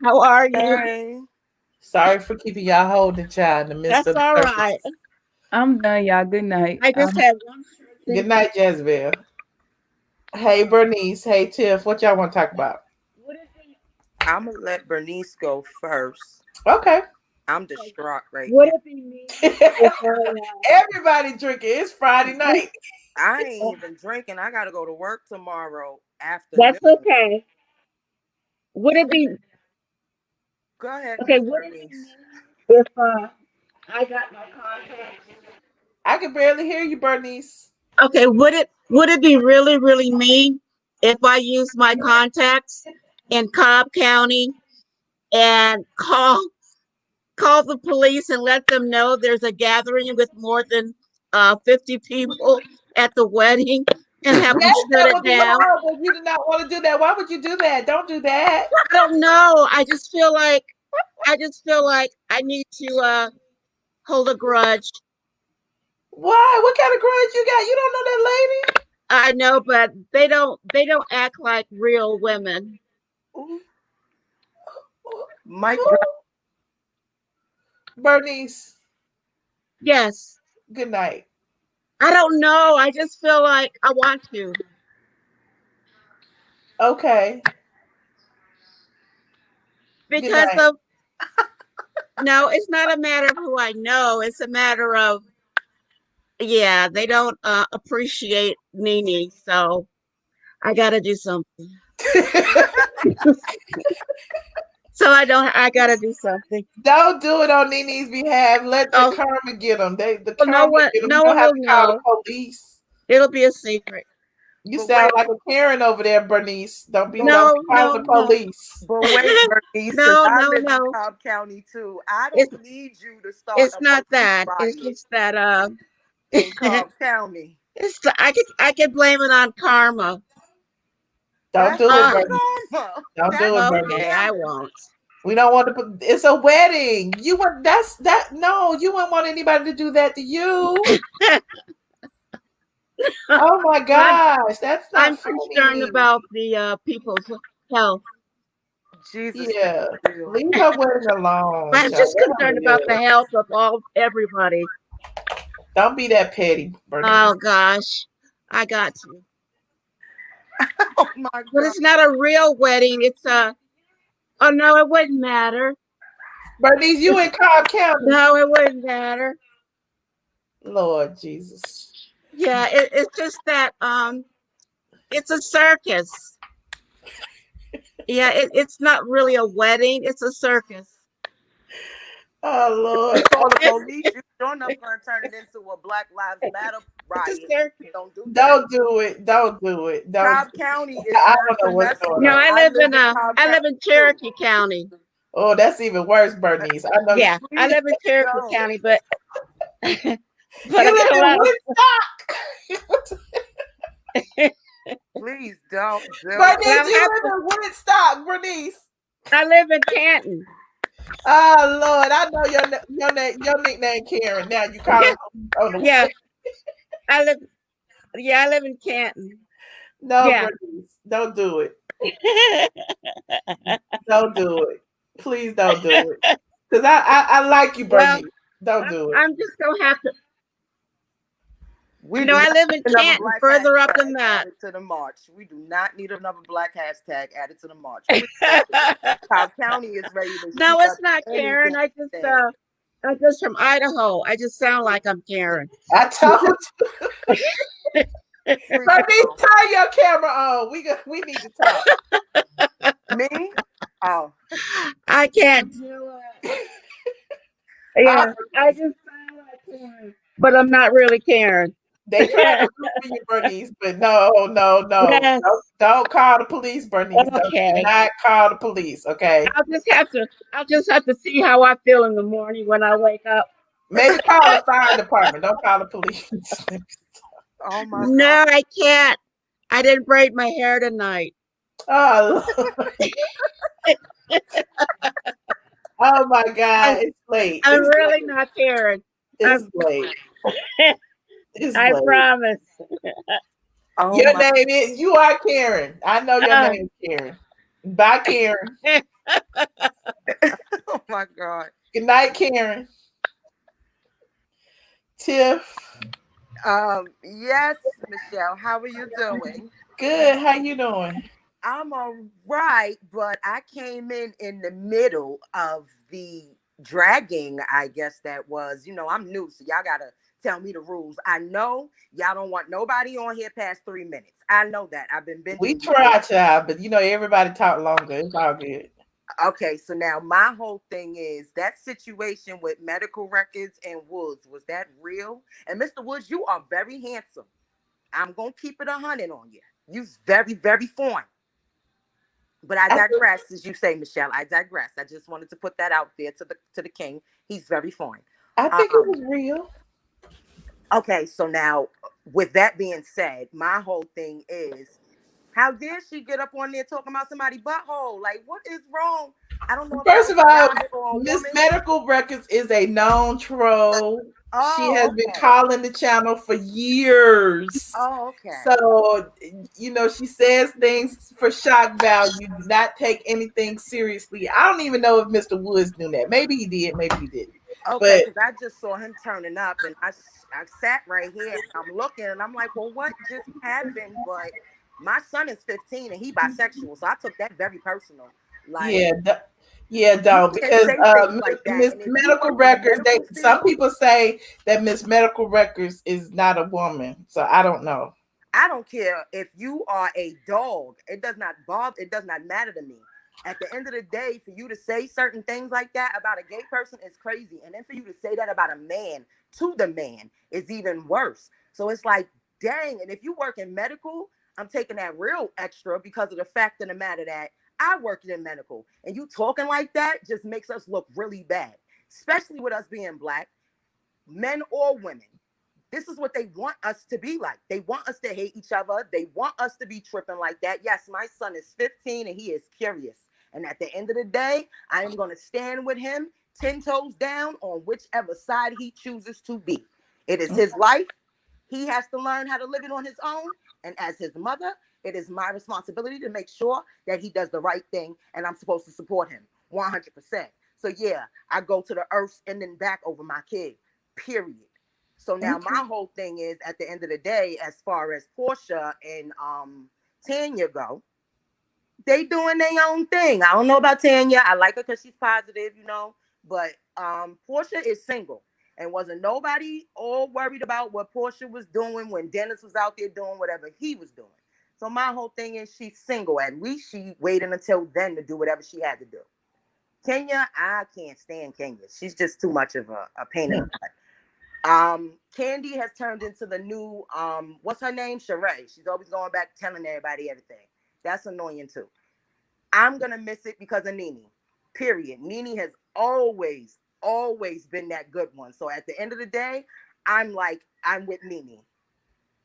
How are you? Hey. Sorry for keeping y'all holding child in the midst of the all right. I'm done, y'all. Good night. I just had one. Good night, Jezebel. Hey, Bernice. Hey, Tiff. What y'all want to talk about? I'm going to let Bernice go first. Okay. I'm distraught right Would now. it be me if Everybody drinking. It's Friday night. I ain't even drinking. I gotta go to work tomorrow afternoon. That's okay. Would it be Go ahead, okay? Miss Would it be Bernice. me if I got my contacts? I can barely hear you, Bernice. Okay, would it be really me if I use my contacts in Cobb County and call the police and let them know there's a gathering with more than 50 people at the wedding and have them Yes, shut that it would be down? horrible. You do not want to do that. Why would you do that? Don't do that. I don't know. I just feel like I need to hold a grudge. Why? What kind of grudge you got? You don't know that lady? I know, but they don't act like real women. Mike, Bernice, Yes. good night. I don't know. I just feel like I want to. Okay. Because of no, it's not a matter of who I know. It's a matter of they don't appreciate NeNe, so I gotta do something. So I gotta do something. Don't do it on NeNe's behalf. Let the karma get them. The karma get them. No You one don't have will to call know. the police. It'll be a secret. You sound like a Karen over there, Bernice. Don't be calling the police. But wait, Bernice, because I live in Cobb County too. I don't need you to start. It's not that. It's just that in Cobb County. I can blame it on karma. Don't do it, Bernice. Don't do it, Bernice. Okay, I won't. We don't want to. It's a wedding. You want No, you wouldn't want anybody to do that to you. Oh my gosh, that's not. I'm concerned about the people's health. Jesus. Yeah, leave her wedding alone. I'm just concerned about the health of everybody. Don't be that petty, Bernice. Oh gosh, I got to. Oh my God. But it's not a real wedding. It's a. Oh no, it wouldn't matter. Bernice, you in Cobb County? No, it wouldn't matter. Lord Jesus. Yeah, it's just that it's a circus. Yeah, it's not really a wedding. It's a circus. Oh Lord. Call the police. You're sure enough gonna turn it into a Black Lives Matter riot. Don't do that. Don't do it. Don't do it. Cobb County is I don't know what's going on. No, I live in Cherokee County. Oh, that's even worse, Bernice. I know. Yeah, I live in Cherokee County, but you live in Woodstock. Please don't do it. Bernice, you live in Woodstock, Bernice. I live in Canton. Oh Lord, I know your nickname Karen. Now you call it on the Yeah. I live in Canton. No, Yeah. Bernice, don't do it. Don't do it. Please don't do it. Because I like you, Bernice. Don't do it. I'm just gonna have to. I live in Canton, further up than that. Added to the march. We do not need another black hashtag added to the march. Cobb County is ready to. No, it's not Karen. I just from Idaho. I just sound like I'm Karen. I told you. Bernice, turn your camera on. We need to talk. Me? Oh. I can't do it. Yeah, I just sound like Karen, but I'm not really Karen. They try to root for you, Bernice, but no. Yes. Don't call the police, Bernice. Okay. Do not call the police, okay? I'll just have to see how I feel in the morning when I wake up. Maybe call the fire department. Don't call the police. Oh my God. No, I can't. I didn't braid my hair tonight. Oh, oh my God, it's late. I'm really not Karen. It's late. I promise. Your name is, you are Karen. I know your name is Karen. Bye, Karen. Oh my God. Good night, Karen. Tiff. Yes, Michelle. How are you doing? Good. How you doing? I'm all right, but I came in the middle of the dragging, I guess that was, I'm new, so y'all gotta tell me the rules. I know y'all don't want nobody on here past 3 minutes. I know that. I've been bending. We try, child, but everybody talk longer. It's all good. Okay, so now my whole thing is that situation with medical records and Woods, was that real? And Mr. Woods, you are very handsome. I'm gonna keep it 100 on you. You're very, very fine. But I digress, as you say, Michelle. I digress. I just wanted to put that out there to the king. He's very fine. I think it was real. Okay, so now with that being said, my whole thing is, how dare she get up on there talking about somebody's butthole? Like, what is wrong? I don't know. First of all, Miss Medical Records is a known troll. She has been calling the channel for years. Oh, okay. So, she says things for shock value. Do not take anything seriously. I don't even know if Mr. Woods knew that. Maybe he did. Maybe he didn't. Okay, because I just saw him turning up, and I sat right here, and I'm looking, and I'm like, well, what just happened? But my son is 15, and he bisexual, so I took that very personal. Like, don't, because Miss Medical Records, some people say that Miss Medical Records is not a woman, so I don't know. I don't care if you are a dog. It does not bother. It does not matter to me. At the end of the day, for you to say certain things like that about a gay person is crazy. And then for you to say that about a man to the man is even worse. So it's like, dang. And if you work in medical, I'm taking that real extra because of the fact of the matter that I work in medical. And you talking like that just makes us look really bad, especially with us being Black, men or women. This is what they want us to be like. They want us to hate each other. They want us to be tripping like that. Yes, my son is 15 and he is curious. And at the end of the day, I am going to stand with him 10 toes down on whichever side he chooses to be. It is his life. He has to learn how to live it on his own. And as his mother, it is my responsibility to make sure that he does the right thing. And I'm supposed to support him 100%. So yeah, I go to the earth and then back over my kid, period. So now my whole thing is, at the end of the day, as far as Porsha and Tanya go, they doing their own thing. I don't know about Tanya. I like her because she's positive, but Porsha is single, and wasn't nobody all worried about what Porsha was doing when Dennis was out there doing whatever he was doing. So my whole thing is, she's single. At least she waited until then to do whatever she had to do. Kenya, I can't stand Kenya. She's just too much of a pain in the butt. Candy has turned into the new, what's her name? Sheree. She's always going back telling everybody everything. That's annoying too. I'm going to miss it because of NeNe, period. NeNe has always been that good one. So at the end of the day, I'm with NeNe.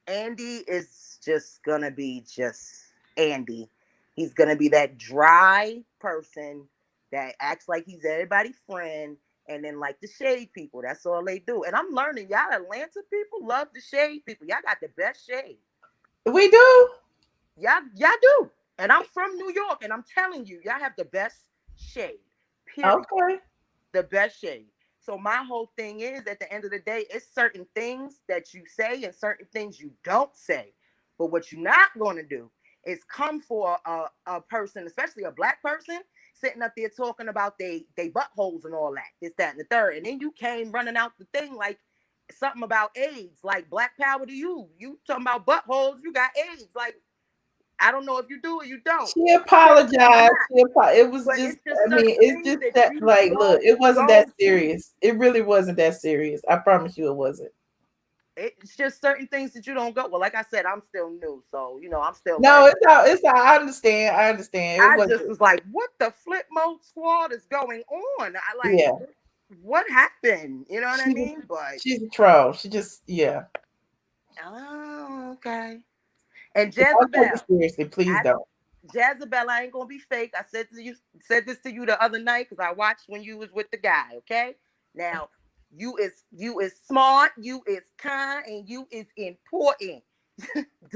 Andy is just going to be just Andy. He's going to be that dry person that acts like he's everybody's friend. And then like the shade people, that's all they do. And I'm learning, y'all Atlanta people love the shade people. Y'all got the best shade. We do. Y'all do. And I'm from New York, and I'm telling you, y'all have the best shade. Period. Okay. The best shade. So my whole thing is, at the end of the day, it's certain things that you say and certain things you don't say. But what you're not going to do is come for a person, especially a Black person, sitting up there talking about they buttholes and all that, this, that, and the third. And then you came running out the thing like something about AIDS, like Black power to you. You talking about buttholes, you got AIDS. Like, I don't know if you do or you don't. She apologized. It was just that, like, look, it wasn't that serious. It really wasn't that serious. I promise you it wasn't. It's just certain things that you don't go. Well, like I said, I'm still new, so I'm still. No, it's all. I understand. I just was like, what the flip mode squad is going on? What happened? You know what I mean? But she's a troll. She just, Oh, okay. And Jezebel, seriously, please don't. Jezebel, I ain't gonna be fake. I said this to you the other night because I watched when you was with the guy. Okay, now. You is smart, you is kind, and you is important.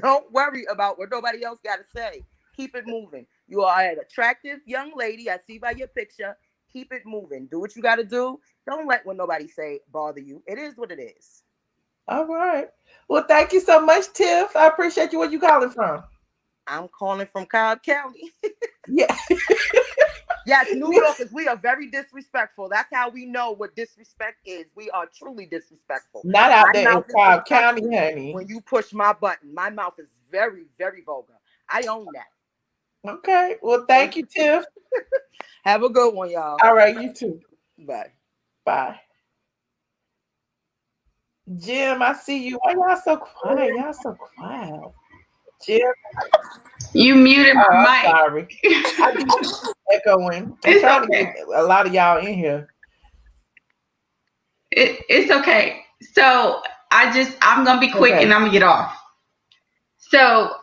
Don't worry about what nobody else got to say. Keep it moving. You are an attractive young lady. I see by your picture. Keep it moving. Do what you got to do. Don't let what nobody say bother you. It is what it is. All right. Well, thank you so much, Tiff. I appreciate you. Where you calling from? I'm calling from Cobb County. Yeah. Yes, New Yorkers, we are very disrespectful. That's how we know what disrespect is. We are truly disrespectful. Not out My there in mouth is Cobb County, disgusting honey. when you push my button. My mouth is very, very vulgar. I own that. Okay. Well, thank you, Tiff. Have a good one, y'all. All right, you too. Bye. Bye. Jim, I see you. Why y'all so quiet? Y'all so quiet. Jim. You muted my mic. Sorry. I do echoing. I'm trying to get a lot of y'all in here. It's okay. So I'm gonna be quick and I'm gonna get off. So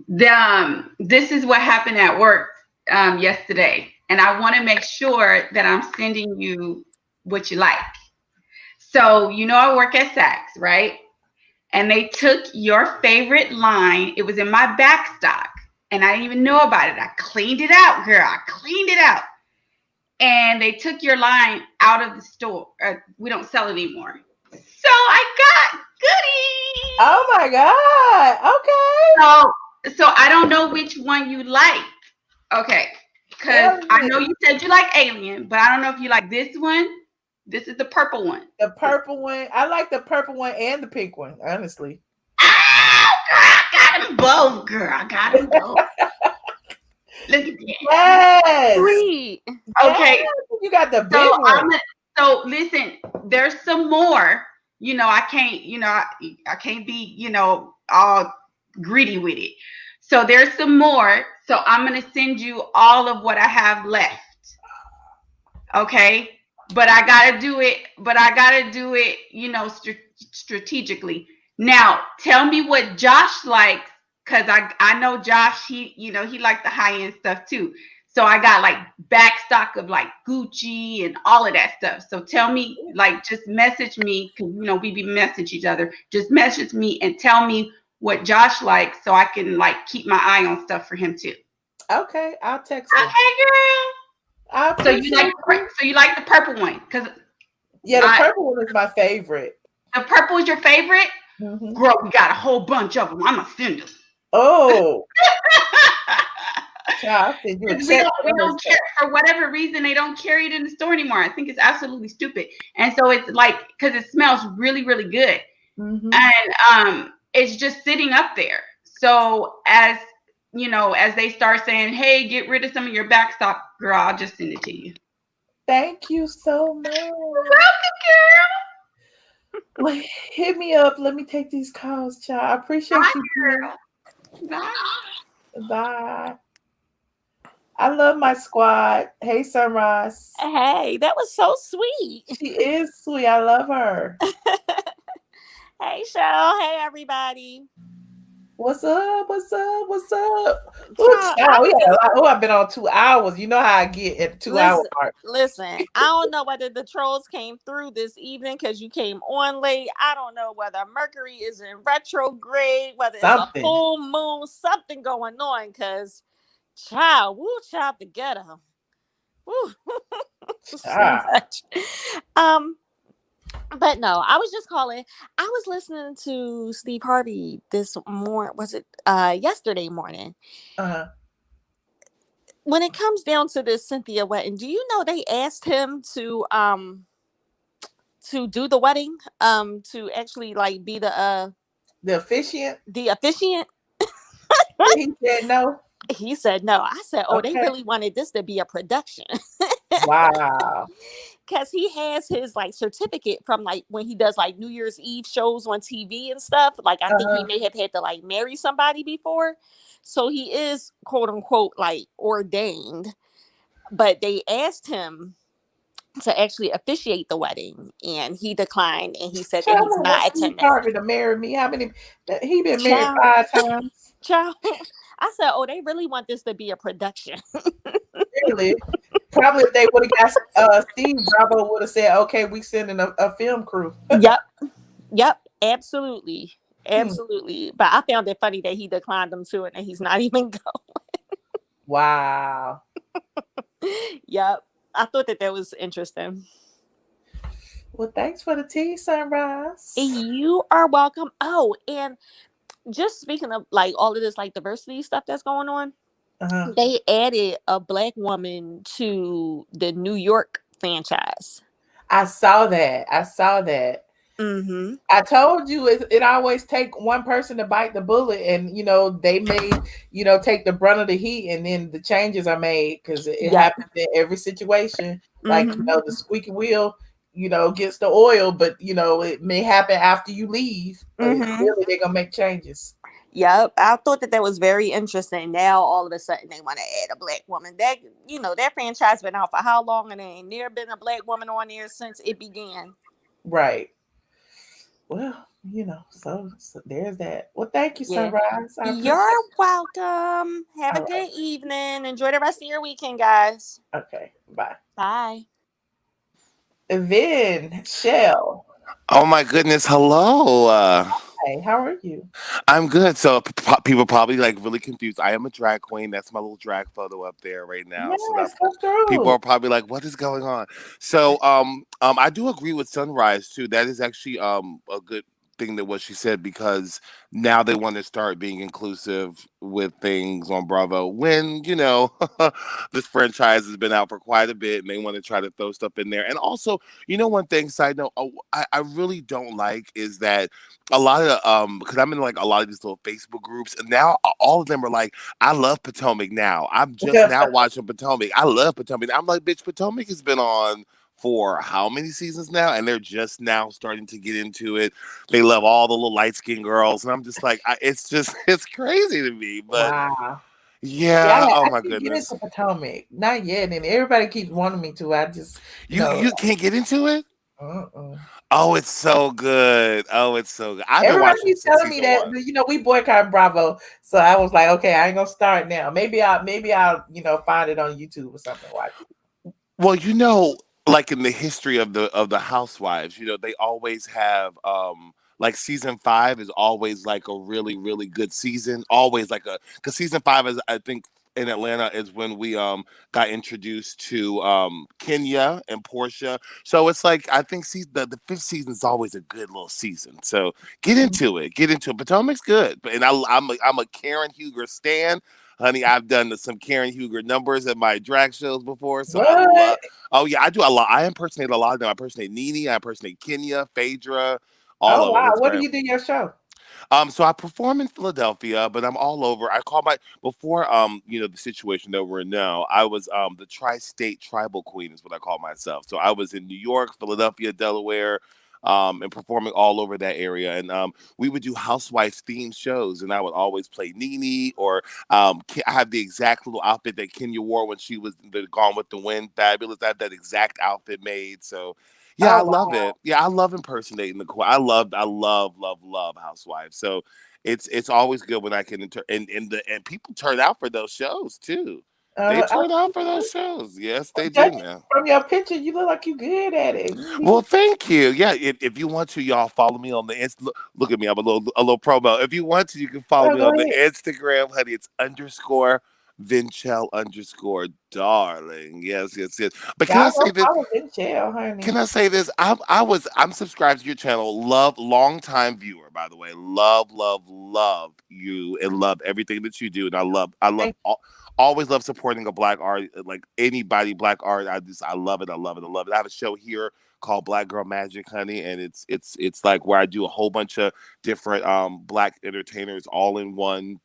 this is what happened at work yesterday, and I want to make sure that I'm sending you what you like. So I work at Saks, right? And they took your favorite line. It was in my back stock, and I didn't even know about it. I cleaned it out, girl. I cleaned it out. And they took your line out of the store. We don't sell it anymore. So I got goodies. Oh my God. Okay. So I don't know which one you like. Okay. Because I know you said you like ATLien, but I don't know if you like this one. This is the purple one. The purple one. I like the purple one and the pink one, honestly. Oh, girl, I got them both, girl. I got them both. Look at that. Yes. Sweet. Okay. Yes. You got the big one. So listen, there's some more. I can't, I can't be, all greedy with it. So there's some more. So I'm going to send you all of what I have left. Okay. But I got to do it, strategically. Now, tell me what Josh likes, because I know Josh, he liked the high-end stuff too. So I got like back stock of like Gucci and all of that stuff. So tell me, just message me, because we be message each other. Just message me and tell me what Josh likes, so I can keep my eye on stuff for him too. Okay, I'll text him. Okay, girl. So you like the purple one? Because the purple one is my favorite. The purple is your favorite? Mm-hmm. Girl, we got a whole bunch of them. I'm gonna send them. Oh. Yeah, we don't care, for whatever reason, they don't carry it in the store anymore. I think it's absolutely stupid. And so it's because it smells really, really good. Mm-hmm. And it's just sitting up there. So as they start saying, hey, get rid of some of your back stock, girl, I'll just send it to you. Thank you so much. You're welcome, girl. Well, hit me up. Let me take these calls, child. I appreciate you, girl. Bye. Bye. I love my squad. Hey, Sunrise. Hey, that was so sweet. She is sweet. I love her. Hey, Cheryl. Hey, everybody. What's up? What's up? What's up? I've been on 2 hours. You know how I get at 2 hour mark. Listen, I don't know whether the trolls came through this evening because you came on late. I don't know whether Mercury is in retrograde, whether it's a full moon, something going on. Because, child together. Woo. So much. But no, I was just calling. I was listening to Steve Harvey this morning. Was it yesterday morning? Uh-huh. When it comes down to this Cynthia wedding, do you know they asked him to do the wedding, to actually be the officiant? The officiant. He said no. He said no. I said, they really wanted this to be a production. Wow. Because he has his certificate from when he does New Year's Eve shows on TV and stuff. I think he may have had to marry somebody before. So he is quote unquote ordained. But they asked him to actually officiate the wedding, and he declined, and he said that he's not attending. To marry me. How many? He been married 5 times. Child. I said, they really want this to be a production. Really? Probably if they would have got Steve, Bravo would have said, okay, we sending a film crew. Yep. Absolutely. But I found it funny that he declined them too, and he's not even going. Wow. Yep. I thought that was interesting. Well, thanks for the tea, Sunrise. You are welcome. Oh, and just speaking of all of this diversity stuff that's going on. they added a black woman to the New York franchise. I saw that. Mm-hmm. I told you it always take one person to bite the bullet, and they may take the brunt of the heat, and then the changes are made because it Yep. happens in every situation. Like Mm-hmm. the squeaky wheel, gets the oil, but it may happen after you leave. But Mm-hmm. really, they're gonna make changes. Yep, I thought that was very interesting. Now all of a sudden they want to add a black woman. That that franchise been out for how long, and there ain't never been a black woman on there since it began. Right. Well, so there's that. Well, thank you, Yeah. Sunrise. I appreciate You're it. welcome. Have a All right. good evening. Enjoy the rest of your weekend, guys. Okay. Bye. Bye. And then Shell. Oh my goodness! Hello. Hey, how are you? I'm good. So people probably like really confused. I am a drag queen. That's my little drag photo up there right now. So that Yes, come people through. are probably like, "What is going on?" So I do agree with Sunrise too. That is actually a good thing that what she said because now they want to start being inclusive with things on Bravo. When this franchise has been out for quite a bit, and they want to try to throw stuff in there. And also, one thing. Side note, I really don't like is that a lot of because I'm in like a lot of these little Facebook groups, and now all of them are like, I love Potomac now. I'm just now watching Potomac. I love Potomac. I'm like, bitch, Potomac has been on for how many seasons now, and they're just now starting to get into it. They love all the little light skinned girls, and I'm just like, it's it's crazy to me. But Wow. yeah, oh I my can't get goodness, into Potomac. Not yet. And everybody keeps wanting me to. I just, you can't get into it. uh-uh. Oh, it's so good. Oh, it's so good. I've been Everybody watching keeps since telling me season that, one. we boycott Bravo. So I was like, okay, I ain't gonna start now. Maybe I'll find it on YouTube or something. Watch it. Well, like in the history of the Housewives, they always have like season 5 is always like a really, really good season. Always like because season 5 is I think in Atlanta is when we got introduced to Kenya and Porsha. So it's like I think the 5th season is always a good little season. So get into it. Get into it. Potomac's good. And I'm a Karen Huger stan. Honey, I've done some Karen Huger numbers at my drag shows before, so I love. What? Oh yeah, I do a lot. I impersonate a lot of them. I impersonate NeNe, I impersonate Kenya, Phaedra, all Oh of them. wow. It's What do great. you do your show? So I perform in Philadelphia, but I'm all over. I call before the situation that we're in now. I was the tri-state tribal queen is what I call myself. So I was in New York, Philadelphia, Delaware, and performing all over that area. And we would do housewives themed shows, and I would always play NeNe or I have the exact little outfit that Kenya wore when she was the Gone with the Wind. Fabulous. I have that exact outfit made. So yeah, I Oh love wow. it. Yeah, I love impersonating the queen. I love Housewives. So it's always good when I can and people turn out for those shows too. They I turn out for those shows. Yes, they do judging now. from your picture, you look like you good at it. Well, thank you. Yeah, if you want to, y'all follow me on the Look at me, I'm a little promo. If you want to, you can follow Oh, me go on the ahead. Instagram, honey. It's _Vinchell_darling. Yes, yes, yes. But can I Y'all say go this? follow in jail, honey. Can I say this? I'm subscribed to your channel. Love long time viewer, by the way. Love you and love everything that you do. And Thank always love supporting a black art, like anybody black art. I love it. I love it. I love it. I have a show here called Black Girl Magic, honey, and it's like where I do a whole bunch of different black entertainers all in one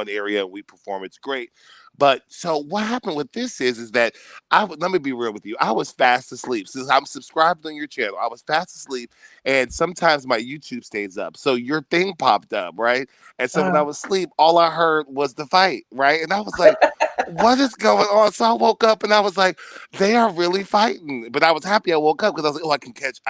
area. And we perform. It's great. But so what happened with this is that let me be real with you. I was fast asleep since I'm subscribed on your channel. I was fast asleep, and sometimes my YouTube stays up. So your thing popped up, right? And so when I was asleep, all I heard was the fight, right? And I was like, "What is going on?" So I woke up and I was like, "They are really fighting." But I was happy I woke up because I was like, "Oh, I can catch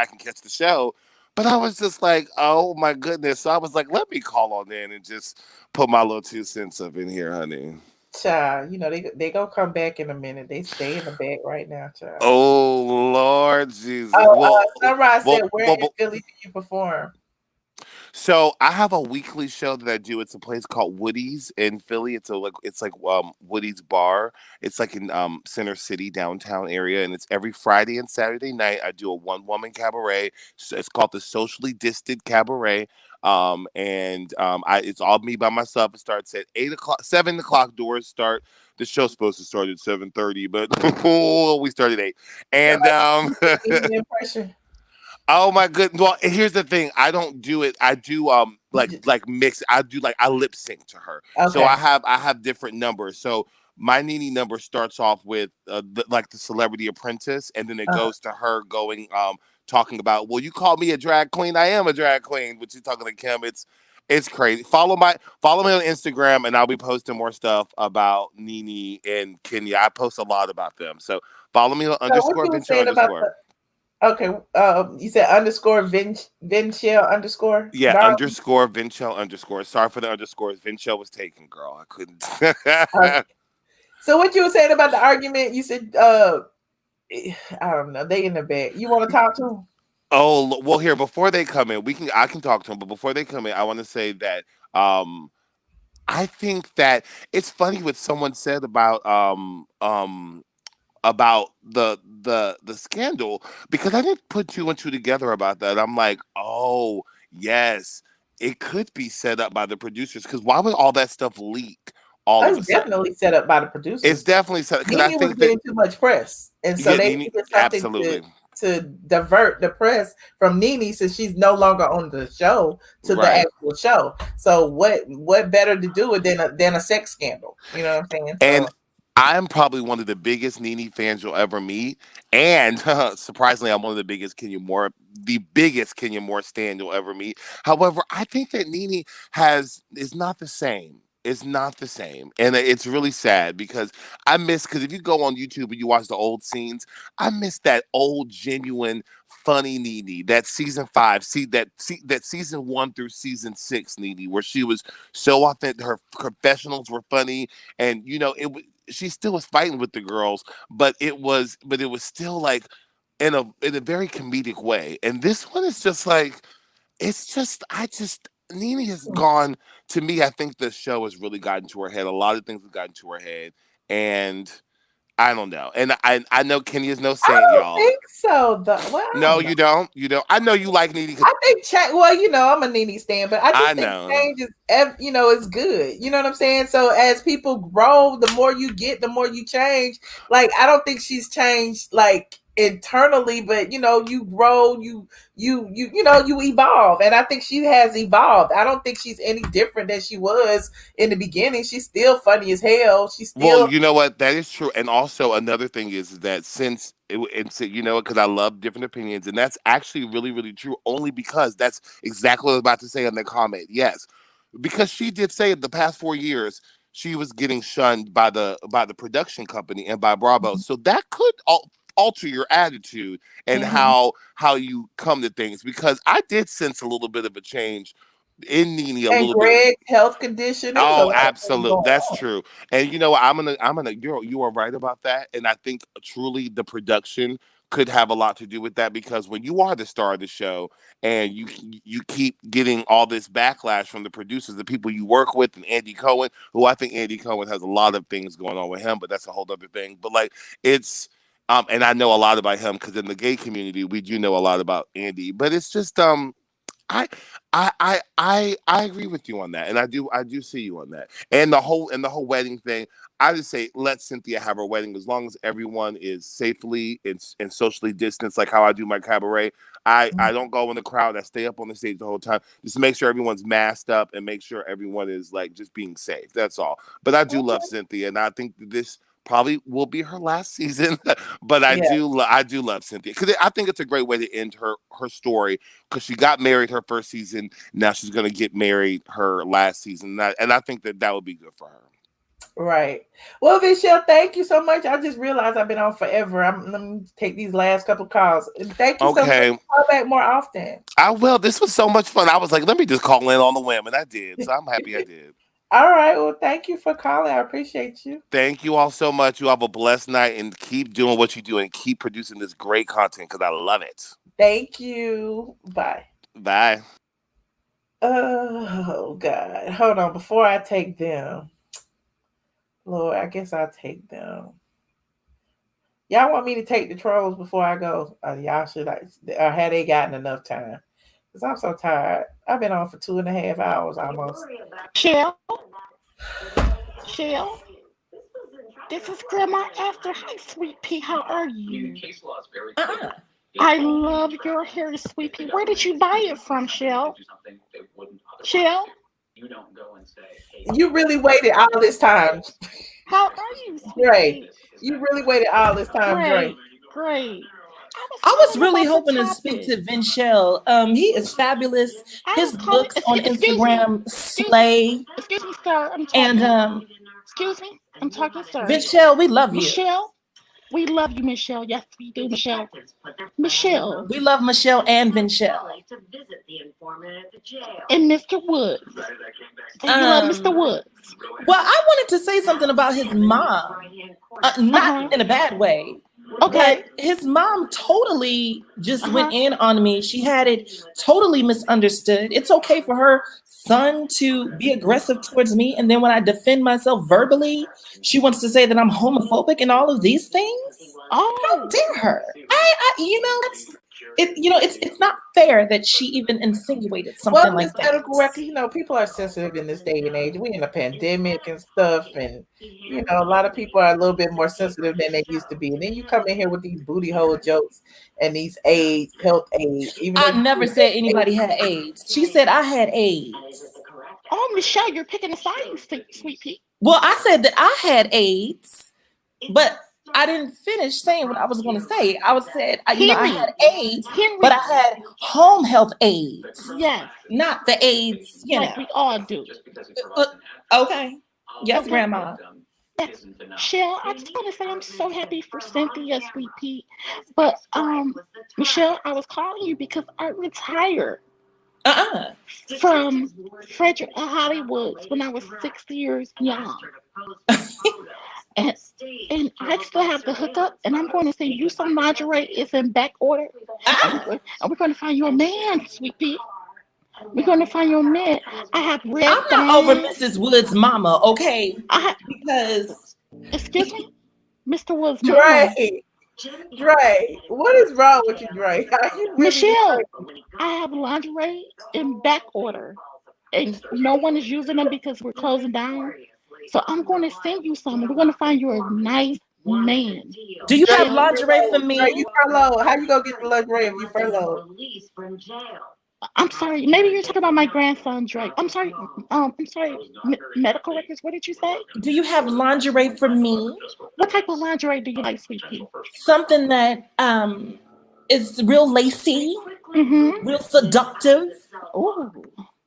the show." But I was just like, "Oh my goodness!" So I was like, "Let me call on in and just put my little 2 cents up in here, honey." Child, they gonna come back in a minute. They stay in the back right now, child. Oh Lord Jesus! Oh, Well, Sunrise well, said, "Where well, in well, Philly do you perform?" So I have a weekly show that I do. It's a place called Woody's in Philly. It's like Woody's Bar. It's like in Center City downtown area, and it's every Friday and Saturday night. I do a one woman cabaret. So it's called the Socially Distant Cabaret. It's all me by myself. It starts at 8 o'clock, 7 o'clock. Doors start. The show's supposed to start at 7:30, but we started at 8. And impression. oh my goodness. Well, here's the thing. I don't do it. I do like mix. I lip sync to her. So Okay. I have different numbers. So my NeNe number starts off with the Celebrity Apprentice, and then it goes to her going talking about, well, you call me a drag queen. I am a drag queen, but she's talking to Kim. It's crazy. Follow me on Instagram, and I'll be posting more stuff about NeNe and Kenya. I post a lot about them. So follow me on _Vincho_. Okay, you said underscore Vinchell underscore. Yeah, darling? _Vincho_. Sorry for the underscores. Vincho was taken, girl. I couldn't. Okay. So what you were saying about the argument? You said, I don't know. They in the bed. You want to talk to them? Oh well, here before they come in, I can talk to them. But before they come in, I want to say that I think that it's funny what someone said about the scandal, because I didn't put 2 and 2 together about that. I'm like, oh yes, it could be set up by the producers, because why would all that stuff leak all of a It's sudden? definitely set up by the producers. It's definitely set because I NeNe was think getting that too much press, and so they needed something absolutely. to divert the press from NeNe, since she's no longer on the show, to the actual show. So what better to do it than a sex scandal? You know what I'm saying? And I'm probably one of the biggest NeNe fans you'll ever meet. And surprisingly, I'm one of the biggest Kenya Moore stan you'll ever meet. However, I think that NeNe is not the same. It's not the same. And it's really sad because because if you go on YouTube and you watch the old scenes, I miss that old, genuine, funny NeNe, that season 5, that season 1 through season 6 NeNe, where she was so authentic. Her confessionals were funny. And, she still was fighting with the girls, but it was still like in a very comedic way. And this one is just like, NeNe has gone, to me, I think the show has really gotten to her head. A lot of things have gotten to her head. And I don't know. And I know Kenya's no saint, y'all. I think so. No, you don't. You don't. I know you like NeNe. I think I'm a NeNe stan, but I just think change is good. You know what I'm saying? So as people grow, the more you get, the more you change. Like, I don't think she's changed like internally, but you grow, you evolve, and I think she has evolved. I don't think she's any different than she was in the beginning. She's still funny as hell. She's still. Well, you know what? That is true. And also another thing is that because I love different opinions, and that's actually really, really true. Only because that's exactly what I was about to say in the comment. Yes, because she did say in the past 4 years she was getting shunned by the production company and by Bravo. So that could alter your attitude and how you come to things. Because I did sense a little bit of a change in NeNe a little Greg's bit. health condition. Oh, absolutely. That's true. And you are right about that. And I think truly the production could have a lot to do with that, because when you are the star of the show and you keep getting all this backlash from the producers, the people you work with, and Andy Cohen, who I think Andy Cohen has a lot of things going on with him, but that's a whole other thing. But like, it's and I know a lot about him because in the gay community we do know a lot about Andy, but it's just I agree with you on that, and I do see you on that, and the whole wedding thing. I just say let Cynthia have her wedding as long as everyone is safely and socially distanced, like how I do my cabaret. I don't go in the crowd. I stay up on the stage the whole time. Just make sure everyone's masked up and make sure everyone is like just being safe. That's all. But I do love Cynthia, and I think this probably will be her last season. But I do love Cynthia, because I think it's a great way to end her story, because she got married her first season. Now she's going to get married her last season. And I think that would be good for her. Right. Well, Michelle, thank you so much. I just realized I've been on forever. Let me take these last couple calls. And thank you so much. Call back more often. I will. This was so much fun. I was like, let me just call in on the whim, and I did. So I'm happy I did. All right. Well, thank you for calling. I appreciate you. Thank you all so much. You have a blessed night, and keep doing what you do, and keep producing this great content, because I love it. Thank you. Bye. Bye. Oh, God. Hold on. Before I take them, Lord, I guess I'll take them. Y'all want me to take the trolls before I go? Y'all should, or had they gotten enough time? Because I'm so tired. I've been on for 2.5 hours almost. Shell, this is Grandma Esther. Hi, Sweet Pea. How are you? I love your hair, Sweet Pea. Where did you buy it from, Shell? Shell? You really waited all this time. How are you, Sweet Dre? Pea? You really waited all this time, Dre. Great. I was really hoping to speak to Vinchelle. He is fabulous. His books on Instagram slay. Excuse me, sir. I'm talking. And excuse me. I'm talking, sir. Vinchelle, we love you. Michelle, we love you, Michelle. Yes, we do, Michelle. Michelle. We love Michelle and Vinchelle. And Mr. Woods. Do you love Mr. Woods? Well, I wanted to say something about his mom. Not in a bad way. Okay. But his mom totally just went in on me. She had it totally misunderstood. It's okay for her son to be aggressive towards me. And then when I defend myself verbally, she wants to say that I'm homophobic and all of these things. Oh, how dare her? It's not fair that she even insinuated something like that. Medical record, people are sensitive in this day and age. We in a pandemic and stuff, and a lot of people are a little bit more sensitive than they used to be. And then you come in here with these booty hole jokes and these AIDS, health AIDS. I never said anybody had AIDS. She said I had AIDS. Oh, Michelle, you're picking a science, Sweet Pea. Well, I said that I had AIDS, but I didn't finish saying what I was going to say. I had AIDS, but I had home health AIDS. Yes. Not the AIDS, like we all do. Okay. Yes, Grandma. Michelle, I just want to say I'm so happy for Cynthia, Sweet Pea. But Michelle, I was calling you because I retired from Frederick Hollywood when I was 6 years young. And I still have to hook up, and I'm going to send you some lingerie. It's in back order. And we're going to find you a man, Sweet Pea. We're going to find you a man. I have red I'm not over Mrs. Wood's mama, okay? Because... Excuse me? Mr. Wood's mama. Dre, what is wrong with you, Dre? Michelle, I have lingerie in back order, and no one is using them because we're closing down. So I'm going to send you some. We're going to find you a nice man. Do you have lingerie for me? You furloughed. How you gonna get the lingerie if you furloughed? I'm sorry. Maybe you're talking about my grandson, Drake. I'm sorry. Medical records. What did you say? Do you have lingerie for me? What type of lingerie do you like, Sweet Pea? Something that is real lacy, real seductive. Ooh.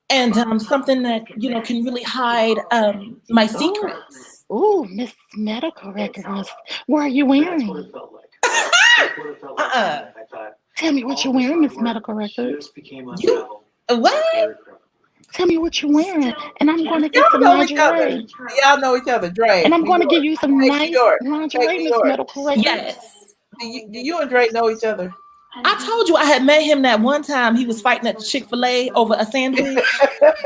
And something that can really hide my secrets. Ooh, Miss Medical Records. What are you wearing? Tell me what you're wearing, Miss Medical Records. What? Tell me what you're wearing, and I'm going to get some lingerie. Y'all know each other, Dre. And I'm going to give you some nice lingerie, Miss Medical Records. Yes. Do you and Dre know each other? I told you I had met him that one time. He was fighting at Chick-fil-A over a sandwich.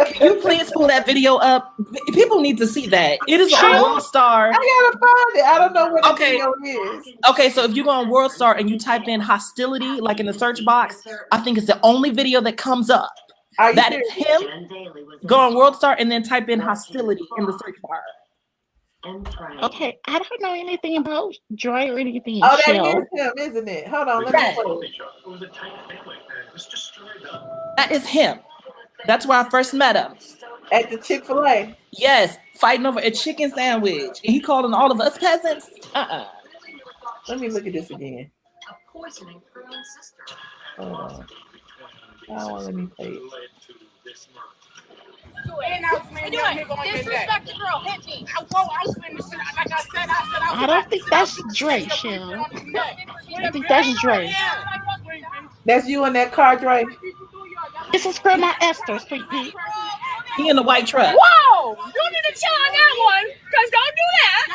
Can you please pull that video up? People need to see that. It is on World Star. I gotta find it. I don't know what the video is. Okay, so if you go on World Star and you type in hostility, like in the search box, I think it's the only video that comes up. That is him. Go on World Star and then type in hostility in the search bar. Okay, I don't know anything about Dre or anything. Oh, that is him, isn't it? Hold on, let me play. That is him. That's where I first met him. At the Chick-fil-A? Yes, fighting over a chicken sandwich. And he calling all of us peasants. Let me look at this again. Let me play it. Disrespect the girl, hit me. I don't think that's Dre, Shell. I think that's Dre. That's you in that car, Dre? This is Grandma Esther, Sweet Pea. He in the white truck. Whoa! You need to chill on that one, because don't do that.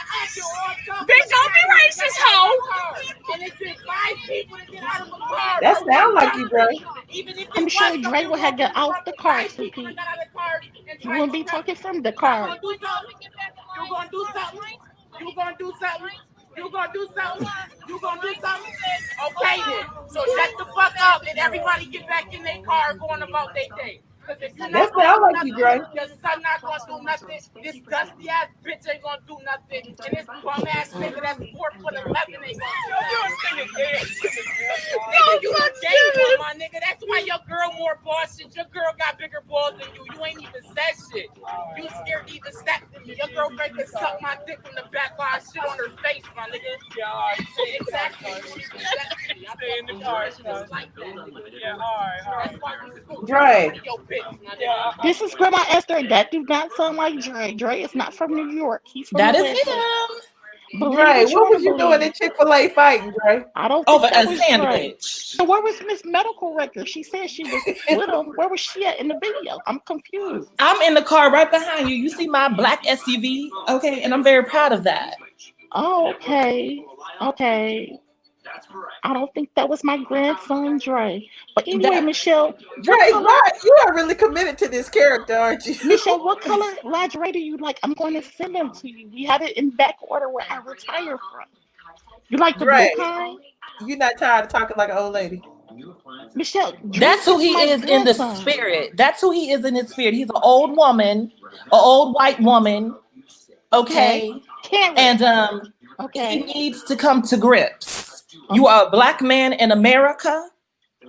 Bitch, don't be racist, hoe. That sounds like you, Dre. I'm sure Dre will have get out the car, Sweet Pea. You won't be talking from the car. You gonna do something? You gonna do something? You gonna do something? Okay then. So shut the fuck up and everybody get back in their car going about their day. Because if you're not That's gonna not do like you, Dre. nothing, your son not gonna do nothing, this dusty ass bitch ain't gonna do nothing, and this bum ass nigga that's 4'11" ain't gonna do nothing. Nigga, you the gay one, my nigga. That's why your girl more boss shit. Your girl got bigger balls than you. You ain't even said shit. You scared to even step to me. Your girlfriend can suck my dick from the back while I shit on her face, my nigga. Yeah, exactly. Stay in the car. Like that, nigga. Yeah, all right. That's why we school. Dre. Your bitch, my nigga. This is Grandma Esther. That do not sound like Dre. Dre is not from New York. He's from That the is West. him. Believe Dre, what you what want was to you doing believe. in Chick-fil-A fighting, Dre? I don't Over think that a was Dre. sandwich. So where was Miss Medical Record? She said she was with him. Where was she at in the video? I'm confused. I'm in the car right behind you. You see my black SUV? Okay, and I'm very proud of that. Oh, okay. Okay. I don't think that was my grandson, Dre. But anyway, That Michelle, Dre, what color? why you are really committed to this character, aren't you? Michelle, what color lingerie do you like? I'm going to send them to you. We have it in back order where I retire from. You like the blue Dre, kind? you not tired of talking like an old lady? Michelle, Dre That's who he my is in the grandson. spirit. That's who he is in his spirit. He's an old woman, an old white woman. Okay. Karen. And Okay. he needs to come to grips. You are a black man in America,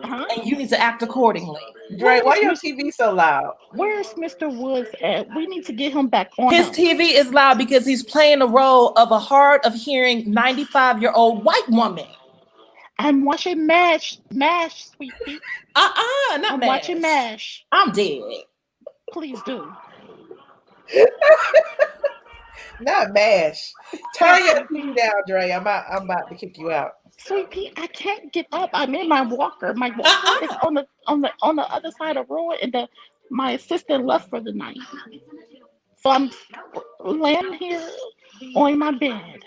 and you need to act accordingly. Dre, why your TV so loud? Where's Mr. Woods at? We need to get him back on. His TV is loud because he's playing the role of a hard of hearing 95-year-old white woman. I'm watching MASH, sweetie. Not I'm MASH. watching MASH. I'm dead. Please do. Not MASH. Tanya, you down, Dre. I'm about to kick you out. Sweetie, I can't get up. I'm in my walker. My walker is on the other side of RHOA, and my assistant left for the night. So I'm laying here on my bed.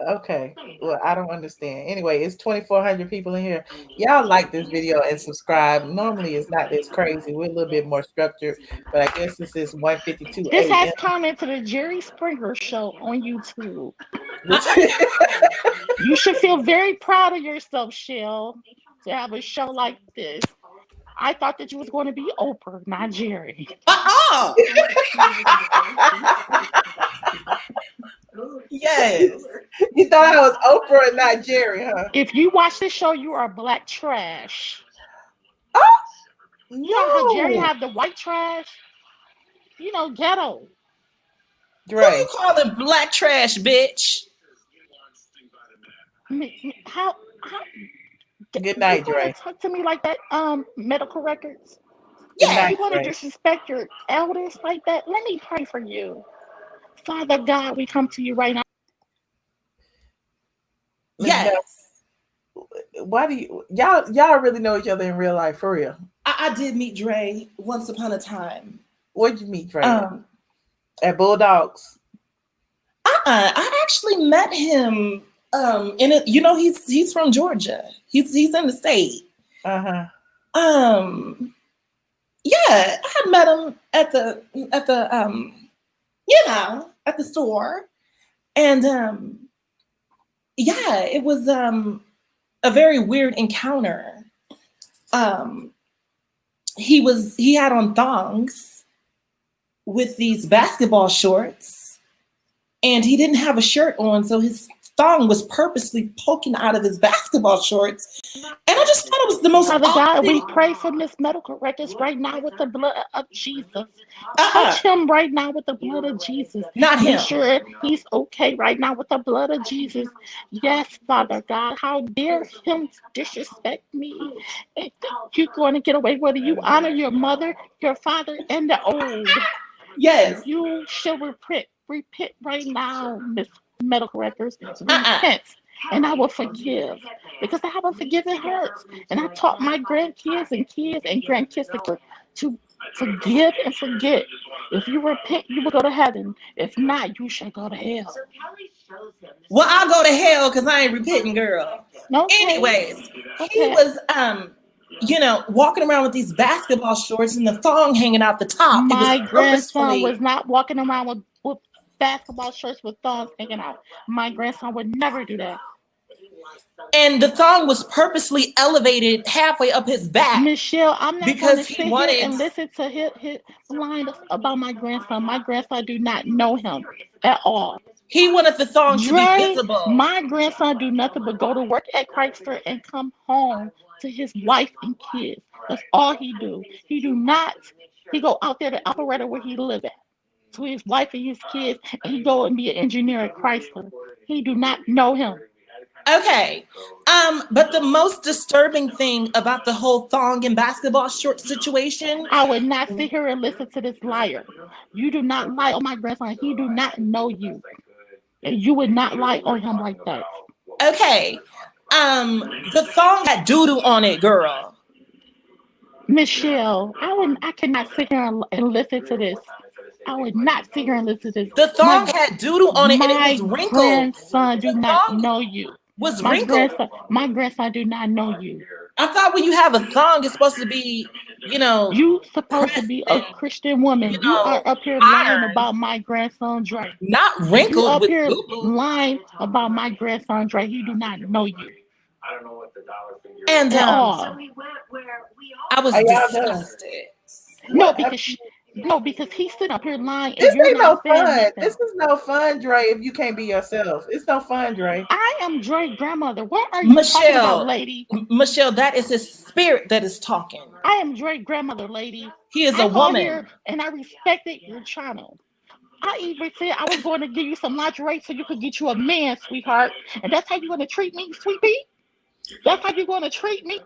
Okay. Well, I don't understand. Anyway, it's 2,400 people in here. Y'all like this video and subscribe. Normally, it's not this crazy. We're a little bit more structured, but I guess this is 1:52 This has a.m. turned into the Jerry Springer show on YouTube. You should feel very proud of yourself, Shell, to have a show like this. I thought that you was going to be Oprah, not Jerry. Yes. You thought I was Oprah and not Jerry, huh? If you watch this show, you are black trash. Oh, you know how Jerry have the white trash? You know, ghetto. Dre. Who you calling black trash, bitch? How Good night, you Dre. Talk to me like that, medical records. Yeah. You want to disrespect your elders like that? Let me pray for you. Father God, we come to you right now. Yes. Why do y'all really know each other in real life, for real? I did meet Dre once upon a time. Where'd you meet Dre? At Bulldogs. I actually met him he's from Georgia. He's in the state. Uh-huh. Yeah, I had met him at the at the store. And it was a very weird encounter. He had on thongs with these basketball shorts, and he didn't have a shirt on, so his thong was purposely poking out of his basketball shorts. And I just thought it was the most Father God, thing. we pray for Miss Medical Records right now with the blood of Jesus. Touch him right now with the blood of Jesus. Not him. Make sure he's okay right now with the blood of Jesus. Yes, Father God, how dare him disrespect me? You're going to get away whether you honor your mother, your father, and the old. Yes. You shall repent right now, Miss Medical Records. Repent. And I will forgive, because I have a forgiving heart. And I taught my grandkids and kids and grandkids to forgive and forget. If you repent, you will go to heaven. If not, you shall go to hell. Well, I'll go to hell because I ain't repenting, girl. Okay. Anyways, he was walking around with these basketball shorts and the thong hanging out the top. My grandson was not walking around with basketball shorts with thongs hanging out. My grandson would never do that. And the thong was purposely elevated halfway up his back. Michelle, I'm not going to because he sit wanted. here and listen to his line about my grandson. My grandson do not know him at all. He wanted the thong to be Dre, visible. my grandson do nothing but go to work at Chrysler and come home to his wife and kids. That's all he do. He do not. He go out there to operator where he live at to his wife and his kids, and he go and be an engineer at Chrysler. He do not know him. Okay. But the most disturbing thing about the whole thong and basketball short situation. I would not sit here and listen to this liar. You do not lie on my grandson. He do not know you. And you would not lie on him like that. Okay. The thong had doo-doo on it, girl. Michelle, I cannot sit here and listen to this. I would not sit here and listen to this. The thong had doo-doo on it and it was wrinkled. My grandson do not know you. Was wrinkled. My grandson do not know you. I thought when you have a thong, it's supposed to be, you supposed to be a Christian woman. You are up here lying about my grandson Dre. Not wrinkled. You up with here boo-boo. lying about my grandson Dre. He do not know you. And at all. I was disgusted. No, because he's sitting up here lying. This and ain't you're no not saying fun. nothing. This is no fun, Dre, if you can't be yourself. It's no fun, Dre. I am Dre's grandmother. What are you talking about, lady? Michelle, that is his spirit that is talking. I am Dre's grandmother, lady. He is a woman. Here and I respected your channel. I even said I was going to give you some lingerie so you could get you a man, sweetheart. And that's how you're going to treat me, sweet pea? That's how you're going to treat me?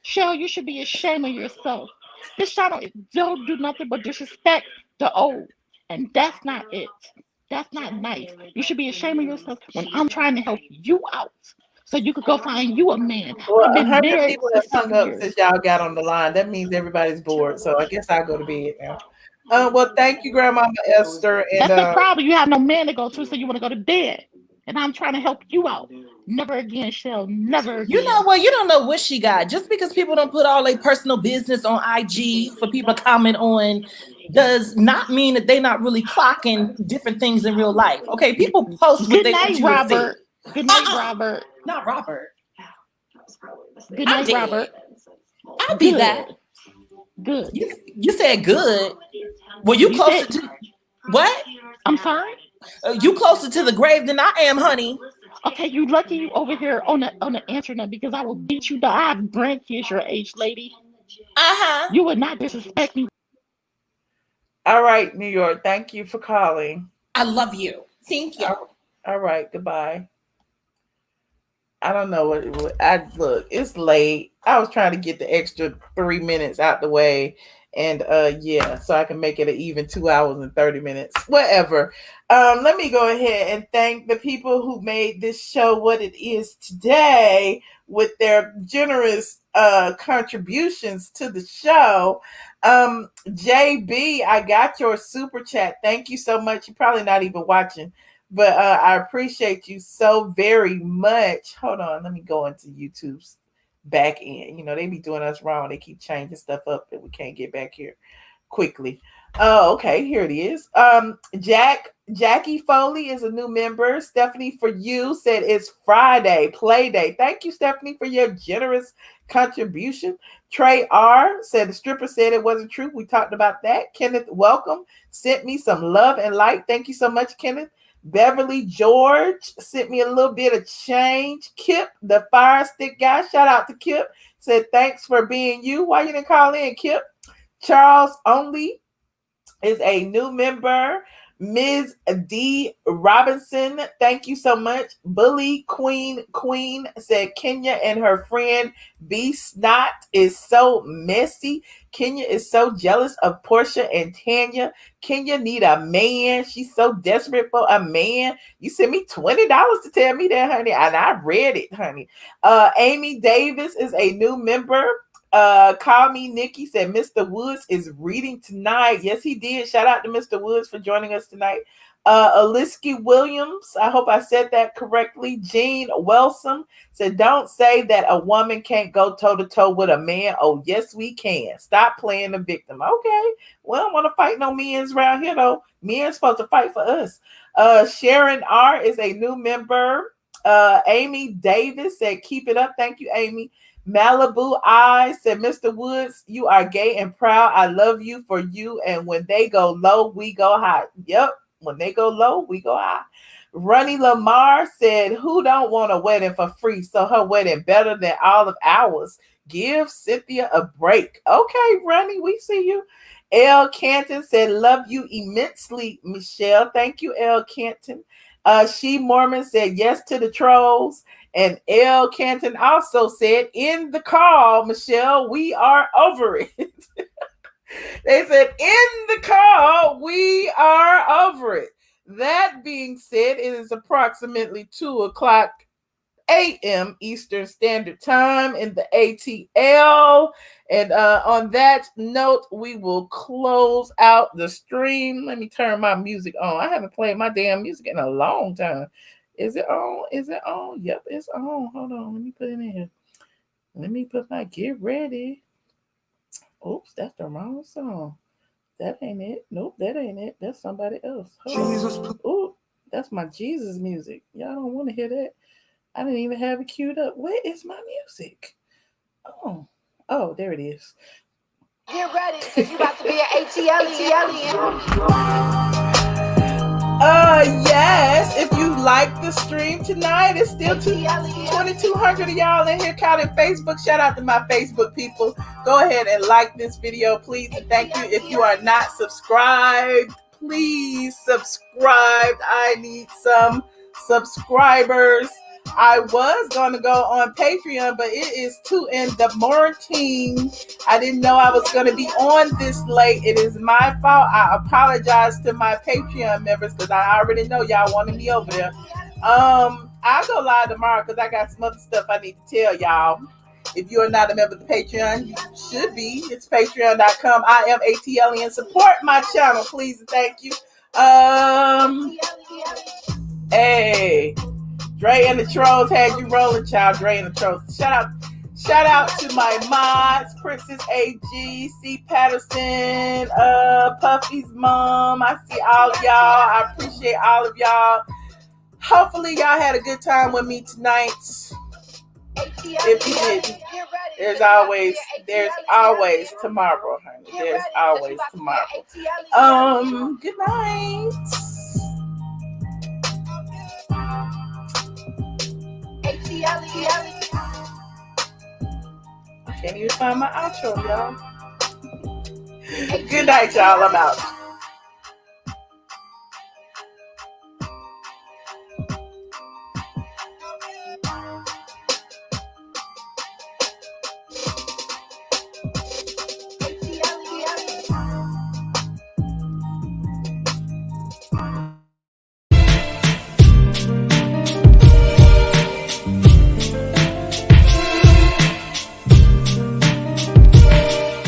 Shell, you should be ashamed of yourself. This channel don't do nothing but disrespect the old. And that's not it. That's not nice. You should be ashamed of yourself when I'm trying to help you out. So you could go find you a man. Well, I've been 100 married people for have hung 6 up years. since y'all got on the line. That means everybody's bored. So I guess I'll go to bed now. Well, thank you, Grandmama Esther. And That's the problem. You have no man to go to, so you want to go to bed. And I'm trying to help you out. Never again, Shell. Never again. You know what? You don't know what she got. Just because people don't put all their personal business on IG for people to comment on does not mean that they're not really clocking different things in real life. Okay, people post what they want you Robert. to see. Good night, Robert. Not Robert. Good night, Robert. I'll be back. Good. You said good. Well, you closer to what? I'm sorry? You closer to the grave than I am, honey. Okay, you lucky you over here on the internet because I will beat you down. I have grandkids your age, lady. Uh-huh. You would not disrespect me. All right, New York. Thank you for calling. I love you. Thank you. All right. Goodbye. I don't know what look. It's late. I was trying to get the extra 3 minutes out the way, and so I can make it an even 2 hours and 30 minutes. Whatever. Let me go ahead and thank the people who made this show what it is today with their generous contributions to the show. JB, I got your super chat. Thank you so much. You're probably not even watching, but I appreciate you so very much. Hold on, let me go into YouTube's back end. They be doing us wrong. They keep changing stuff up that we can't get back here quickly. Oh, okay, here it is. Jackie Foley is a new member. Stephanie For You said it's Friday, play day. Thank you, Stephanie, for your generous contribution. Trey R said the stripper said it wasn't true. We talked about that. Kenneth Welcome sent me some love and light. Thank you so much, Kenneth. Beverly George sent me a little bit of change. Kip, the fire stick guy, shout out to Kip, said thanks for being you. Why you didn't call in, Kip? Charles Only is a new member. Ms. D. Robinson, thank you so much. Bully Queen said Kenya and her friend B. Snot is so messy. Kenya is so jealous of Porsha and Tanya. Kenya need a man. She's so desperate for a man. You sent me $20 to tell me that, honey, and I read it, honey. Amy Davis is a new member. Call Me Nikki said Mr. Woods is reading tonight. Yes, he did. Shout out to Mr. Woods for joining us tonight. Aliski Williams, I hope I said that correctly. Jean Welsum said, don't say that a woman can't go toe-to-toe with a man. Oh, yes, we can. Stop playing the victim. Okay. Well, I don't want to fight no men's around here, though. Men's supposed to fight for us. Sharon R. is a new member. Amy Davis said, keep it up. Thank you, Amy. Malibu I said, Mr. Woods, you are gay and proud. I love you for you. And when they go low, we go high. Yep. When they go low, we go high. Ronnie Lamar said, who don't want a wedding for free? So her wedding better than all of ours. Give Cynthia a break. Okay, Ronnie, we see you. L. Canton said, love you immensely, Michelle. Thank you, L. Canton. She Mormon said, yes to the trolls. And L. Canton also said, in the call, Michelle, we are over it. They said, in the call, we are over it. That being said, it is approximately 2:00 a.m. Eastern Standard Time in the ATL. And on that note, we will close out the stream. Let me turn my music on. I haven't played my damn music in a long time. Is it on? Is it on? Yep, it's on. Hold on. Let me put it in here. Let me put my get ready. Oops, that's the wrong song. That ain't it. Nope, that ain't it. That's somebody else. Jesus. Ooh, that's my Jesus music. Y'all don't want to hear that. I didn't even have it queued up. Where is my music? Oh, there it is. Get ready, because you about to be an ATLien. Yes, if you like the stream tonight, it's still 2,200 of y'all in here counting Facebook. Shout out to my Facebook people. Go ahead and like this video, please. And thank you. If you are not subscribed, please subscribe. I need some subscribers. I was going to go on Patreon, but it is 2 in the morning. I didn't know I was going to be on this late. It is my fault. I apologize to my Patreon members because I already know y'all wanted me over there. I'll go live tomorrow because I got some other stuff I need to tell y'all. If you are not a member of the Patreon, you should be. It's patreon.com. I am ATLien. Support my channel, please and thank you. Hey. Dre and the Trolls had you rolling, child. Dre and the Trolls. Shout out to my mods, Princess AG, C. Patterson, Puffy's mom. I see all of y'all. I appreciate all of y'all. Hopefully y'all had a good time with me tonight. If you didn't, there's always tomorrow, honey. There's always tomorrow. Good night. I can't even find my outro, y'all. Good night, y'all. I'm out.